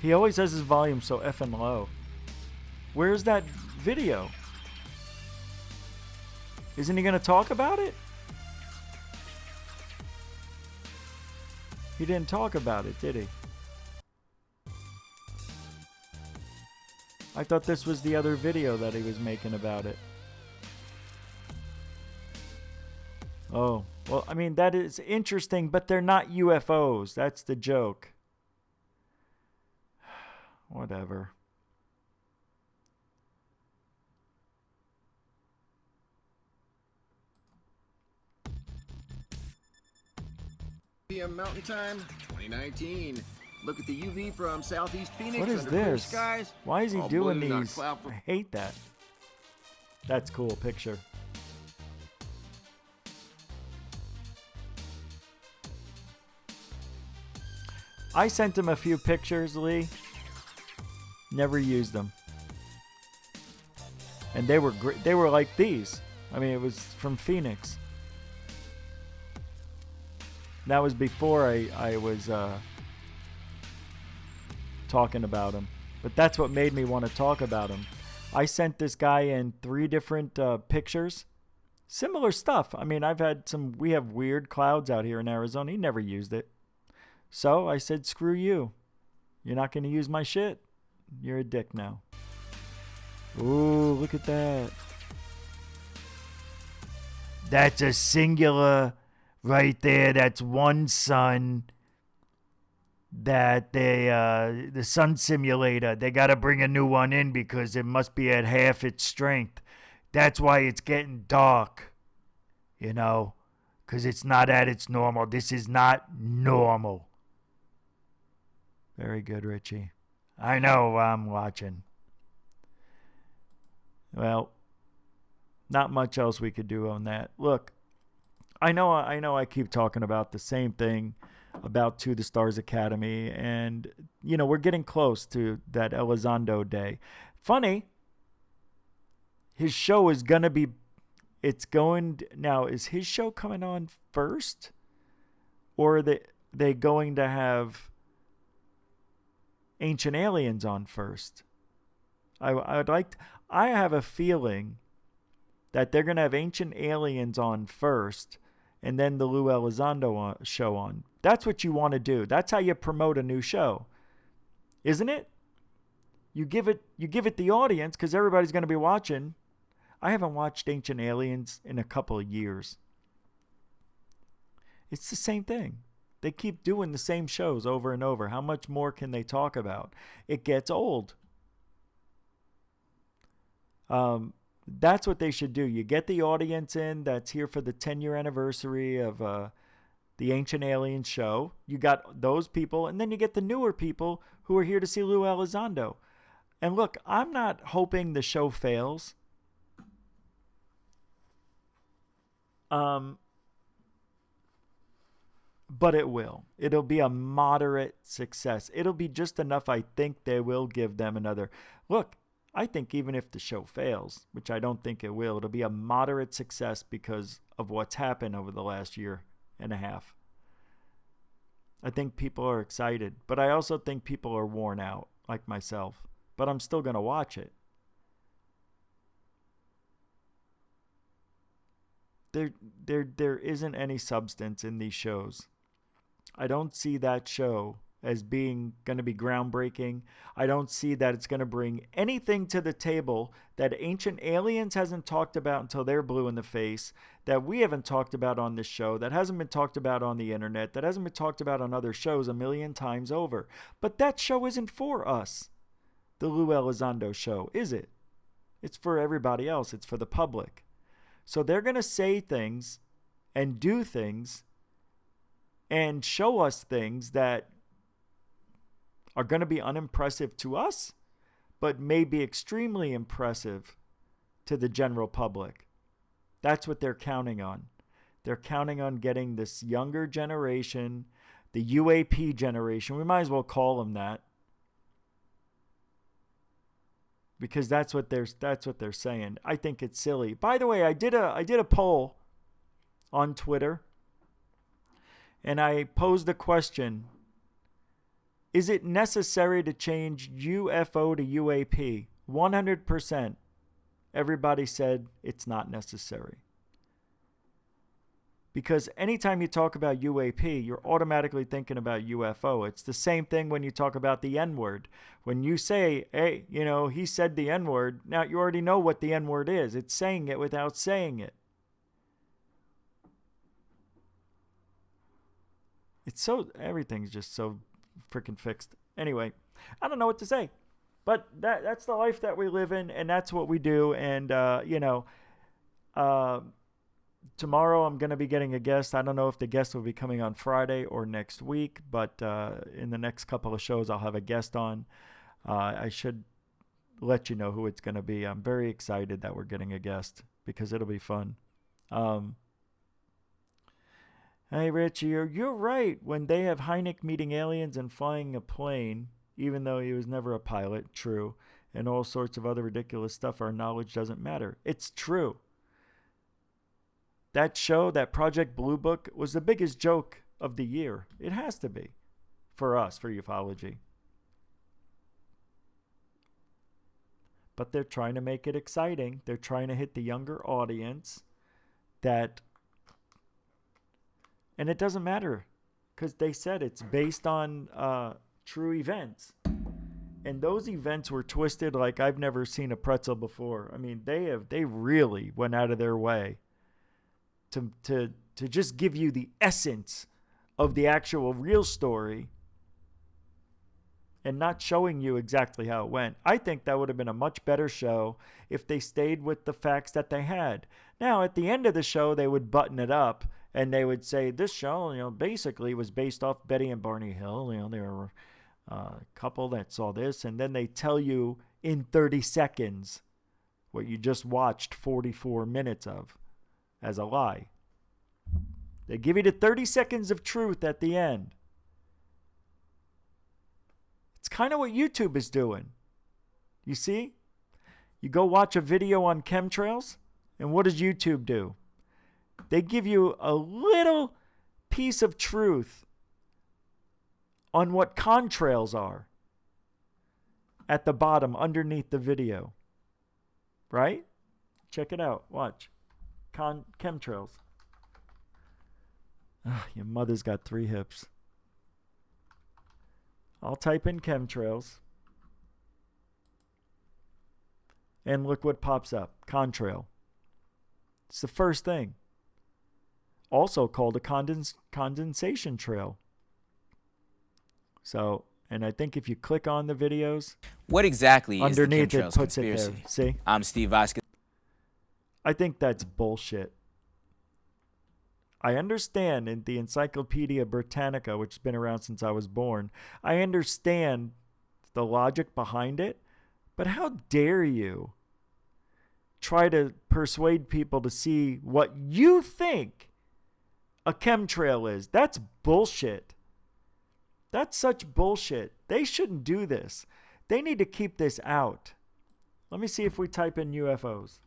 He always has his volume so effing low. Where's that video? Isn't he going to talk about it? He didn't talk about it, did he? I thought this was the other video that he was making about it. Oh, Well, I mean, that is interesting, but they're not UFOs. That's the joke. Whatever. PM Mountain Time 2019. Look at the UV from southeast Phoenix. What is under clear this? skies. Why is he All doing blue, not these? cloud I hate that. That's cool picture. I sent him a few pictures, Lee. Never used them. And they were great. They were like these. I mean, it was from Phoenix. That was before I was talking about him. But that's what made me want to talk about him. I sent this guy in 3 different pictures. Similar stuff. I mean, we have weird clouds out here in Arizona. He never used it. So I said, screw you. You're not going to use my shit. You're a dick now. Ooh, look at that. That's a singular right there. That's one sun. That the sun simulator, they got to bring a new one in because it must be at half its strength. That's why it's getting dark. You know, because it's not at its normal. This is not normal. Very good, Richie. I know I'm watching. Well, not much else we could do on that. Look, I know I keep talking about the same thing about To the Stars Academy, and you know, we're getting close to that Elizondo day. Funny, his show is gonna be, now, is his show coming on first, or are they going to have Ancient Aliens on first? I have a feeling that they're going to have Ancient Aliens on first and then the Lou Elizondo show on. That's what you want to do. That's how you promote a new show. Isn't it? You give it the audience because everybody's going to be watching. I haven't watched Ancient Aliens in a couple of years. It's the same thing. They keep doing the same shows over and over. How much more can they talk about? It gets old. That's what they should do. You get the audience in that's here for the 10-year anniversary of the Ancient Aliens show. You got those people, and then you get the newer people who are here to see Lou Elizondo. And look, I'm not hoping the show fails. But it will. It'll be a moderate success. It'll be just enough. I think they will give them another look. I think even if the show fails, which I don't think it will, it'll be a moderate success because of what's happened over the last year and a half. I think people are excited, but I also think people are worn out, like myself. But I'm still going to watch it. There isn't any substance in these shows. I don't see that show as being going to be groundbreaking. I don't see that it's going to bring anything to the table that Ancient Aliens hasn't talked about until they're blue in the face, that we haven't talked about on this show, that hasn't been talked about on the internet, that hasn't been talked about on other shows a million times over. But that show isn't for us, the Lou Elizondo show, is it? It's for everybody else. It's for the public. So they're going to say things and do things and show us things that are going to be unimpressive to us, but may be extremely impressive to the general public. That's what they're counting on. They're counting on getting this younger generation, the UAP generation. We might as well call them that, because that's what they're saying. I think it's silly. By the way, I did a poll on Twitter, and I posed a question. Is it necessary to change UFO to UAP? 100%. Everybody said it's not necessary. Because anytime you talk about UAP, you're automatically thinking about UFO. It's the same thing when you talk about the N-word. When you say, hey, you know, he said the N-word, now you already know what the N-word is. It's saying it without saying it. everything's just so freaking fixed. Anyway, I don't know what to say. But that's the life that we live in, and that's what we do. And, tomorrow I'm going to be getting a guest. I don't know if the guest will be coming on Friday or next week, but in the next couple of shows I'll have a guest on. I should let you know who it's going to be. I'm very excited that we're getting a guest because it'll be fun. Hey, Rich, you're right. When they have Hynek meeting aliens and flying a plane, even though he was never a pilot, true, and all sorts of other ridiculous stuff, our knowledge doesn't matter. It's true. That show, that Project Blue Book, was the biggest joke of the year. It has to be. For us, for ufology. But they're trying to make it exciting. They're trying to hit the younger audience that... And it doesn't matter. Because they said it's based on true events. And those events were twisted like I've never seen a pretzel before. I mean, they really went out of their way to just give you the essence of the actual real story and not showing you exactly how it went. I think that would have been a much better show if they stayed with the facts that they had. Now, at the end of the show, they would button it up and they would say, this show, basically was based off Betty and Barney Hill. They were a couple that saw this. And then they tell you in 30 seconds what you just watched 44 minutes of as a lie. They give you the 30 seconds of truth at the end. It's kind of what YouTube is doing. You see? You go watch a video on chemtrails, and what does YouTube do? They give you a little piece of truth on what contrails are at the bottom underneath the video. Right? Check it out. Watch. Chemtrails. Your mother's got 3 hips. I'll type in chemtrails. And look what pops up. Contrail. It's the first thing. Also called a condensation trail. So, and I think if you click on the videos, what exactly underneath is the it puts conspiracy? It there. See? I'm Steve Vasquez. I think that's bullshit. I understand in the Encyclopedia Britannica, which has been around since I was born, I understand the logic behind it, but how dare you try to persuade people to see what you think a chemtrail is? That's bullshit. That's such bullshit. They shouldn't do this. They need to keep this out. Let me see if we type in UFOs.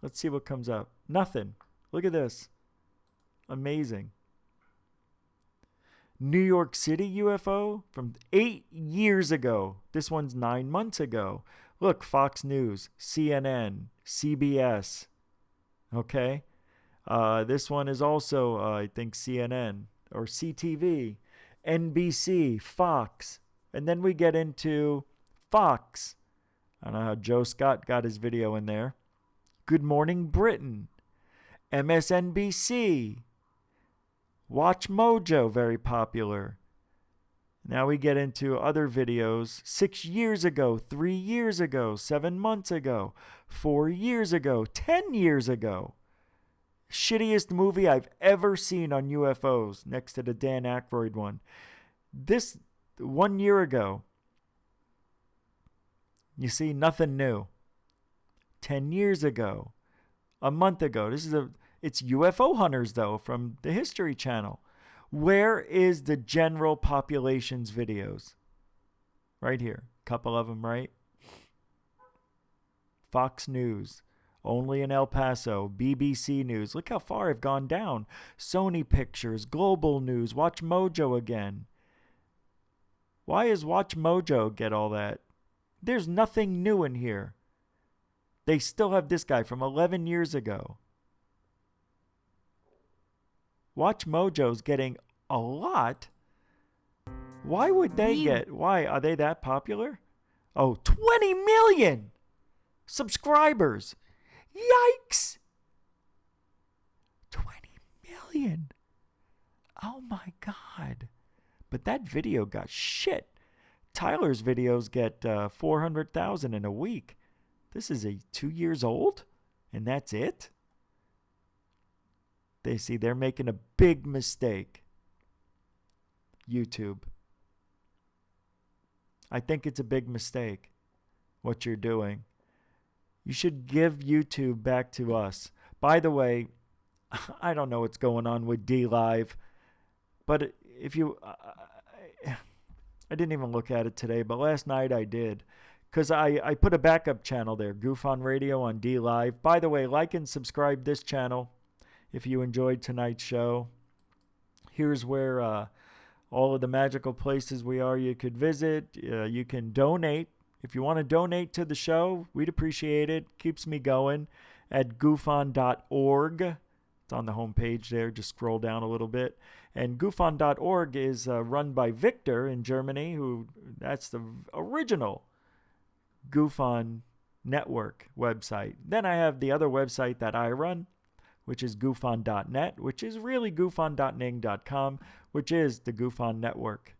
Let's see what comes up. Nothing. Look at this. Amazing. New York City UFO from 8 years ago. This one's 9 months ago. Look, Fox News, CNN, CBS. Okay. This one is also, I think, CNN or CTV, NBC, Fox. And then we get into Fox. I don't know how Joe Scott got his video in there. Good Morning Britain, MSNBC, Watch Mojo, very popular. Now we get into other videos 6 years ago, 3 years ago, 7 months ago, 4 years ago, 10 years ago. Shittiest movie I've ever seen on UFOs, next to the Dan Aykroyd one. This 1 year ago. You see, nothing new. 10 years ago. A month ago. It's UFO Hunters, though, from the History Channel. Where is the general population's videos? Right here. Couple of them, right? Fox News. Only in El Paso. BBC News. Look how far I've gone down. Sony Pictures. Global News. Watch Mojo again. Why is Watch Mojo get all that? There's nothing new in here. They still have this guy from 11 years ago. Watch Mojo's getting a lot. Why would they get... Why? Are they that popular? Oh, 20 million subscribers. Yikes. 20 million. Oh my God. But that video got shit. Tyler's videos get 400,000 in a week. This is 2 years old, and that's it? They're making a big mistake. YouTube. I think it's a big mistake, what you're doing. You should give YouTube back to us. By the way, I don't know what's going on with DLive, but if you... I didn't even look at it today, but last night I did. Because I put a backup channel there, Goof on Radio on DLive. By the way, like and subscribe this channel if you enjoyed tonight's show. Here's where all of the magical places we are you could visit. You can donate. If you want to donate to the show, we'd appreciate it. Keeps me going at goofon.org. It's on the homepage there. Just scroll down a little bit. And goofon.org is run by Victor in Germany, that's the original Goofon network website. Then I have the other website that I run, which is goofon.net, which is really goofon.ning.com, which is the Goofon network.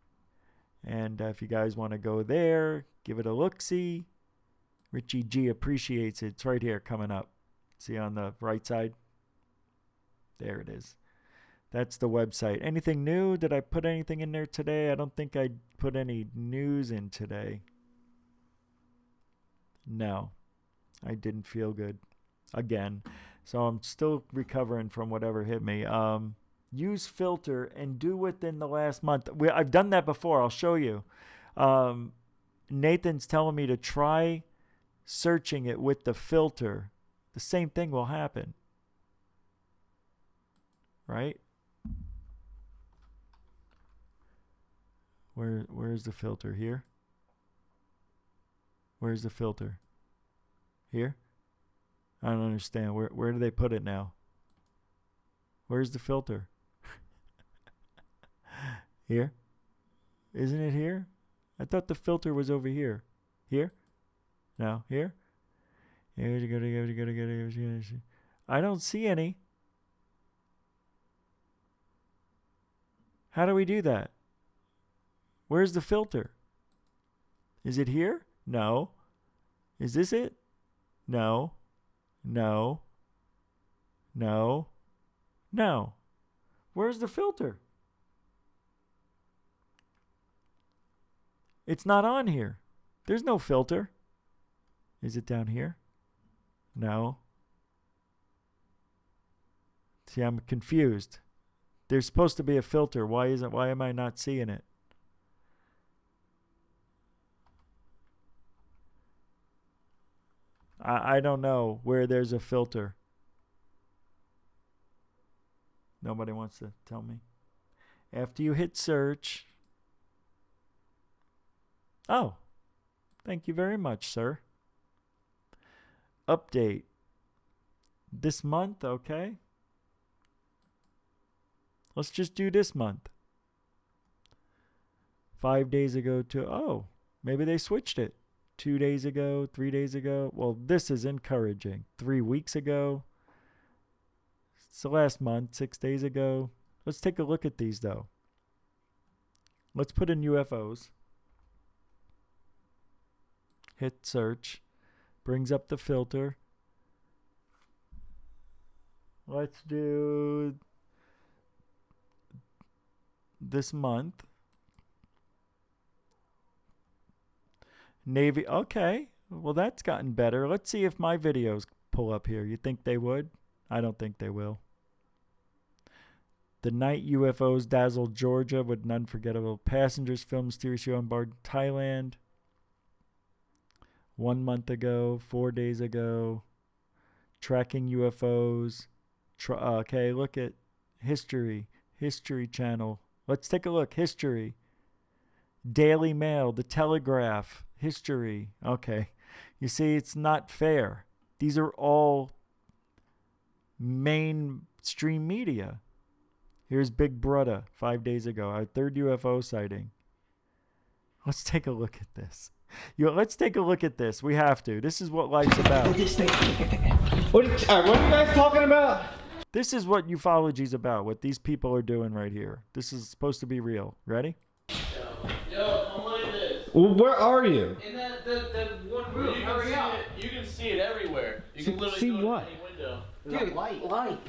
And if you guys want to go there, give it a look-see. Richie G appreciates it. It's right here coming up. See on the right side? There it is. That's the website. Anything new? Did I put anything in there today? I don't think I put any news in today. No, I didn't feel good again. So I'm still recovering from whatever hit me. Use filter and do within the last month. I've done that before. I'll show you. Nathan's telling me to try searching it with the filter. The same thing will happen. Right? Where's the filter? Here? Where's the filter? Here? I don't understand. Where do they put it now? Where's the filter? Here? Isn't it here? I thought the filter was over here. Here? No, here? I don't see any. How do we do that? Where's the filter? Is it here? No. Is this it? No. No. No. No. Where's the filter? It's not on here. There's no filter. Is it down here? No. See, I'm confused. There's supposed to be a filter. Why am I not seeing it? I don't know where there's a filter. Nobody wants to tell me. After you hit search. Oh, thank you very much, sir. Update. This month, okay. Let's just do this month. 5 days ago to, maybe they switched it. 2 days ago, 3 days ago. Well, this is encouraging. 3 weeks ago. It's the last month, 6 days ago. Let's take a look at these, though. Let's put in UFOs. Hit search. Brings up the filter. Let's do this month. Navy. Okay. Well, that's gotten better. Let's see if my videos pull up here. You think they would? I don't think they will. The night UFOs dazzled Georgia with an unforgettable passengers film mysterious show on board Thailand. 1 month ago, 4 days ago. Tracking UFOs. Okay, look at history. History channel. Let's take a look. History. Daily Mail. The Telegraph. History. Okay. You see, it's not fair. These are all mainstream media. Here's Big Brother 5 days ago. Our third UFO sighting. Let's take a look at this. Let's take a look at this. We have to. This is what life's about. What are you guys talking about? This is what ufology's about, what these people are doing right here. This is supposed to be real. Ready? Yo, come look at this. Well, where are you? In that one room. Hurry up. You can see it everywhere. You can literally see go what? to any window. Dude, light.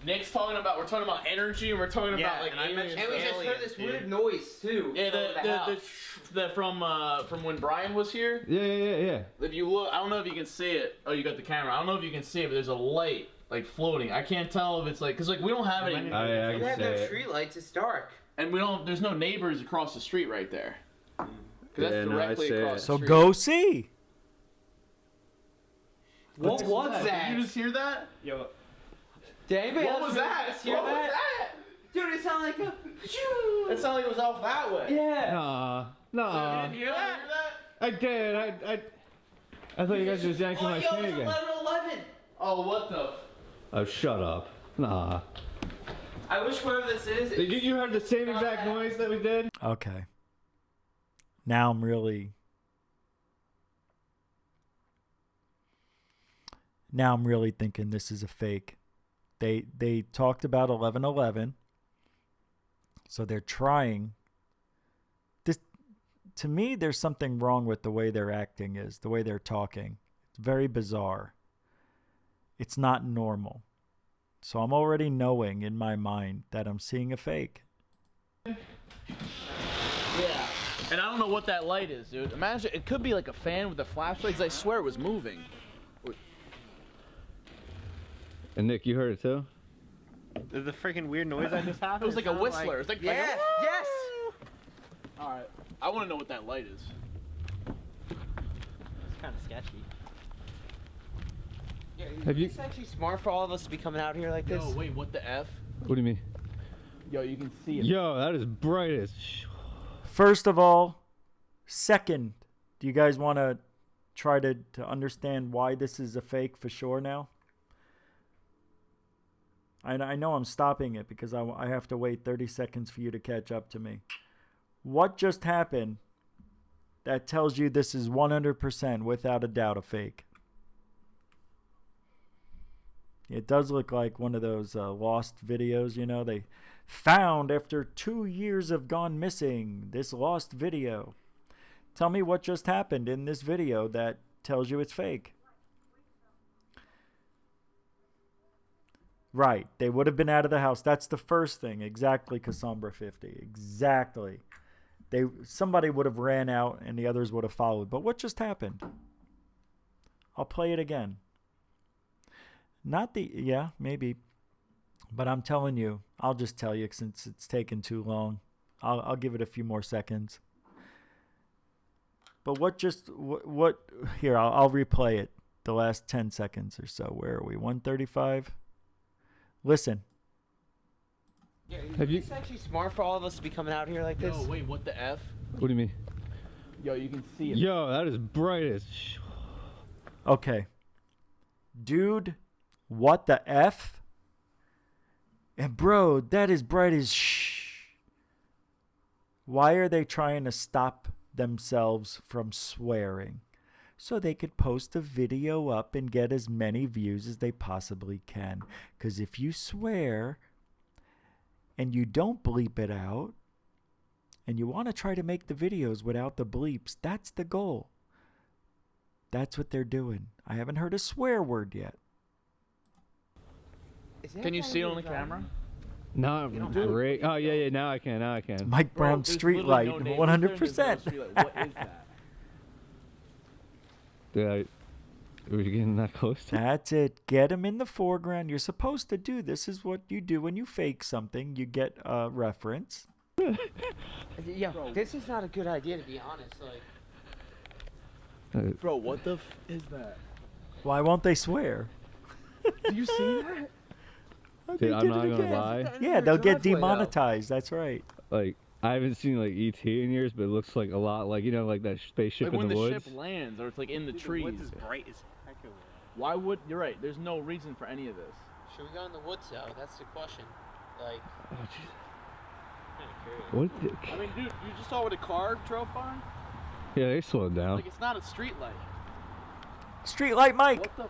Nick's talking about, we're talking about energy, and we're talking about like aliens. And we just heard this weird noise too. Yeah, the from when Brian was here. Yeah. If you look, I don't know if you can see it. Oh, you got the camera. I don't know if you can see it, but there's a light like floating. I can't tell if it's like, cause like we don't have any. We have no street lights. It's dark. And we don't. There's no neighbors across the street right there. Cause that's directly across So the street. go see. What was that? Did you just hear that? Yo. Did anybody What else was that? hear What was that? that? Dude, it sounded like a. It sounded like it was off that way. Yeah. Nah. You didn't hear that? I did. I thought you guys were just yanking my chain it's again. 11:11. Oh, what the? Oh, shut up. Nah. I wish whoever this is. You heard the same exact noise that we did? Okay. Now I'm really thinking this is a fake. They talked about 11:11. So they're trying. This, to me, there's something wrong with the way they're acting, the way they're talking. It's very bizarre. It's not normal. So I'm already knowing in my mind that I'm seeing a fake. Yeah. And I don't know what that light is, dude. Imagine, it could be like a fan with a flashlight, 'cause I swear it was moving. And Nick, you heard it too? There's a freaking weird noise that just happened. It was like a whistler. It was like, yes. All right. I want to know what that light is. It's kind of sketchy. Have you? It's actually smart for all of us to be coming out here like this. Yo, wait, what the F? What do you mean? Yo, you can see it. Yo, that is bright as. First of all, second, do you guys want to try to understand why this is a fake for sure now? I know I'm stopping it because I have to wait 30 seconds for you to catch up to me. What just happened that tells you this is 100% without a doubt a fake? It does look like one of those lost videos, you know, they found after 2 years of gone missing, this lost video. Tell me what just happened in this video that tells you it's fake. Right, they would have been out of the house. That's the first thing. Exactly, Cassandra 50. Exactly. Somebody would have ran out and the others would have followed. But what just happened? I'll play it again. Yeah, maybe. But I'm telling you, I'll just tell you since it's taken too long. I'll give it a few more seconds. But what here, I'll replay it. The last 10 seconds or so. Where are we? 135? Listen. It's actually smart for all of us to be coming out here like this. Yo, wait, what the F? What do you mean? Yo, you can see it. Yo, that is bright as. Okay. Dude, what the F? And bro, that is bright as shh. Why are they trying to stop themselves from swearing? So they could post a video up and get as many views as they possibly can. Because if you swear and you don't bleep it out and you want to try to make the videos without the bleeps, that's the goal. That's what they're doing. I haven't heard a swear word yet. Can you see it on the camera? No, great. Oh, yeah, now I can. Mike Brown Streetlight, 100%. What is that? Are we getting that close to? That's it. Get him in the foreground. You're supposed to do this. Is what you do when you fake something. You get a reference. Yeah, this is not a good idea to be honest. Like, bro, what the is that? Why won't they swear? Do you see that? Dude, I'm not gonna lie. Yeah, they'll get demonetized. That's right. Like, I haven't seen like ET in years, but it looks like a lot like, you know, like that spaceship like in the woods. When the ship lands, or it's like in the trees. The woods is bright as heck over there. Why would you're right? There's no reason for any of this. Should we go in the woods though? That's the question. Like, What? I mean, dude, you just saw what a car drove by. Yeah, they slowed down. Like it's not a street light. Streetlight Mike. What the?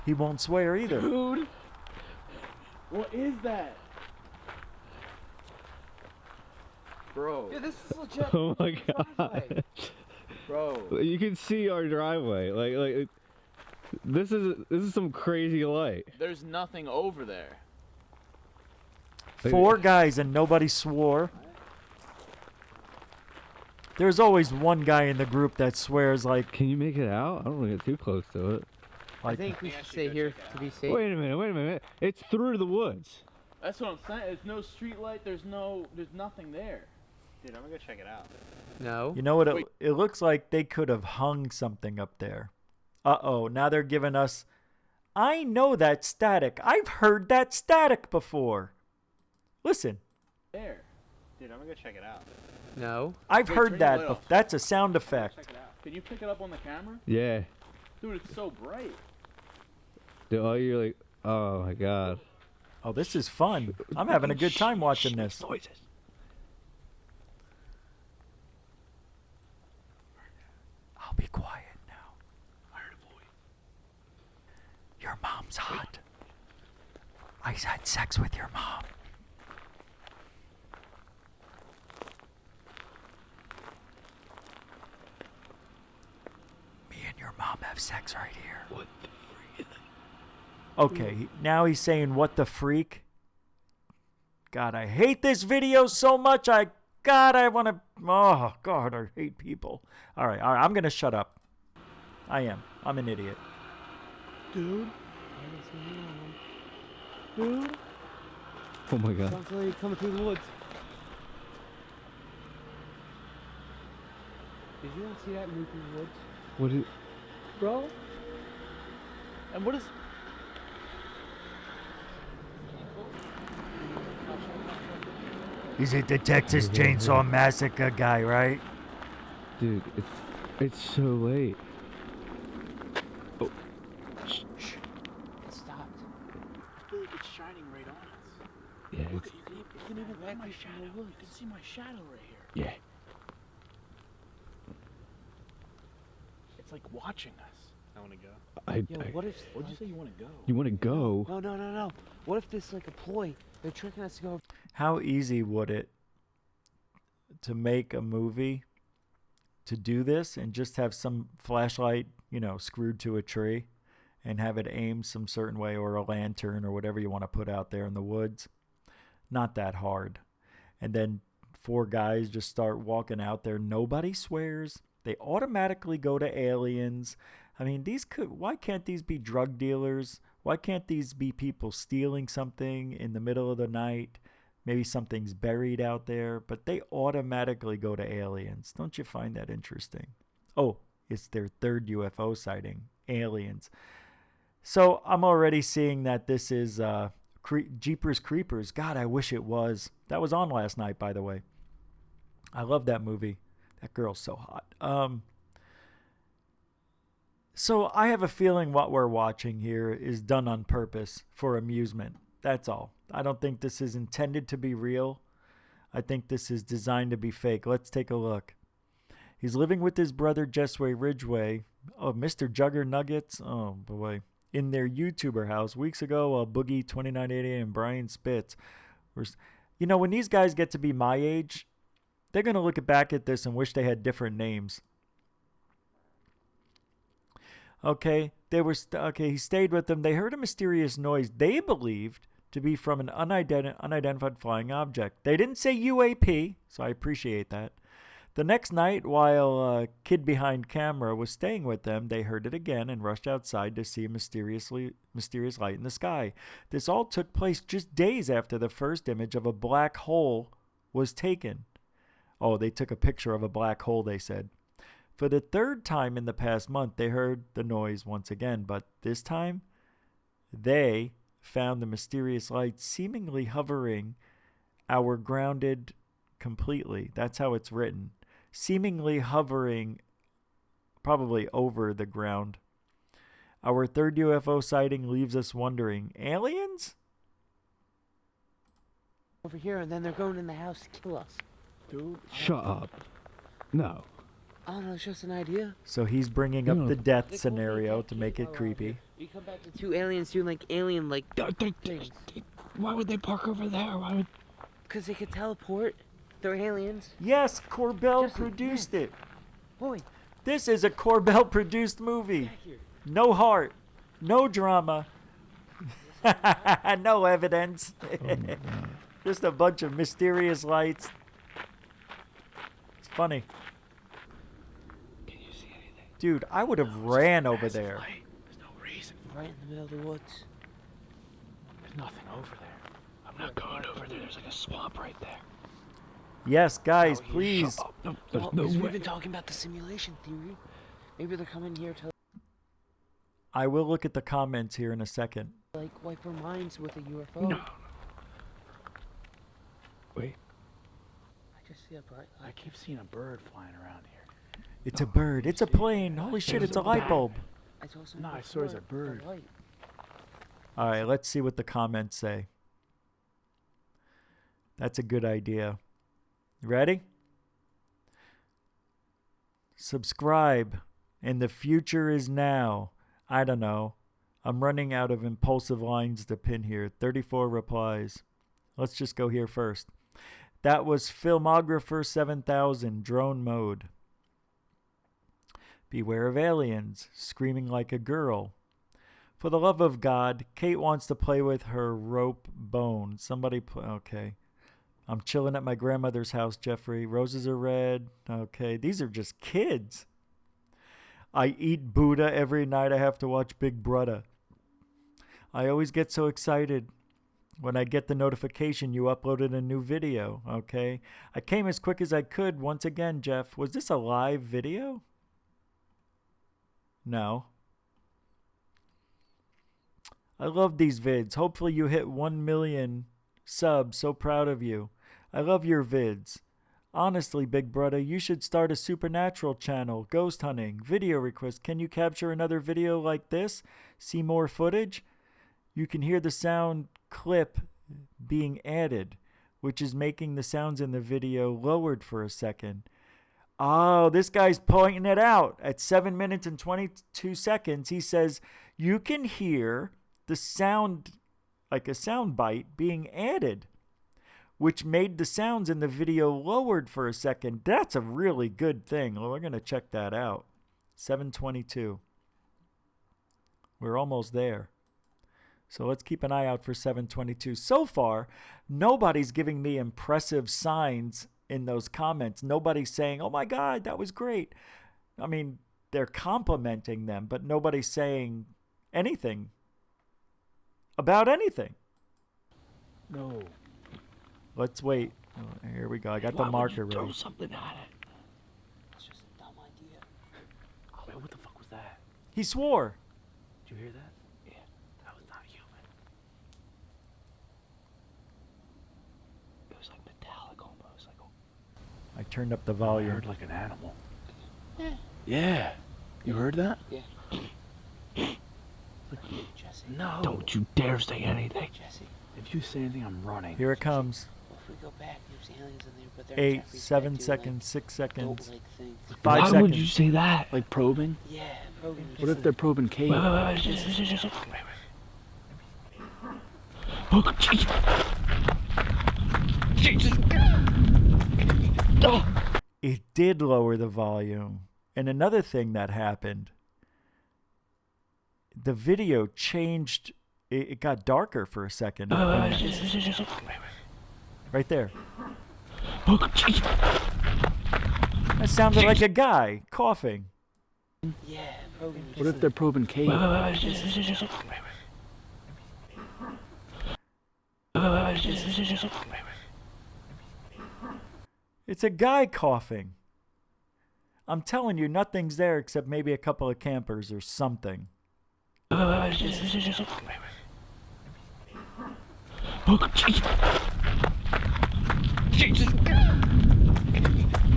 He won't swear either. Dude. What is that? Bro. Yeah, this is legit. Oh my god. Bro. You can see our driveway. Like this is some crazy light. There's nothing over there. 4 guys and nobody swore. There's always one guy in the group that swears like... Can you make it out? I don't want to get too close to it. I think we should stay here to be safe. Wait a minute. It's through the woods. That's what I'm saying. There's no street light. There's nothing there. Dude, I'm gonna go check it out. No. You know what? It looks like they could have hung something up there. Uh-oh. Now they're giving us... I know that static. I've heard that static before. Listen. There. Dude, I'm gonna go check it out. No. I've Wait, heard turn that. your light off. That's a sound effect. Check it out. Can you pick it up on the camera? Yeah. Dude, it's so bright. Dude, oh, you're like, oh my god. Oh, this is fun. I'm having a good time watching this. Noises. I'll be quiet now. I heard a voice. Your mom's hot. I had sex with your mom. Me and your mom have sex right here. What the freak? Okay, now he's saying what the freak? God, I hate this video so much. I want to... Oh, God, I hate people. All right, I'm going to shut up. I am. I'm an idiot. Dude. Dude. Oh my god. Sounds like coming through the woods. Did you not see that move through the woods? What is... Bro? And what is... Is it the Texas Chainsaw Massacre guy, right? Dude, it's so late. Oh. Shh. It stopped. I feel like it's shining right on us. Yeah, Look, you can even see my shadow. You can see my shadow right here. Yeah. It's like watching us. I want to go. What if... What'd you say you want to go? You want to go? No. What if this is like a ploy? They're tricking us to go... How easy would it to make a movie to do this and just have some flashlight, screwed to a tree and have it aimed some certain way, or a lantern or whatever you want to put out there in the woods? Not that hard. And then 4 guys just start walking out there. Nobody swears. They automatically go to aliens. I mean, why can't these be drug dealers? Why can't these be people stealing something in the middle of the night? Maybe something's buried out there, but they automatically go to aliens. Don't you find that interesting? Oh, it's their 3rd UFO sighting, aliens. So I'm already seeing that this is Jeepers Creepers. God, I wish it was. That was on last night, by the way. I love that movie. That girl's so hot. So I have a feeling what we're watching here is done on purpose for amusement. That's all. I don't think this is intended to be real. I think this is designed to be fake. Let's take a look. He's living with his brother Jessway Ridgway. Oh, Mr. Jugger Nuggets. Oh, boy. In their YouTuber house weeks ago while Boogie 2980 and Brian Spitz were... when these guys get to be my age, they're going to look back at this and wish they had different names. Okay, he stayed with them. They heard a mysterious noise they believed to be from an unidentified flying object. They didn't say UAP, so I appreciate that. The next night, while a kid behind camera was staying with them, they heard it again and rushed outside to see a mysterious light in the sky. This all took place just days after the first image of a black hole was taken. Oh, they took a picture of a black hole, they said. For the 3rd time in the past month, they heard the noise once again, but this time, they found the mysterious light seemingly hovering our grounded completely. That's how it's written. Seemingly hovering probably over the ground. Our 3rd UFO sighting leaves us wondering, aliens? Over here, and then they're going in the house to kill us. Dude. Shut up. No. I don't know, it's just an idea. So he's bringing up the death scenario to make it creepy. We come back to 2 aliens doing alien things. Why would they park over there? Why would? Because they could teleport. They're aliens. Yes, Corbell produced it. Boy. This is a Corbell produced movie. No heart, no drama, no evidence. Just a bunch of mysterious lights. It's funny. Can you see anything? Dude, I would have ran over there. There's no reason. Right in the middle of the woods. There's nothing over there. I'm not going over there. There's like a swamp right there. Yes, guys, please. No, we've been talking about the simulation theory. Maybe they're coming here to I will look at the comments here in a second. like wipe our minds with a UFO. No. Wait. I just see a bright light. I keep seeing a bird flying around here. It's a bird. It's a plane. Holy shit, it's a light bulb. I saw something No, I saw it as a bird. light. All right, let's see what the comments say. That's a good idea. Ready? Subscribe. And the future is now. I don't know. I'm running out of impulsive lines to pin here. 34 replies. Let's just go here first. That was Filmographer 7000, drone mode. Beware of aliens, screaming like a girl. For the love of God, Kate wants to play with her rope bone. Somebody play. Okay. I'm chilling at my grandmother's house, Jeffrey. Roses are red. Okay. These are just kids. I eat Buddha every night. I have to watch Big Brother. I always get so excited when I get the notification you uploaded a new video. Okay. I came as quick as I could. Once again, Jeff, was this a live video? No. I love these vids. Hopefully you hit 1 million subs. So proud of you. I love your vids. Honestly, Big Brother, you should start a supernatural channel. Ghost hunting. Video request. Can you capture another video like this? See more footage? You can hear the sound clip being added, which is making the sounds in the video lowered for a second. Oh, this guy's pointing it out. At 7 minutes and 22 seconds, he says, you can hear the sound, like a sound bite, being added, which made the sounds in the video lowered for a second. That's a really good thing. Well, we're going to check that out. 7:22. We're almost there. So let's keep an eye out for 7:22. So far, nobody's giving me impressive signs in those comments. Nobody's saying, oh my God, that was great. I mean, they're complimenting them, but nobody's saying anything about anything. No. Let's wait. Oh, here we go. I got the marker ready. Throw something at it. It's just a dumb idea. Oh, wait, what the fuck was that? He swore. Did you hear that? Yeah, that was not human. It was like metallic almost. Like I turned up the volume. I heard like an animal. Yeah. Yeah. You heard that? Yeah. Jesse. No. Don't you dare say anything. Jesse. If you say anything, I'm running. Here it comes. Well, if we go back, there's aliens in there, but they're 8, Jeffrey's 7 back, seconds, like, 6 seconds, dope-like things. 5 Why seconds. would you say that? Like probing? Yeah, probing. What if they're probing Kate? Wait. Oh, Jesus. Jesus. Oh. It did lower the volume. And another thing that happened, the video changed. It got darker for a second. Right there. Oh, Jesus. That sounded like a guy coughing. Yeah, probing. What if they're probing Kate? It's a guy coughing. I'm telling you, nothing's there except maybe a couple of campers or something. Oh, Jesus. Jesus.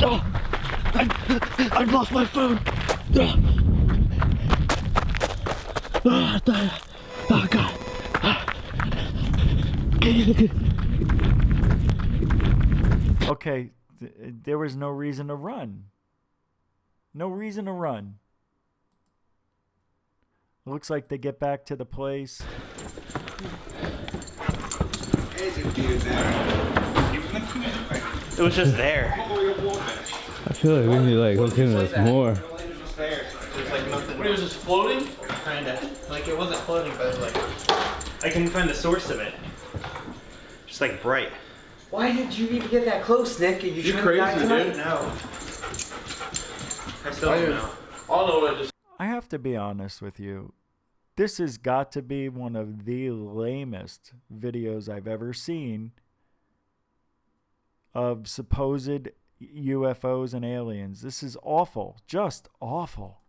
Oh, I've lost my phone. Oh, God. Okay, there was no reason to run. No reason to run. Looks like they get back to the place. It was just there. I feel like we need to like look into this more. It was just there. There's like nothing. What, it was just floating? Kinda. Like it wasn't floating, but like I couldn't find the source of it. Just like bright. Why did you even get that close, Nick? Are you crazy, dude? No. I still don't know. All know I just. I have to be honest with you. This has got to be one of the lamest videos I've ever seen of supposed UFOs and aliens. This is awful. Just awful.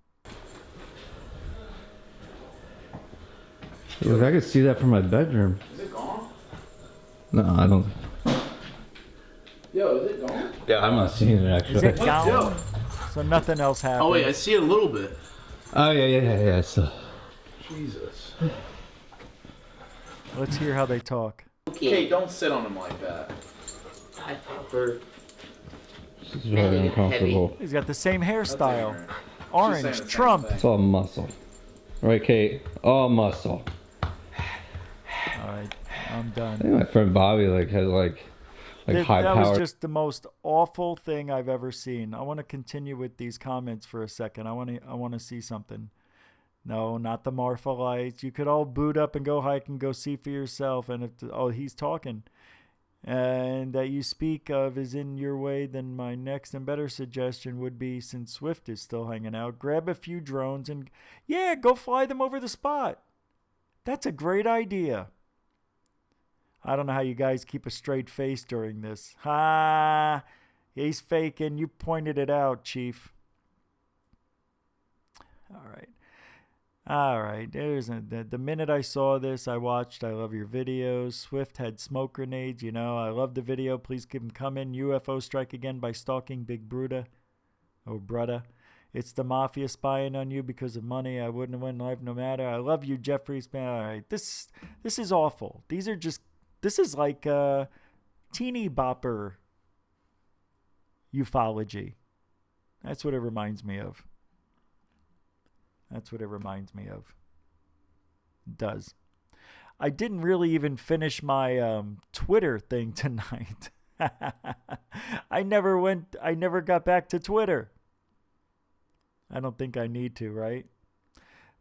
Look, I could see that from my bedroom. Is it gone? No, I don't. Yo, is it gone? Yeah, I'm not seeing it actually. Is it gone? So nothing else happened. Oh wait, I see it a little bit. Oh yeah. So. Jesus. Let's hear how they talk. Okay, don't sit on him like that. I thought they're This is very uncomfortable. He's got the same hairstyle. She's saying Orange, the same Trump. thing. It's all muscle. Right, Kate? All muscle. Alright, I'm I done. think my friend Bobby like has like high that power. was just the most awful thing I've ever seen. I want to continue with these comments for a second. I want to see something. No, not the Marfa lights. You could all boot up and go hike and go see for yourself. And he's talking. And that you speak of is in your way, then my next and better suggestion would be, since Swift is still hanging out, grab a few drones and, yeah, go fly them over the spot. That's a great idea. I don't know how you guys keep a straight face during this. Ha! He's faking. You pointed it out, Chief. All right. There's the minute I saw this, I watched. I love your videos. Swift had smoke grenades. You know, I love the video. Please keep them coming. UFO strike again by stalking Big Bruda. Oh, Brudda. It's the mafia spying on you because of money. I wouldn't win life no matter. I love you, Jeffries. Man, all right. This is awful. This is like teeny bopper ufology. That's what it reminds me of. That's what it reminds me of. It does. I didn't really even finish my Twitter thing tonight. I never got back to Twitter. I don't think I need to, right?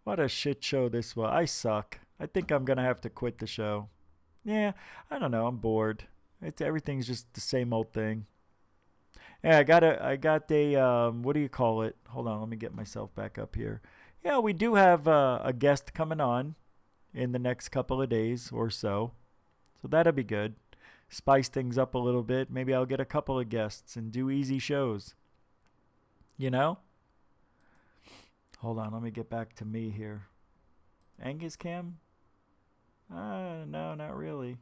What a shit show this was. I suck. I think I'm going to have to quit the show. Yeah, I don't know. I'm bored. Everything's just the same old thing. Yeah, I got a what do you call it? Hold on, let me get myself back up here. Yeah, we do have a guest coming on in the next couple of days or so. So that'll be good. Spice things up a little bit. Maybe I'll get a couple of guests and do easy shows. You know? Hold on, let me get back to me here. Angus Cam? No, not really.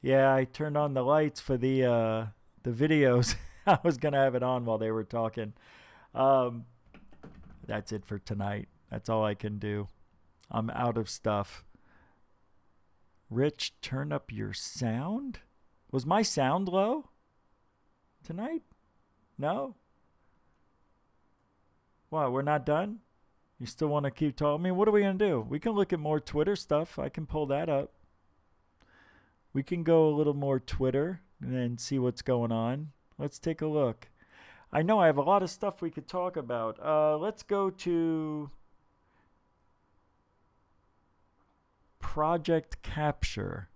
Yeah, I turned on the lights for the videos. I was going to have it on while they were talking. That's it for tonight. That's all I can do. I'm out of stuff. Rich, turn up your sound? Was my sound low tonight? No? What, we're not done? You still want to keep talking? I mean, what are we going to do? We can look at more Twitter stuff. I can pull that up. We can go a little more Twitter and see what's going on. Let's take a look. I know I have a lot of stuff we could talk about. Let's go to Project Capture.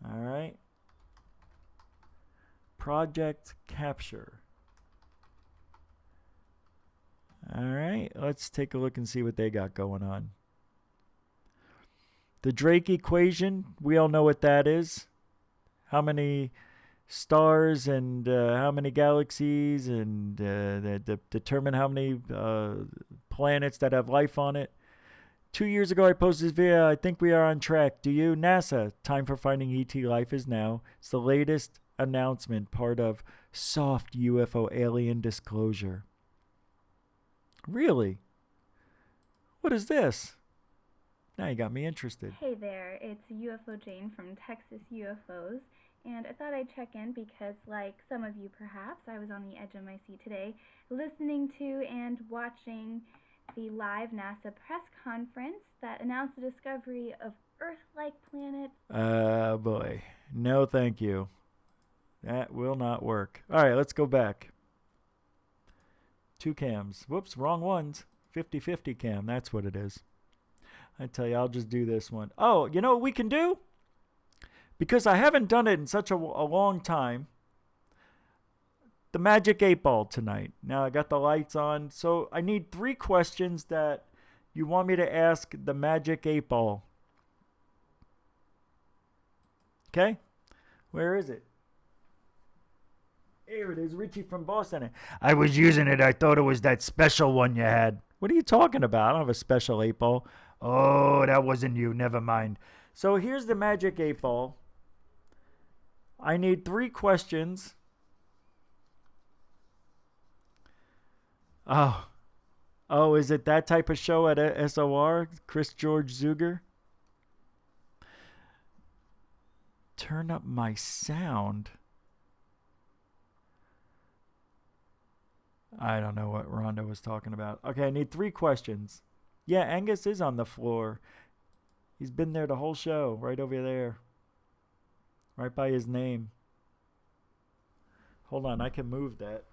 All right. Project Capture. All right. Let's take a look and see what they got going on. The Drake equation, we all know what that is. How many stars and how many galaxies and determine how many planets that have life on it. 2 years ago, I posted this video. I think we are on track. Do you? NASA, time for finding ET life is now. It's the latest announcement, part of soft UFO alien disclosure. Really? What is this? Now you got me interested. Hey there, it's UFO Jane from Texas UFOs, and I thought I'd check in because, like some of you perhaps, I was on the edge of my seat today listening to and watching the live NASA press conference that announced the discovery of Earth-like planets. Boy. No, thank you. That will not work. All right, let's go back. 2 cams. Whoops, wrong ones. 50-50 cam. That's what it is. I tell you, I'll just do this one. Oh, you know what we can do? Because I haven't done it in such a long time. The Magic 8 Ball tonight. Now I got the lights on. So I need 3 questions that you want me to ask the Magic 8 Ball. Okay? Where is it? Here it is, Richie from Boston. I was using it. I thought it was that special one you had. What are you talking about? I don't have a special 8 ball. Oh, that wasn't you. Never mind. So here's the Magic 8 Ball. I need 3 questions. Oh, is it that type of show at SOR? Chris George Zuger? Turn up my sound. I don't know what Rhonda was talking about. Okay, I need 3 questions. Yeah, Angus is on the floor. He's been there the whole show, right over there. Right by his name. Hold on, I can move that.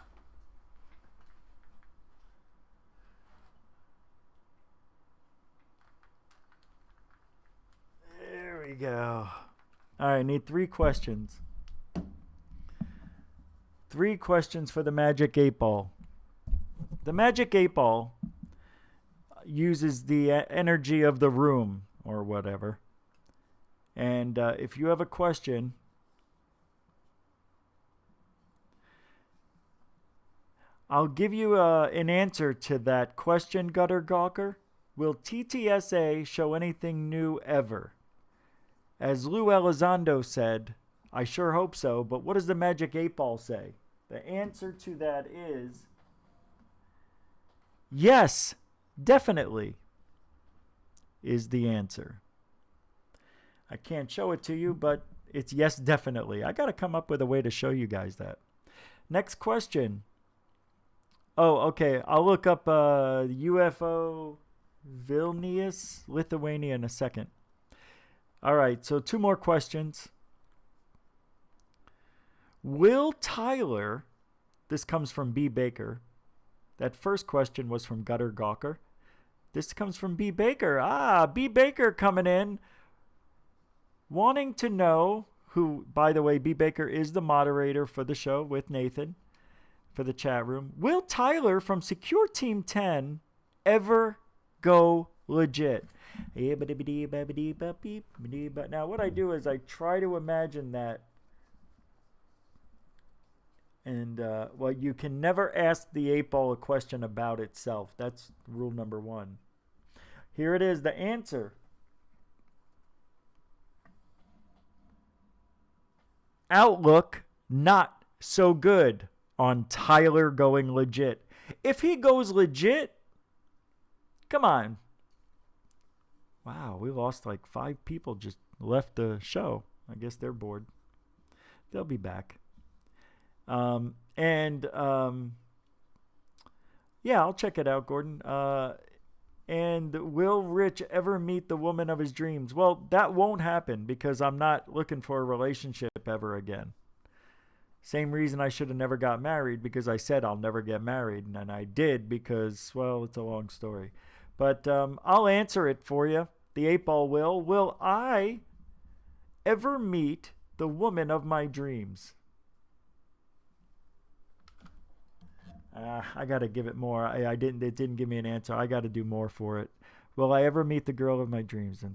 There we go. All right, I need 3 questions. 3 questions for the Magic 8 Ball. The Magic 8 Ball uses the energy of the room or whatever. And if you have a question, I'll give you an answer to that question, Gutter Gawker. Will TTSA show anything new ever? As Lou Elizondo said, I sure hope so, but what does the Magic 8 Ball say? The answer to that is yes, definitely is the answer. I can't show it to you, but it's yes, definitely. I got to come up with a way to show you guys that. Next question. Oh, okay. I'll look up UFO Vilnius, Lithuania in a second. All right, so 2 more questions. Will Tyler, this comes from B. Baker. That first question was from Gutter Gawker. This comes from B. Baker. B. Baker coming in, wanting to know who, by the way, B. Baker is the moderator for the show with Nathan for the chat room. Will Tyler from Secure Team 10 ever go legit? Now, what I do is I try to imagine that. And, well, you can never ask the 8 Ball a question about itself. That's rule number 1. Here it is, the answer. Outlook, not so good on Tyler going legit. If he goes legit, come on. Wow, we lost like 5 people just left the show. I guess they're bored. They'll be back. Yeah, I'll check it out, Gordon. And will Rich ever meet the woman of his dreams? Well, that won't happen because I'm not looking for a relationship ever again. Same reason I should have never got married, because I said I'll never get married, and I did because, well, it's a long story. But I'll answer it for you. The 8 Ball will. Will I ever meet the woman of my dreams? I got to give it more. It didn't give me an answer. I got to do more for it. Will I ever meet the girl of my dreams? And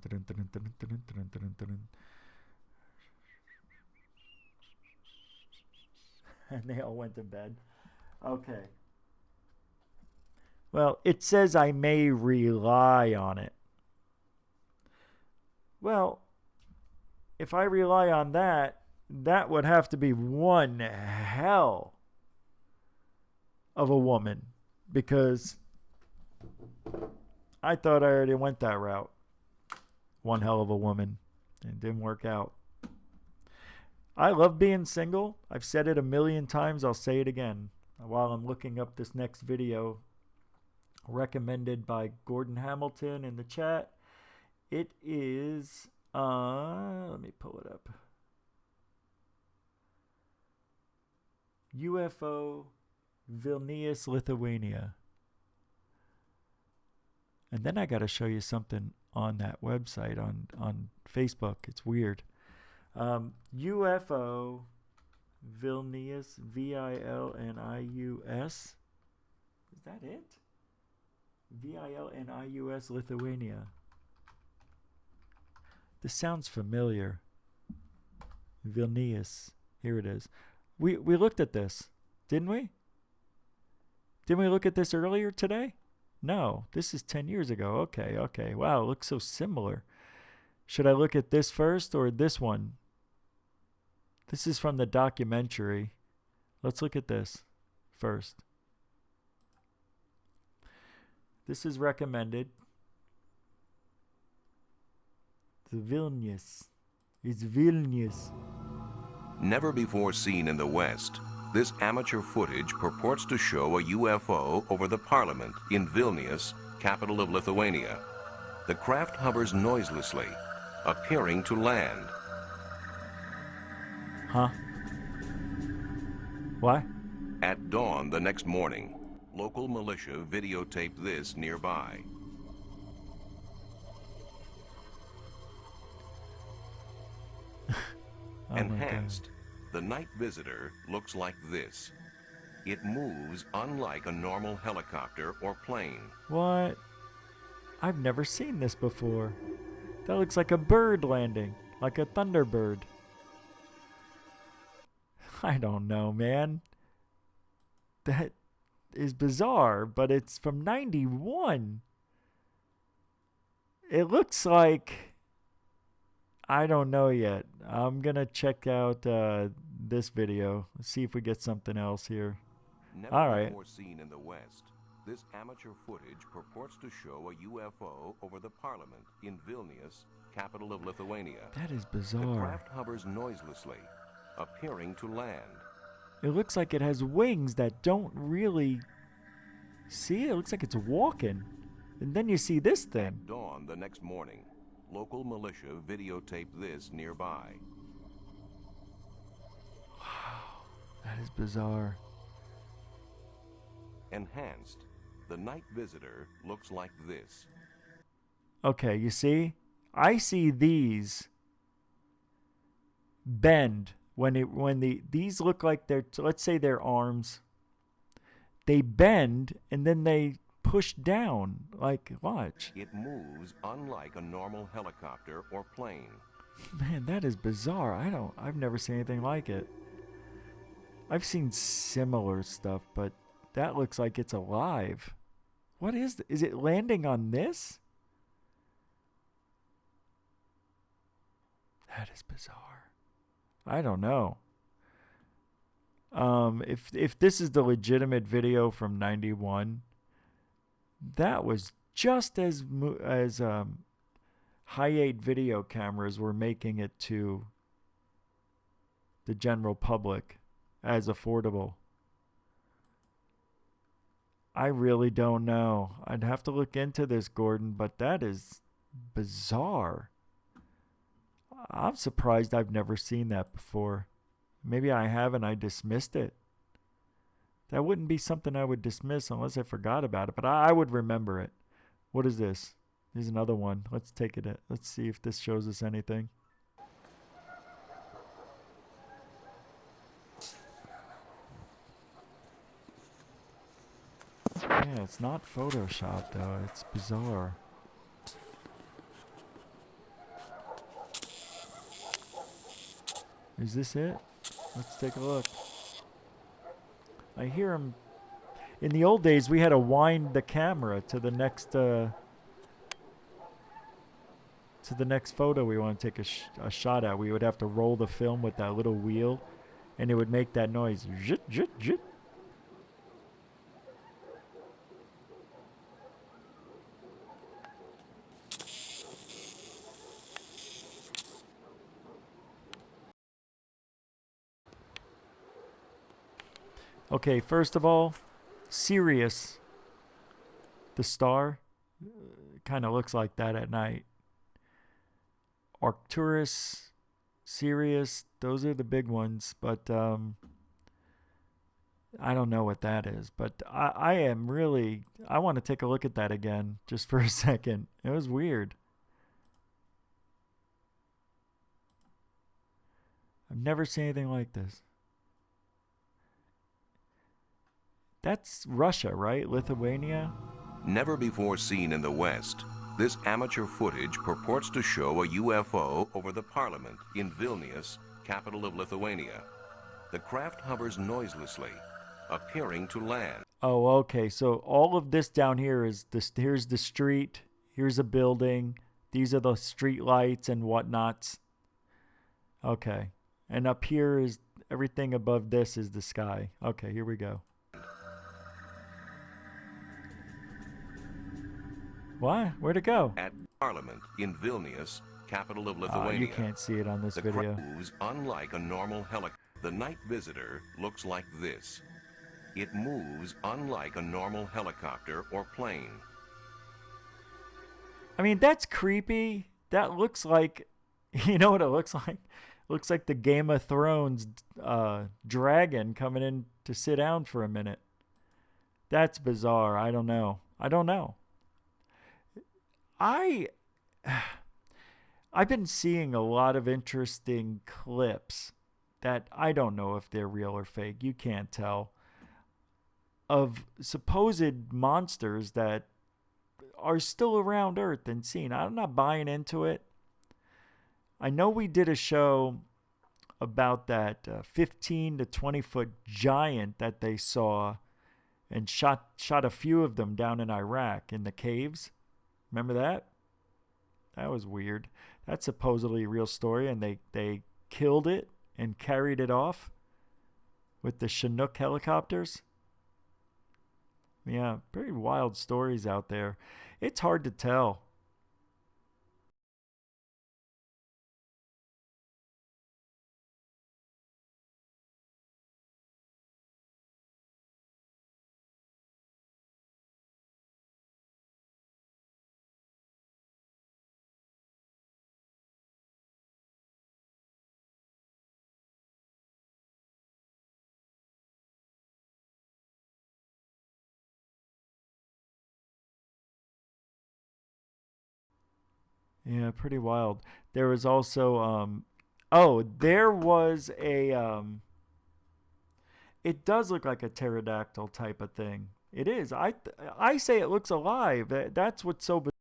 they all went to bed. Okay. Well, it says I may rely on it. Well, if I rely on that, that would have to be one hell of a woman, because I thought I already went that route. One hell of a woman. It didn't work out. I love being single. I've said it a million times. I'll say it again while I'm looking up this next video recommended by Gordon Hamilton in the chat. It is Let me pull it up. UFO Vilnius, Lithuania. And then I got to show you something on that website on Facebook. It's weird. UFO Vilnius, Vilnius. Is that it? Vilnius, Lithuania. This sounds familiar. Vilnius. Here it is. We looked at this, didn't we? Didn't we look at this earlier today? No, this is 10 years ago. Okay. Wow, it looks so similar. Should I look at this first or this one? This is from the documentary. Let's look at this first. This is recommended. The Vilnius. It's Vilnius. Never before seen in the West, this amateur footage purports to show a UFO over the parliament in Vilnius, capital of Lithuania. The craft hovers noiselessly, appearing to land. Huh? Why? At dawn the next morning, local militia videotaped this nearby. Enhanced, the night visitor looks like this. It moves unlike a normal helicopter or plane. What? I've never seen this before. That looks like a bird landing, like a thunderbird. I don't know, man. That is bizarre, but it's from 91. It looks like... I don't know yet. I'm going to check out this video. Let's see if we get something else here. All right. Never before seen in the West, this amateur footage purports to show a UFO over the parliament in Vilnius, capital of Lithuania. That is The bizarre. craft hovers noiselessly, appearing to land. It looks like it has wings that don't really... See, it looks like it's walking. And then you see this thing. Dawn the next morning, local militia videotaped this nearby. Wow, that is bizarre. Enhanced, the night visitor looks like this. Okay, you see? I see these bend these look like they're, let's say they're arms. They bend and then they push down. Like, watch. It moves unlike a normal helicopter or plane. Man, that is bizarre. I've never seen anything like it. I've seen similar stuff, but that looks like it's alive. What is is it landing on this? That is bizarre. I don't know. If this is the legitimate video from 91, that was just as high-8 video cameras were making it to the general public as affordable. I really don't know. I'd have to look into this, Gordon, but that is bizarre. I'm surprised I've never seen that before. Maybe I have and I dismissed it. That wouldn't be something I would dismiss unless I forgot about it, but I would remember it. What is this? Here's another one. Let's take it. Let's see if this shows us anything. Yeah, it's not Photoshop though. It's bizarre. Is this it? Let's take a look. I hear him. In the old days, we had to wind the camera to the next photo we want to take a shot at. We would have to roll the film with that little wheel, and it would make that noise. Zhit, zhit, zhit. Okay, first of all, Sirius, the star, kind of looks like that at night. Arcturus, Sirius, those are the big ones, but I don't know what that is. But I want to take a look at that again just for a second. It was weird. I've never seen anything like this. That's Russia, right? Lithuania? Never before seen in the West, this amateur footage purports to show a UFO over the parliament in Vilnius, capital of Lithuania. The craft hovers noiselessly, appearing to land. Oh, okay. So all of this down here is this. Here's the street. Here's a building. These are the street lights and whatnots. Okay. And up here is everything above this is the sky. Okay, here we go. What? Where'd it go? At Parliament in Vilnius, capital of Lithuania. You can't see it on this video. The moves unlike a normal helicopter. The night visitor looks like this. It moves unlike a normal helicopter or plane. I mean, that's creepy. That looks like, you know what it looks like? Looks like the Game of Thrones dragon coming in to sit down for a minute. That's bizarre. I don't know. I've been seeing a lot of interesting clips that I don't know if they're real or fake. You can't tell. Of supposed monsters that are still around Earth and seen. I'm not buying into it. I know we did a show about that 15 to 20 foot giant that they saw and shot a few of them down in Iraq in the caves. Remember that? That was weird. That's supposedly a real story, and they killed it and carried it off with the Chinook helicopters. Yeah, pretty wild stories out there. It's hard to tell. Yeah, pretty wild. There was also there was a it does look like a pterodactyl type of thing. It is. I say it looks alive. That's what's so bizarre.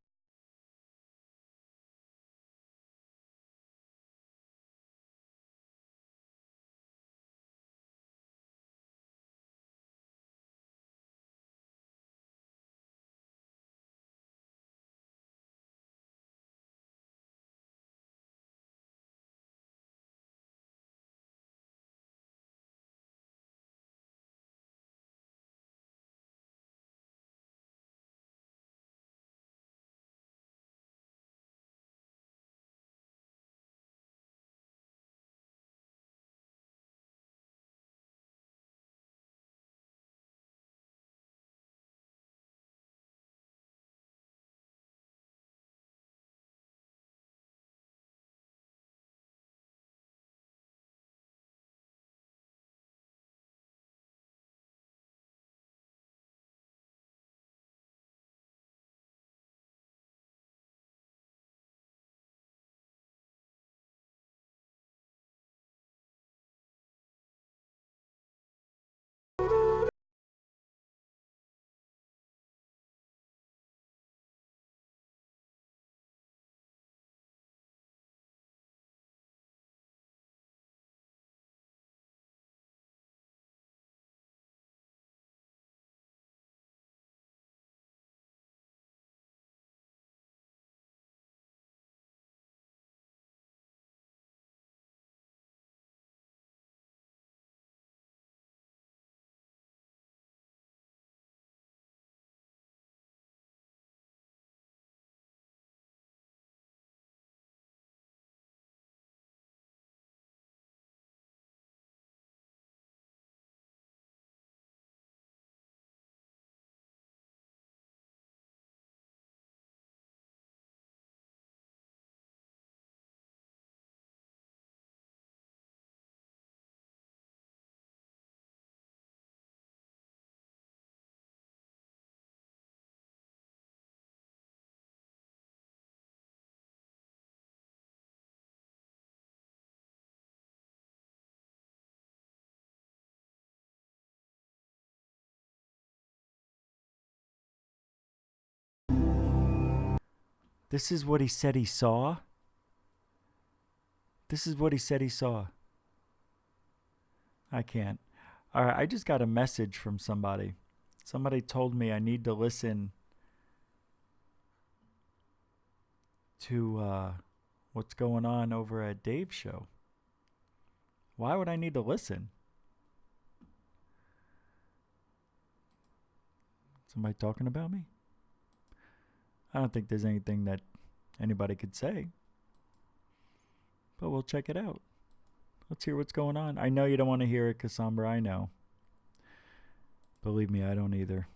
This is what he said he saw? This is what he said he saw. I can't. All right, I just got a message from somebody. Somebody told me I need to listen to what's going on over at Dave's show. Why would I need to listen? Somebody talking about me? I don't think there's anything that anybody could say. But we'll check it out. Let's hear what's going on. I know you don't want to hear it, Cassandra. I know. Believe me, I don't either.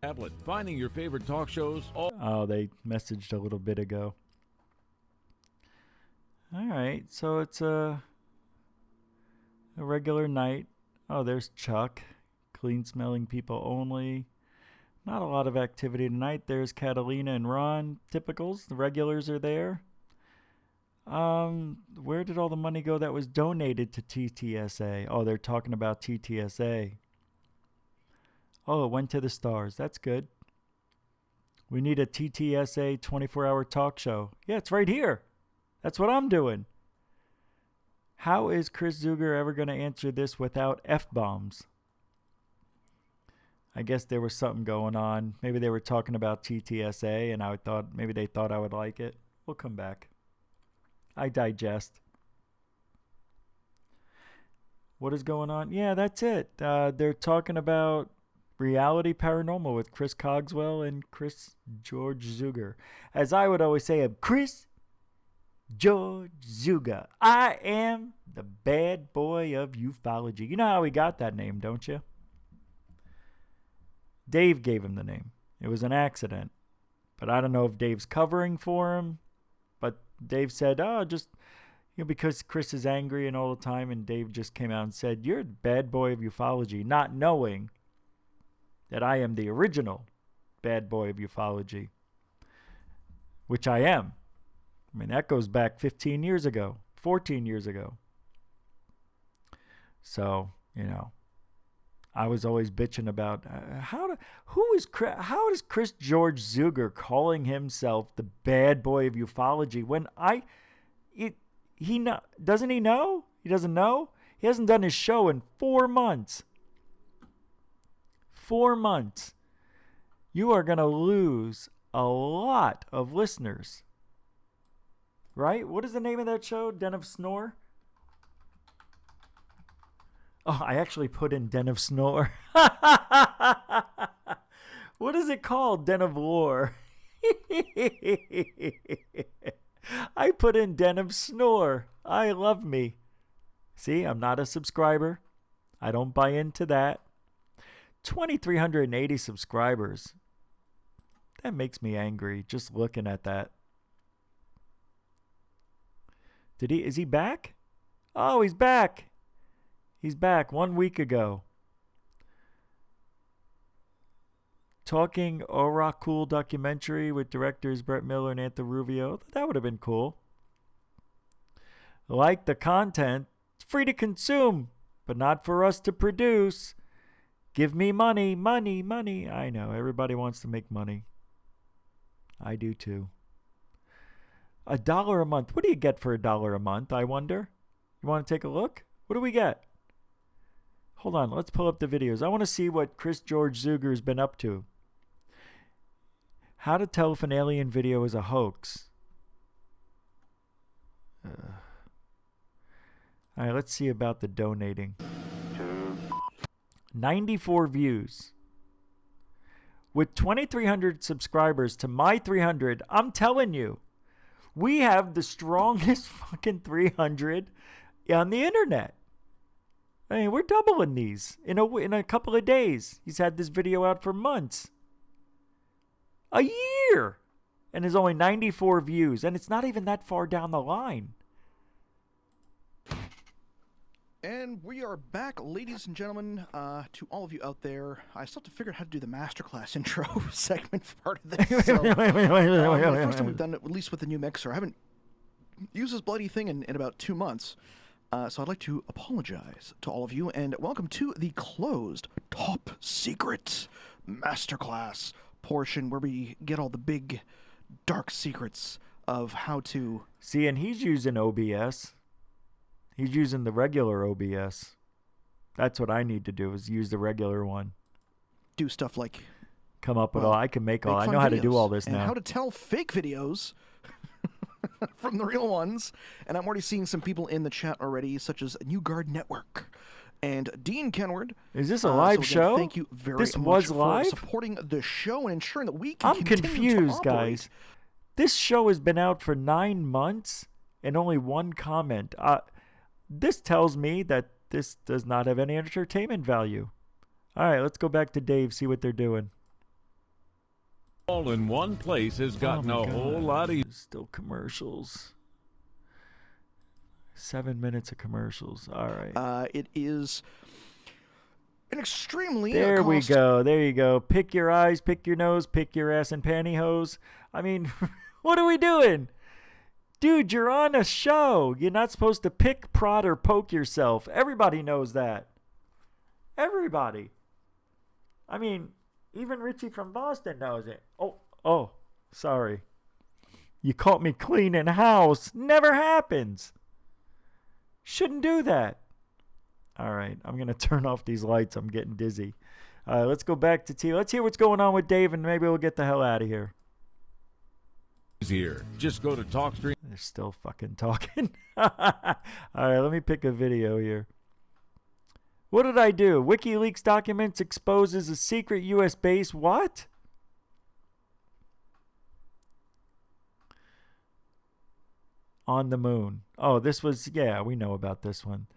Tablet, finding your favorite talk shows. Oh, they messaged a little bit ago. All right, so it's a regular night. Oh, there's Chuck. Clean smelling people only. Not a lot of activity tonight. There's Catalina and Ron. Typicals. The regulars are there. Where did all the money go that was donated to TTSA? Oh, they're talking about TTSA. Oh, it went to the stars. That's good. We need a TTSA 24-hour talk show. Yeah, it's right here. That's what I'm doing. How is Chris Zuger ever going to answer this without F-bombs? I guess there was something going on. Maybe they were talking about TTSA, and I thought maybe they thought I would like it. We'll come back. I digest. What is going on? Yeah, that's it. They're talking about Reality Paranormal with Chris Cogswell and Chris George Zuger. As I would always say, I'm Chris George Zuger. I am the bad boy of ufology. You know how he got that name, don't you? Dave gave him the name. It was an accident. But I don't know if Dave's covering for him. But Dave said, oh, just, because Chris is angry and all the time. And Dave just came out and said, you're the bad boy of ufology. Not knowing that I am the original bad boy of ufology. Which I am. I mean, that goes back 15 years ago. 14 years ago. So, I was always bitching about how is Chris George Zuger calling himself the bad boy of ufology when doesn't he know? He doesn't know? He hasn't done his show in 4 months. 4 months. You are going to lose a lot of listeners. Right? What is the name of that show? Den of Snore? Oh, I actually put in Den of Snore. What is it called? Den of Lore. I put in Den of Snore. I love me. See, I'm not a subscriber. I don't buy into that. 2,380 subscribers. That makes me angry just looking at that. Is he back? Oh, he's back. He's back 1 week ago. Talking Oracle documentary with directors Brett Miller and Anthony Ruvio. That would have been cool. Like the content. It's free to consume, but not for us to produce. Give me money, money, money. I know, everybody wants to make money. I do too. $1 a month. What do you get for $1 a month, I wonder? You want to take a look? What do we get? Hold on, let's pull up the videos. I want to see what Chris George Zuger has been up to. How to tell if an alien video is a hoax. All right, let's see about the donating. 94 views. With 2,300 subscribers to my 300, I'm telling you, we have the strongest fucking 300 on the internet. I mean, we're doubling these in a couple of days. He's had this video out for months. A year! And there's only 94 views. And it's not even that far down the line. And we are back, ladies and gentlemen. To all of you out there, I still have to figure out how to do the masterclass intro segment part of this. So, first time we've done it, at least with the new mixer. I haven't used this bloody thing in about 2 months. So I'd like to apologize to all of you, and welcome to the closed top secret masterclass portion where we get all the big, dark secrets of how to... See, and he's using OBS. He's using the regular OBS. That's what I need to do, is use the regular one. Do stuff like... Come up with all... I can make all... I know how to do all this and now. how to tell fake videos from the real ones. And I'm already seeing some people in the chat already, such as New Guard Network and Dean Kenward. Is this a live show? Thank you very This much was for live? supporting the show and ensuring that we can I'm continue to confused, operate. guys. This show has been out for 9 months and only one comment. This tells me that this does not have any entertainment value. All right, let's go back to Dave, see what they're doing. All in one place has gotten a whole lot of... Still commercials. 7 minutes of commercials. All right. It is an extremely... There we go. There you go. Pick your eyes, pick your nose, pick your ass and pantyhose. I mean, what are we doing? Dude, you're on a show. You're not supposed to pick, prod, or poke yourself. Everybody knows that. Everybody. I mean, even Richie from Boston knows it. Oh, sorry. You caught me cleaning house. Never happens. Shouldn't do that. All right, I'm going to turn off these lights. I'm getting dizzy. Let's go back to T. Let's hear what's going on with Dave, and maybe we'll get the hell out of here. Here. Just go to TalkStream. They're still fucking talking. All right, let me pick a video here. What did I do? WikiLeaks documents exposes a secret U.S. base. What? On the moon. Oh, this was, yeah, we know about this one.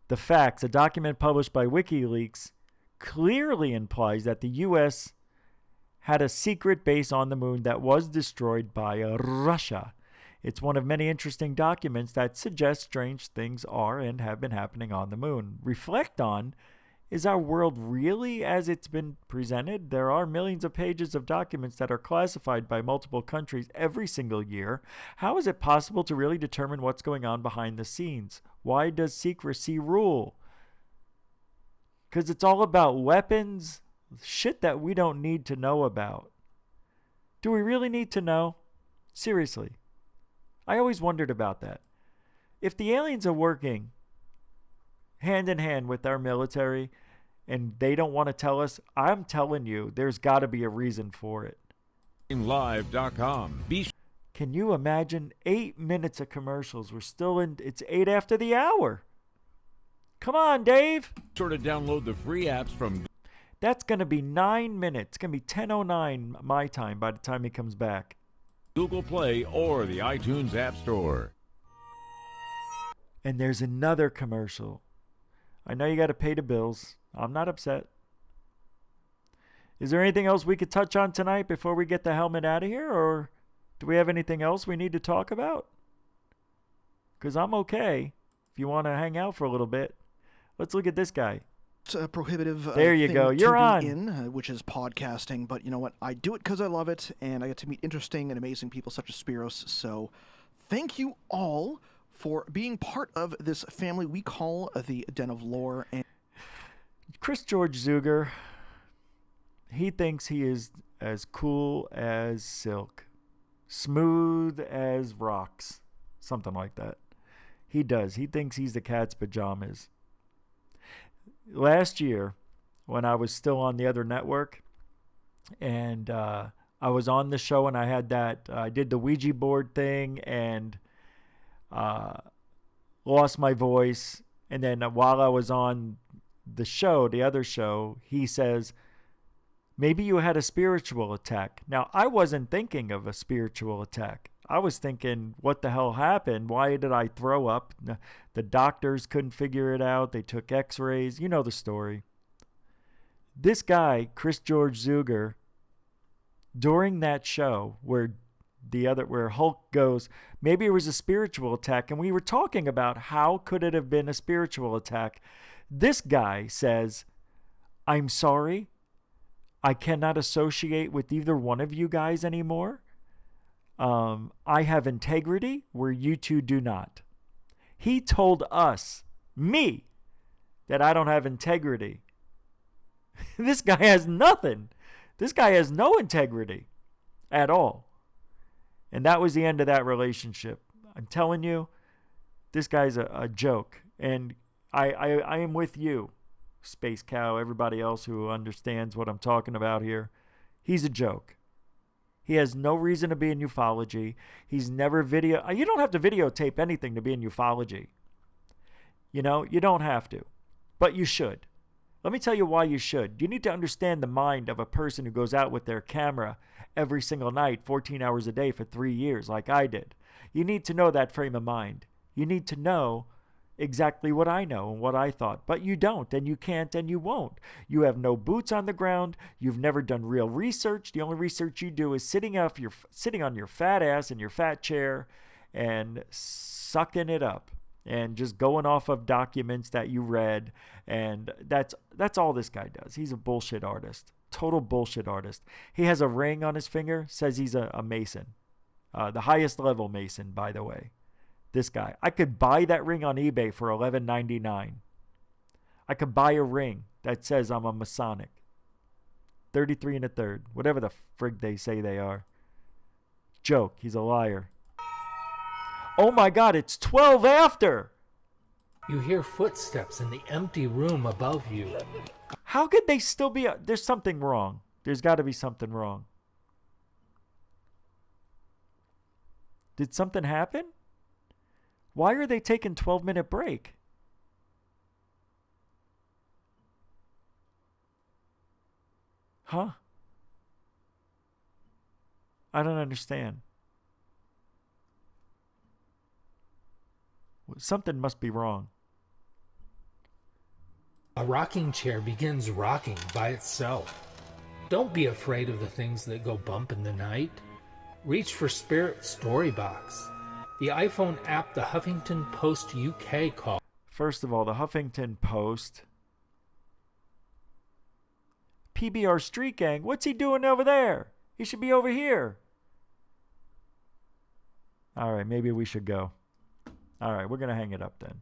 The facts. A document published by WikiLeaks clearly implies that the U.S. had a secret base on the moon that was destroyed by Russia. It's one of many interesting documents that suggest strange things are and have been happening on the moon. Reflect on, is our world really as it's been presented? There are millions of pages of documents that are classified by multiple countries every single year. How is it possible to really determine what's going on behind the scenes? Why does secrecy rule? Because it's all about weapons, shit that we don't need to know about. Do we really need to know? Seriously. I always wondered about that. If the aliens are working hand in hand with our military and they don't want to tell us, I'm telling you, there's got to be a reason for it. Live.com. Can you imagine 8 minutes of commercials? We're still in, it's 8 after the hour. Come on, Dave. Sure to download the free apps from... That's going to be 9 minutes. It's going to be 10:09 my time by the time he comes back. Google Play or the iTunes App Store. And there's another commercial. I know you got to pay the bills. I'm not upset. Is there anything else we could touch on tonight before we get the helmet out of here? Or do we have anything else we need to talk about? Because I'm okay if you want to hang out for a little bit. Let's look at this guy. It's a prohibitive there you thing go. to You're be on. in, which is podcasting. But you know what? I do it because I love it, and I get to meet interesting and amazing people such as Spiros. So thank you all for being part of this family we call the Den of Lore. And Chris George Zuger, he thinks he is as cool as silk, smooth as rocks, something like that. He does. He thinks he's the cat's pajamas. Last year, when I was still on the other network, and I was on the show, and I had that, I did the Ouija board thing, and lost my voice. And then while I was on the show, the other show, he says, maybe you had a spiritual attack. Now, I wasn't thinking of a spiritual attack. I was thinking, what the hell happened? Why did I throw up? The doctors couldn't figure it out. They took x-rays. You know the story. This guy, Chris George Zuger, during that show where Hulk goes, maybe it was a spiritual attack, and we were talking about how could it have been a spiritual attack. This guy says, I'm sorry. I cannot associate with either one of you guys anymore. I have integrity where you two do not. He told me, that I don't have integrity. This guy has nothing. This guy has no integrity at all. And that was the end of that relationship. I'm telling you, this guy's a joke. And I am with you, Space Cow, everybody else who understands what I'm talking about here. He's a joke. He has no reason to be in ufology. He's never you don't have to videotape anything to be in ufology. You know, you don't have to. But you should. Let me tell you why you should. You need to understand the mind of a person who goes out with their camera every single night, 14 hours a day for 3 years, like I did. You need to know that frame of mind. You need to know exactly what I know and what I thought. But you don't, and you can't, and you won't. You have no boots on the ground. You've never done real research. The only research you do is sitting on your fat ass in your fat chair and sucking it up and just going off of documents that you read. And that's all this guy does. He's a bullshit artist. Total bullshit artist. He has a ring on his finger, says he's a Mason. The highest level Mason, by the way. This guy. I could buy that ring on eBay for $11.99. I could buy a ring that says I'm a Masonic. 33 1/3. Whatever the frig they say they are. Joke. He's a liar. Oh my God, it's 12 after. You hear footsteps in the empty room above you. How could they still be? There's something wrong. There's got to be something wrong. Did something happen? Why are they taking 12-minute break? Huh? I don't understand. Something must be wrong. A rocking chair begins rocking by itself. Don't be afraid of the things that go bump in the night. Reach for Spirit Storybox, the iPhone app the Huffington Post UK called. First of all, the Huffington Post. PBR Street Gang, what's he doing over there? He should be over here. All right, maybe we should go. All right, we're going to hang it up then.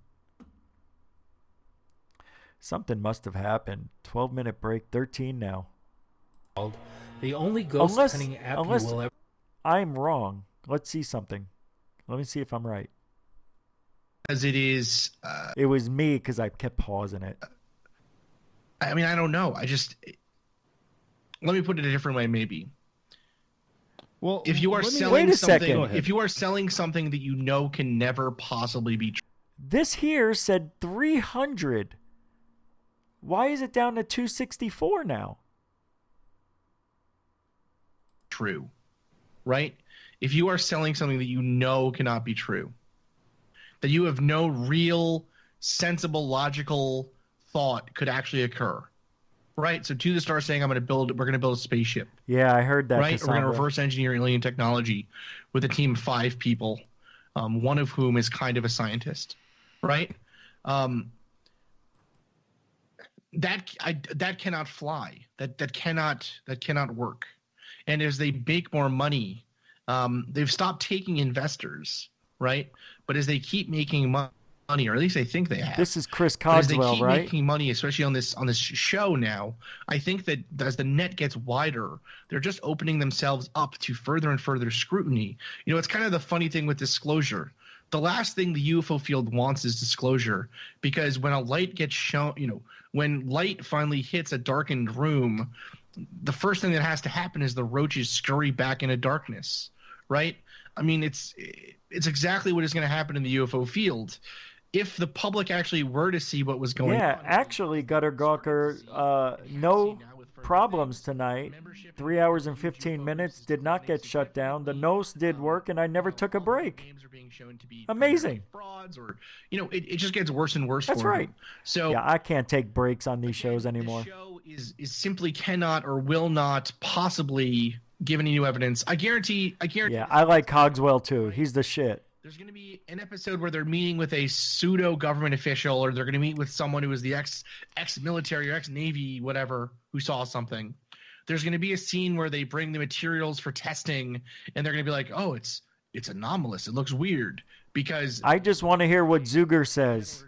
Something must have happened. 12-minute break, 13 now. The only ghost hunting app you will ever... I'm wrong. Let's see something. Let me see if I'm right. As it is... it was me because I kept pausing it. I mean, I don't know. Let me put it a different way, maybe. Well, if you are selling something, if you are selling something that you know can never possibly be true. This here said 300. Why is it down to 264 now? True, right? If you are selling something that you know cannot be true, that you have no real, sensible, logical thought could actually occur. Right, so to the star saying we're going to build a spaceship. Yeah, I heard that. Right, Cassandra. We're going to reverse engineer alien technology with a team of 5 people, one of whom is kind of a scientist. Right, that cannot fly. That cannot work. And as they make more money, they've stopped taking investors. Right, but as they keep making money. Or at least I think they have. This is Chris Cogswell, as they keep right? Making money, especially on this show now. I think that as the net gets wider, they're just opening themselves up to further and further scrutiny. You know, it's kind of the funny thing with disclosure. The last thing the UFO field wants is disclosure, because when a light gets shown, you know, when light finally hits a darkened room, the first thing that has to happen is the roaches scurry back into darkness, right? I mean, it's exactly what is going to happen in the UFO field. If the public actually were to see what was going on. Yeah, actually, Gutter Gawker, no problems tonight. 3 hours and 15 minutes, did not get shut down. The nose did work, and I never took a break. Amazing. Frauds or, you know, it just gets worse and worse. That's for right. them. So yeah, I can't take breaks on these shows anymore. This show is simply cannot or will not possibly give any new evidence. I guarantee. Yeah, I like Cogswell too. He's the shit. There's going to be an episode where they're meeting with a pseudo government official, or they're going to meet with someone who is the ex-military or ex-Navy, whatever, who saw something. There's going to be a scene where they bring the materials for testing, and they're going to be like, "Oh, it's anomalous. It looks weird." Because I just want to hear what Zuger says.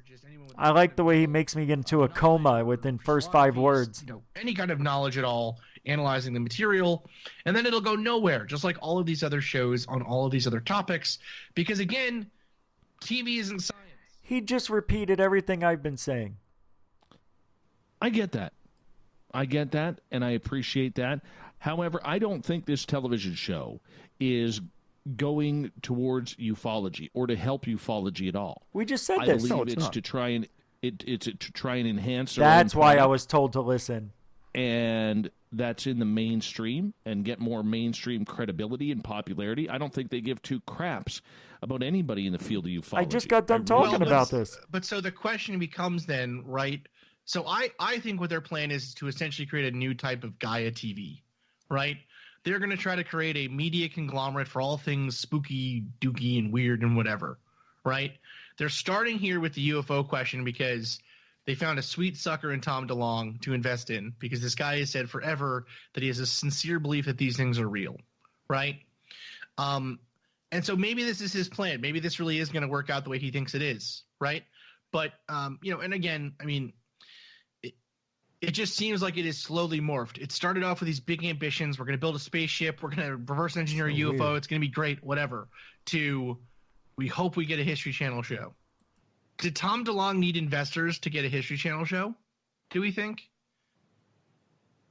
I like the way he makes me get into a coma within first 5 words. You know, any kind of knowledge at all analyzing the material, and then it'll go nowhere, just like all of these other shows on all of these other topics. Because again, TV isn't science. He just repeated everything I've been saying. I get that. And I appreciate that. However, I don't think this television show is going towards ufology or to help ufology at all. We just said I this. believe it's to try and it's to try and enhance. That's why I was told to listen. And that's in the mainstream and get more mainstream credibility and popularity. I don't think they give two craps about anybody in the field of ufology. I just got done talking about this. But so the question becomes then, right? So I think what their plan is to essentially create a new type of Gaia TV, right? They're going to try to create a media conglomerate for all things spooky, dooky, and weird and whatever, right? They're starting here with the UFO question because they found a sweet sucker in Tom DeLonge to invest in, because this guy has said forever that he has a sincere belief that these things are real, right? And so maybe this is his plan. Maybe this really is going to work out the way he thinks it is, right? But, and again, I mean, it just seems like it is slowly morphed. It started off with these big ambitions. We're going to build a spaceship. We're going to reverse engineer a UFO. Weird. It's going to be great, whatever. To, we hope we get a History Channel show. Did Tom DeLonge need investors to get a History Channel show? Do we think?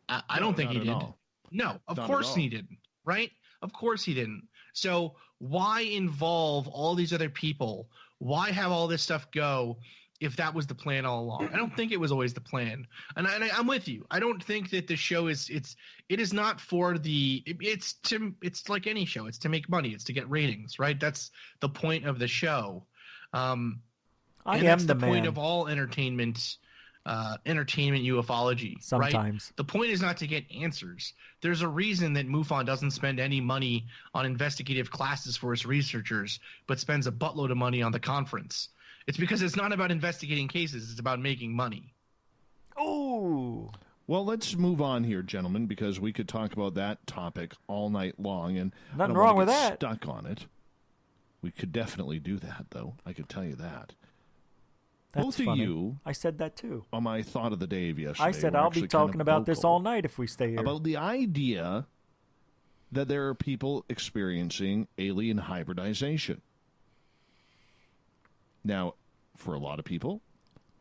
I don't think he did. All. No, of course he didn't, right? Of course he didn't. So why involve all these other people? Why have all this stuff go if that was the plan all along? I don't think it was always the plan. And I'm with you. I don't think that the show it is not for it's like any show. It's to make money. It's to get ratings, right? That's the point of the show. That's the point of all entertainment ufology. Sometimes. Right? The point is not to get answers. There's a reason that MUFON doesn't spend any money on investigative classes for its researchers, but spends a buttload of money on the conference. It's because it's not about investigating cases. It's about making money. Oh. Well, let's move on here, gentlemen, because we could talk about that topic all night long, and nothing wrong with that. Stuck on it. We could definitely do that, though. I could tell you that. That's Both funny. of you, I said that too. On my thought of the day of yesterday, I said I'll be talking about this all night if we stay here. About the idea that there are people experiencing alien hybridization. Now, for a lot of people,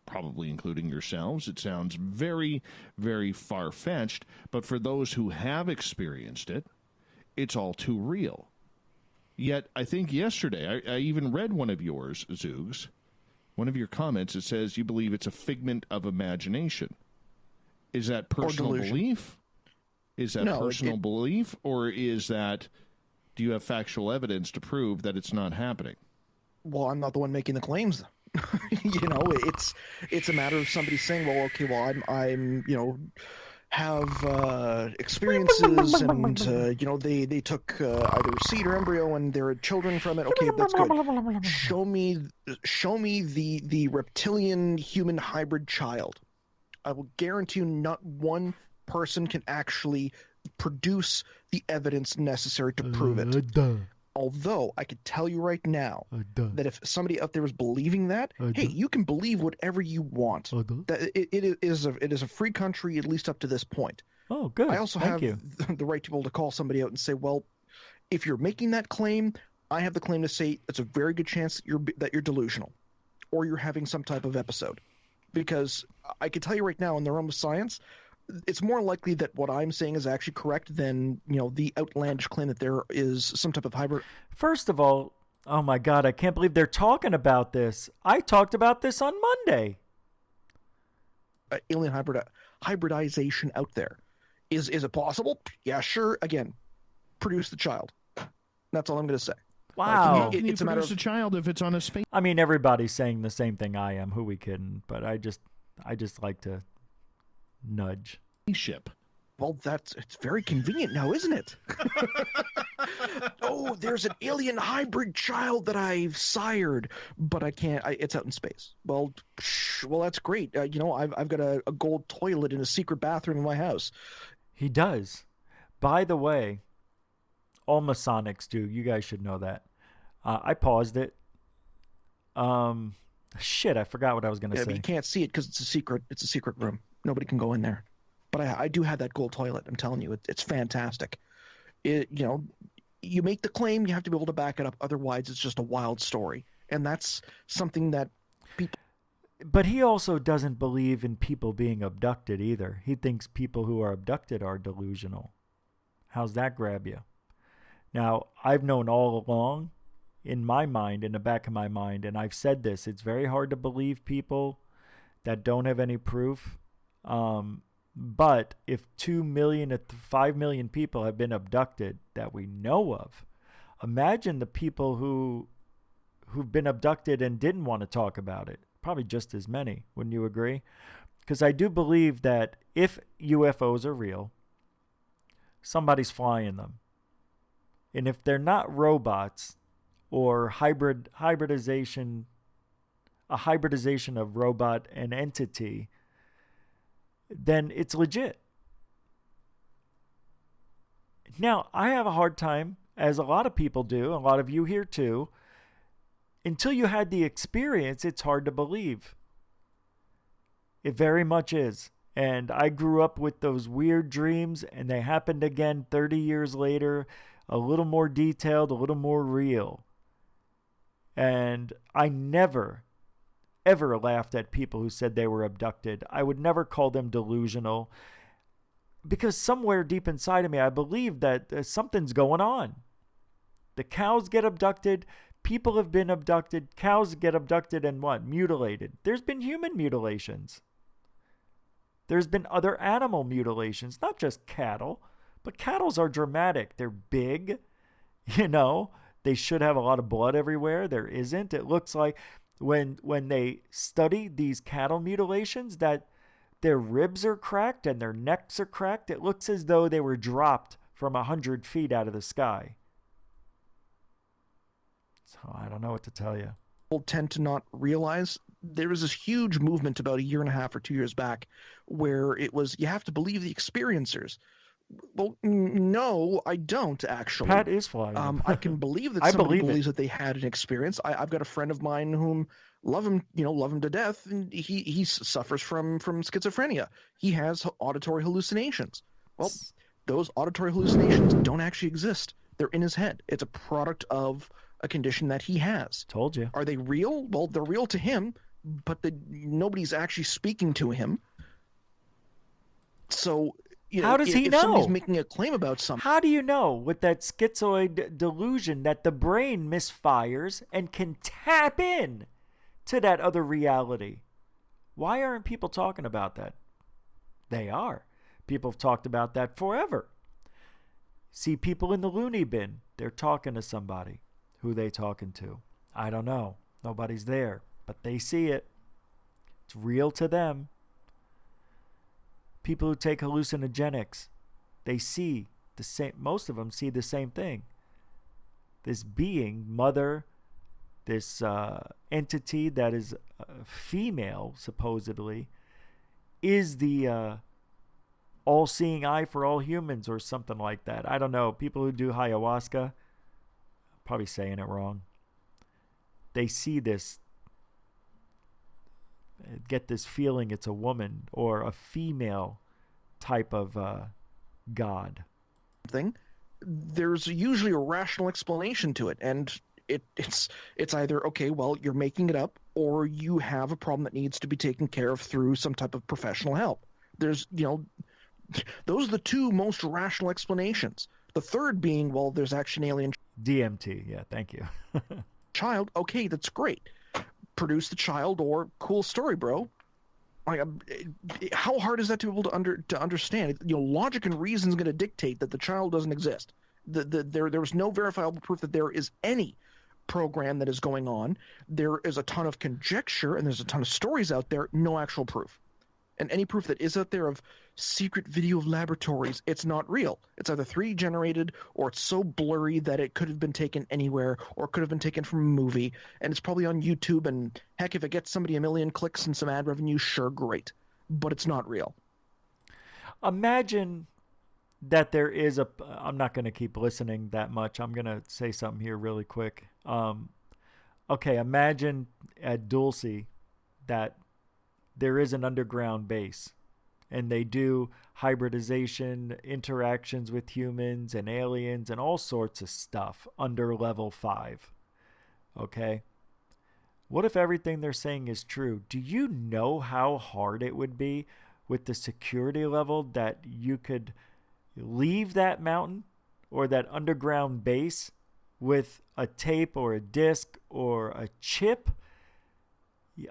probably including yourselves, it sounds very, very far-fetched, but for those who have experienced it, it's all too real. Yet, I think yesterday, I even read one of yours, Zoogs, one of your comments. It says you believe it's a figment of imagination. Is that personal belief? Is that personal belief? Or is that, do you have factual evidence to prove that it's not happening? Well, I'm not the one making the claims. It's a matter of somebody saying, well, okay, well, I'm have experiences and they took either seed or embryo and there are children from it. Okay, that's good. Show me the reptilian human hybrid child. I will guarantee you not one person can actually produce the evidence necessary to prove it. Although I could tell you right now that if somebody out there was believing that, hey, you can believe whatever you want. That it is a free country, at least up to this point. Oh, good. I also have the right to be able to call somebody out and say, well, if you're making that claim, I have the claim to say it's a very good chance that you're delusional, or you're having some type of episode. Because I can tell you right now, in the realm of science, it's more likely that what I'm saying is actually correct than, the outlandish claim that there is some type of hybrid. First of all, oh my God, I can't believe they're talking about this. I talked about this on Monday. Alien hybridization out there. Is it possible? Yeah, sure. Again, produce the child. That's all I'm going to say. Wow. It's a matter of a child if it's on a space. I mean, everybody's saying the same thing I am. Who we kidding? But I just like to nudge. Ship. Well, it's very convenient now, isn't it? Oh, there's an alien hybrid child that I've sired, but I can't. It's out in space. Well, that's great. I've got a gold toilet in a secret bathroom in my house. He does. By the way, all Masonics do. You guys should know that. I paused it. Shit, I forgot what I was going to say. But you can't see it because it's a secret. It's a secret room. Nobody can go in there. but I do have that gold toilet. I'm telling you, it's fantastic. You make the claim, you have to be able to back it up. Otherwise, it's just a wild story. And that's something that people... But he also doesn't believe in people being abducted either. He thinks people who are abducted are delusional. How's that grab you? Now, I've known all along, in my mind, in the back of my mind, and I've said this, it's very hard to believe people that don't have any proof. But if 2 million to 5 million people have been abducted that we know of, imagine the people who've been abducted and didn't want to talk about it. Probably just as many, wouldn't you agree? Because I do believe that if UFOs are real, somebody's flying them. And if they're not robots or hybridization, a hybridization of robot and entity, then it's legit. Now, I have a hard time, as a lot of people do, a lot of you here too, until you had the experience, it's hard to believe. It very much is. And I grew up with those weird dreams, and they happened again 30 years later, a little more detailed, a little more real. And I never, ever laughed at people who said they were abducted. I would never call them delusional, because somewhere deep inside of me, I believe that something's going on. The cows get abducted. People have been abducted. Cows get abducted and what? Mutilated. There's been human mutilations. There's been other animal mutilations, not just cattle, but cattles are dramatic. They're big, They should have a lot of blood everywhere. There isn't. It looks like when they study these cattle mutilations that their ribs are cracked and their necks are cracked. It looks as though they were dropped from 100 feet out of the sky. So I don't know what to tell you. People tend to not realize there was this huge movement about 1.5 years or 2 years back where it was, you have to believe the experiencers. Well, no, I don't actually. Pat is flying. I can believe that somebody believes that they had an experience. I've got a friend of mine whom love him to death, and he suffers from schizophrenia. He has auditory hallucinations. Well, those auditory hallucinations don't actually exist. They're in his head. It's a product of a condition that he has. Told you. Are they real? Well, they're real to him, but nobody's actually speaking to him. So, how does he know? If somebody's making a claim about something. How do you know with that schizoid delusion that the brain misfires and can tap in to that other reality? Why aren't people talking about that? They are. People have talked about that forever. See people in the loony bin. They're talking to somebody. Who they talking to? I don't know. Nobody's there, but they see it. It's real to them. People who take hallucinogenics, they see the same. Most of them see the same thing. This being, mother, this entity that is female, supposedly, is the all-seeing eye for all humans or something like that. I don't know. People who do ayahuasca, probably saying it wrong. They see this, get this feeling it's a woman or a female type of god. There's usually a rational explanation to it, and it's either, okay, well, you're making it up, or you have a problem that needs to be taken care of through some type of professional help. There's, those are the two most rational explanations. The third being, well, there's actually an alien DMT, yeah, thank you. child, okay, that's great. Produce the child, or cool story, bro. Like, how hard is that to be able to understand? Logic and reason is going to dictate that the child doesn't exist. There was no verifiable proof that there is any program that is going on. There is a ton of conjecture, and there's a ton of stories out there, no actual proof. And any proof that is out there of secret video of laboratories, it's not real. It's either 3D generated, or it's so blurry that it could have been taken anywhere, or it could have been taken from a movie, and it's probably on YouTube, and heck, if it gets somebody 1 million clicks and some ad revenue, sure, great. But it's not real. Imagine that there is a... I'm not going to keep listening that much. I'm going to say something here really quick. Okay, imagine at Dulce that there is an underground base, And they do hybridization, interactions with humans and aliens and all sorts of stuff under level 5. Okay? What if everything they're saying is true? Do you know how hard it would be with the security level that you could leave that mountain or that underground base with a tape or a disc or a chip?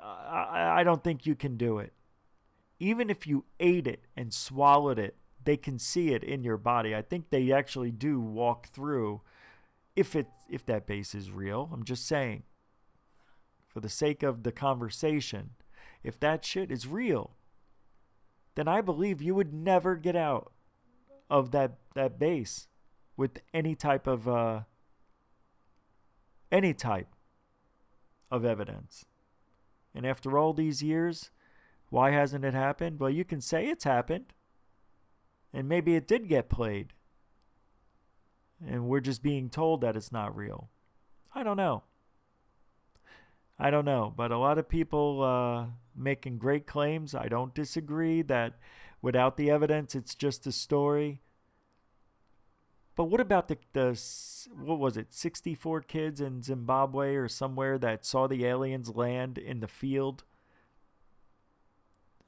I don't think you can do it. Even if you ate it and swallowed it, they can see it in your body. I think they actually do walk through if that base is real. I'm just saying, for the sake of the conversation, if that shit is real, then I believe you would never get out of that base with any type of evidence. And after all these years, why hasn't it happened? Well, you can say it's happened, and maybe it did get played, and we're just being told that it's not real. I don't know, but a lot of people making great claims. I don't disagree that without the evidence, it's just a story. But what about the what was it, 64 kids in Zimbabwe or somewhere that saw the aliens land in the field?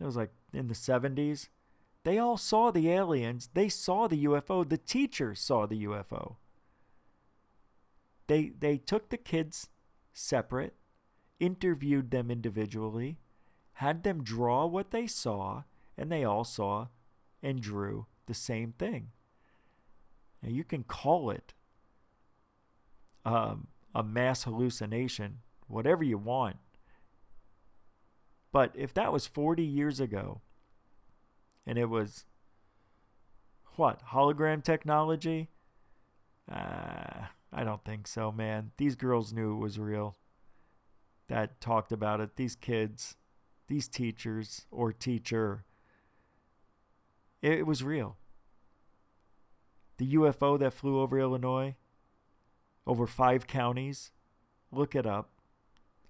It was like in the 70s. They all saw the aliens. They saw the UFO. The teacher saw the UFO. They took the kids separate, interviewed them individually, had them draw what they saw, and they all saw and drew the same thing. Now, you can call it a mass hallucination, whatever you want. But if that was 40 years ago, and it was, hologram technology? I don't think so, man. These girls knew it was real. That talked about it. These kids, these teachers or teacher, it was real. The UFO that flew over Illinois, over 5 counties, look it up.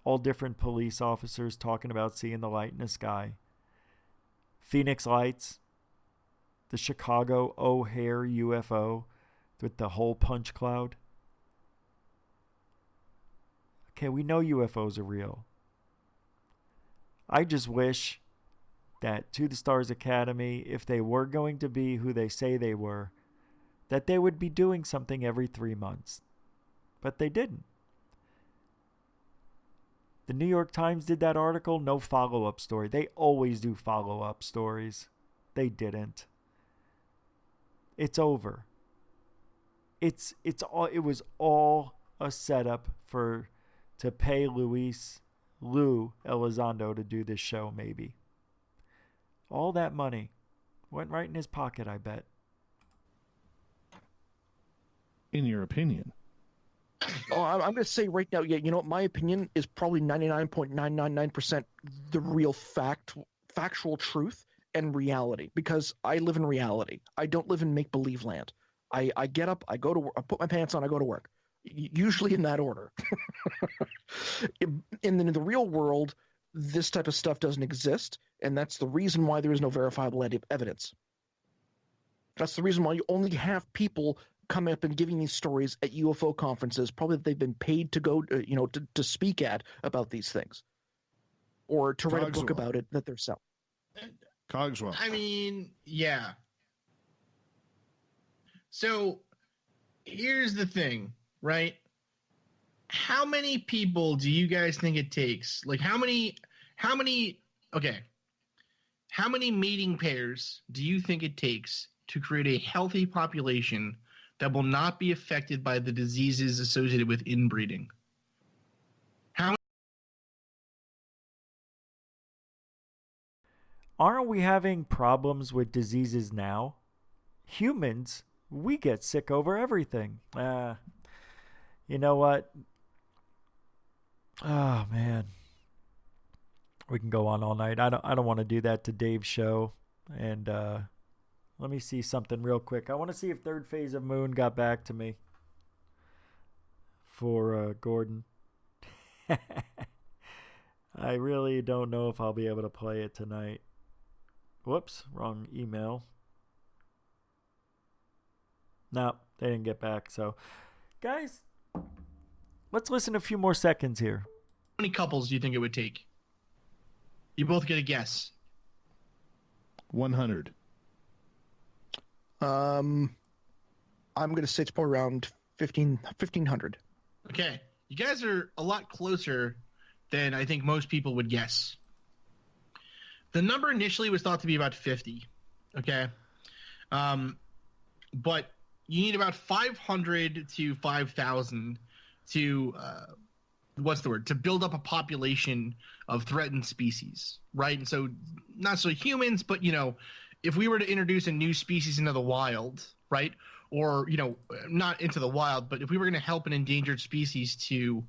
All different police officers talking about seeing the light in the sky. Phoenix lights, the Chicago O'Hare UFO with the whole punch cloud. Okay, we know UFOs are real. I just wish that To the Stars Academy, if they were going to be who they say they were, that they would be doing something every 3 months. But they didn't. The New York Times did that article, no follow-up story. They always do follow-up stories. They didn't. It's over. It was all a setup to pay Lou Elizondo to do this show, maybe. All that money went right in his pocket, I bet. In your opinion? Oh, I'm going to say right now, yeah, you know what? My opinion is probably 99.999% the real factual truth and reality, because I live in reality. I don't live in make-believe land. I get up, I go to work, I put my pants on, I go to work. Usually in that order. In the real world, this type of stuff doesn't exist, and that's the reason why there is no verifiable evidence. That's the reason why you only have people coming up and giving these stories at UFO conferences, probably that they've been paid to go, to speak at about these things, or to write a book about it that they're selling. Cogswell. I mean, yeah. So here's the thing, right? How many people do you guys think it takes? Like how many mating pairs do you think it takes to create a healthy population that will not be affected by the diseases associated with inbreeding? Aren't we having problems with diseases now? Humans, we get sick over everything. You know what? Oh, man. We can go on all night. I don't want to do that to Dave's show. And let me see something real quick. I want to see if Third Phase of Moon got back to me for Gordon. I really don't know if I'll be able to play it tonight. Whoops, wrong email. No, they didn't get back. So, guys, let's listen a few more seconds here. How many couples do you think it would take? You both get a guess. 100. I'm going to say it's probably around 1,500. Okay. You guys are a lot closer than I think most people would guess. The number initially was thought to be about 50. Okay. But you need about 500 to 5,000 to, to build up a population of threatened species, right? And so not so humans, but, if we were to introduce a new species into the wild, right? Or, not into the wild, but if we were going to help an endangered species to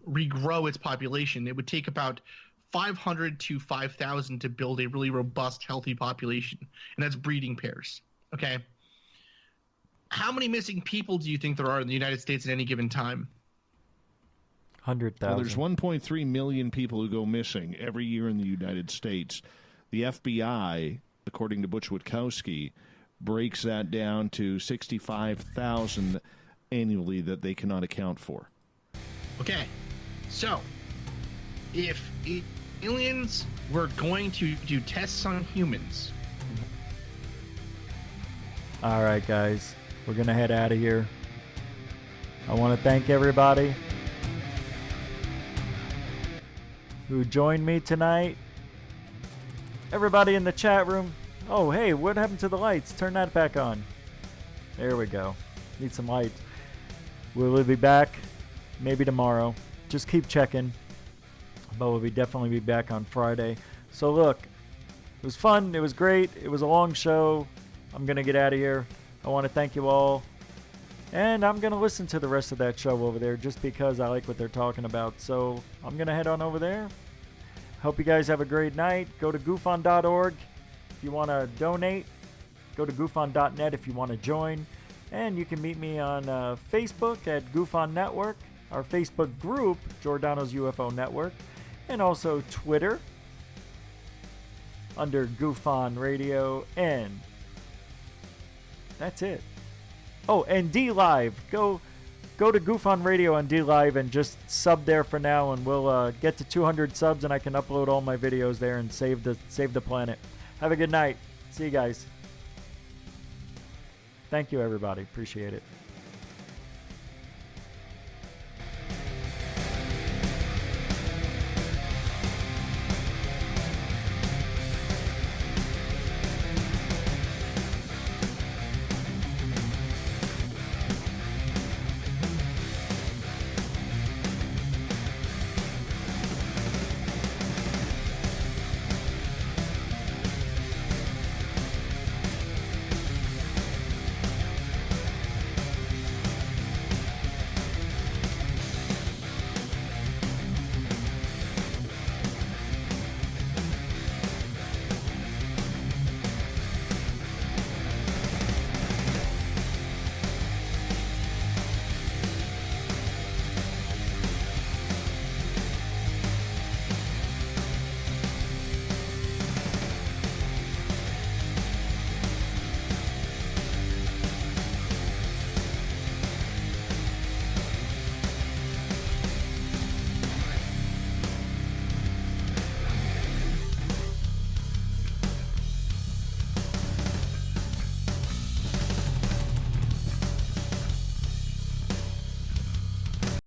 regrow its population, it would take about 500 to 5,000 to build a really robust, healthy population. And that's breeding pairs, okay? How many missing people do you think there are in the United States at any given time? 100,000. Well, there's 1.3 million people who go missing every year in the United States. The FBI, according to Butch Witkowski, breaks that down to 65,000 annually that they cannot account for. Okay, so if aliens were going to do tests on humans... All right, guys, we're going to head out of here. I want to thank everybody who joined me tonight. Everybody in the chat room. Oh, hey, what happened to the lights? Turn that back on. There we go. Need some light. We'll be back maybe tomorrow. Just keep checking. But we'll definitely be back on Friday. So look, it was fun. It was great. It was a long show. I'm going to get out of here. I want to thank you all. And I'm going to listen to the rest of that show over there just because I like what they're talking about. So I'm going to head on over there. Hope you guys have a great night. Go to goofon.org if you want to donate. Go to goofon.net if you want to join. And you can meet me on Facebook at Goofon Network, our Facebook group, Giordano's UFO Network, and also Twitter under Goofon Radio. And that's it. Oh, and D Live. Go to Goofon Radio on D Live and just sub there for now, and we'll get to 200 subs, and I can upload all my videos there and save the planet. Have a good night. See you guys. Thank you, everybody. Appreciate it.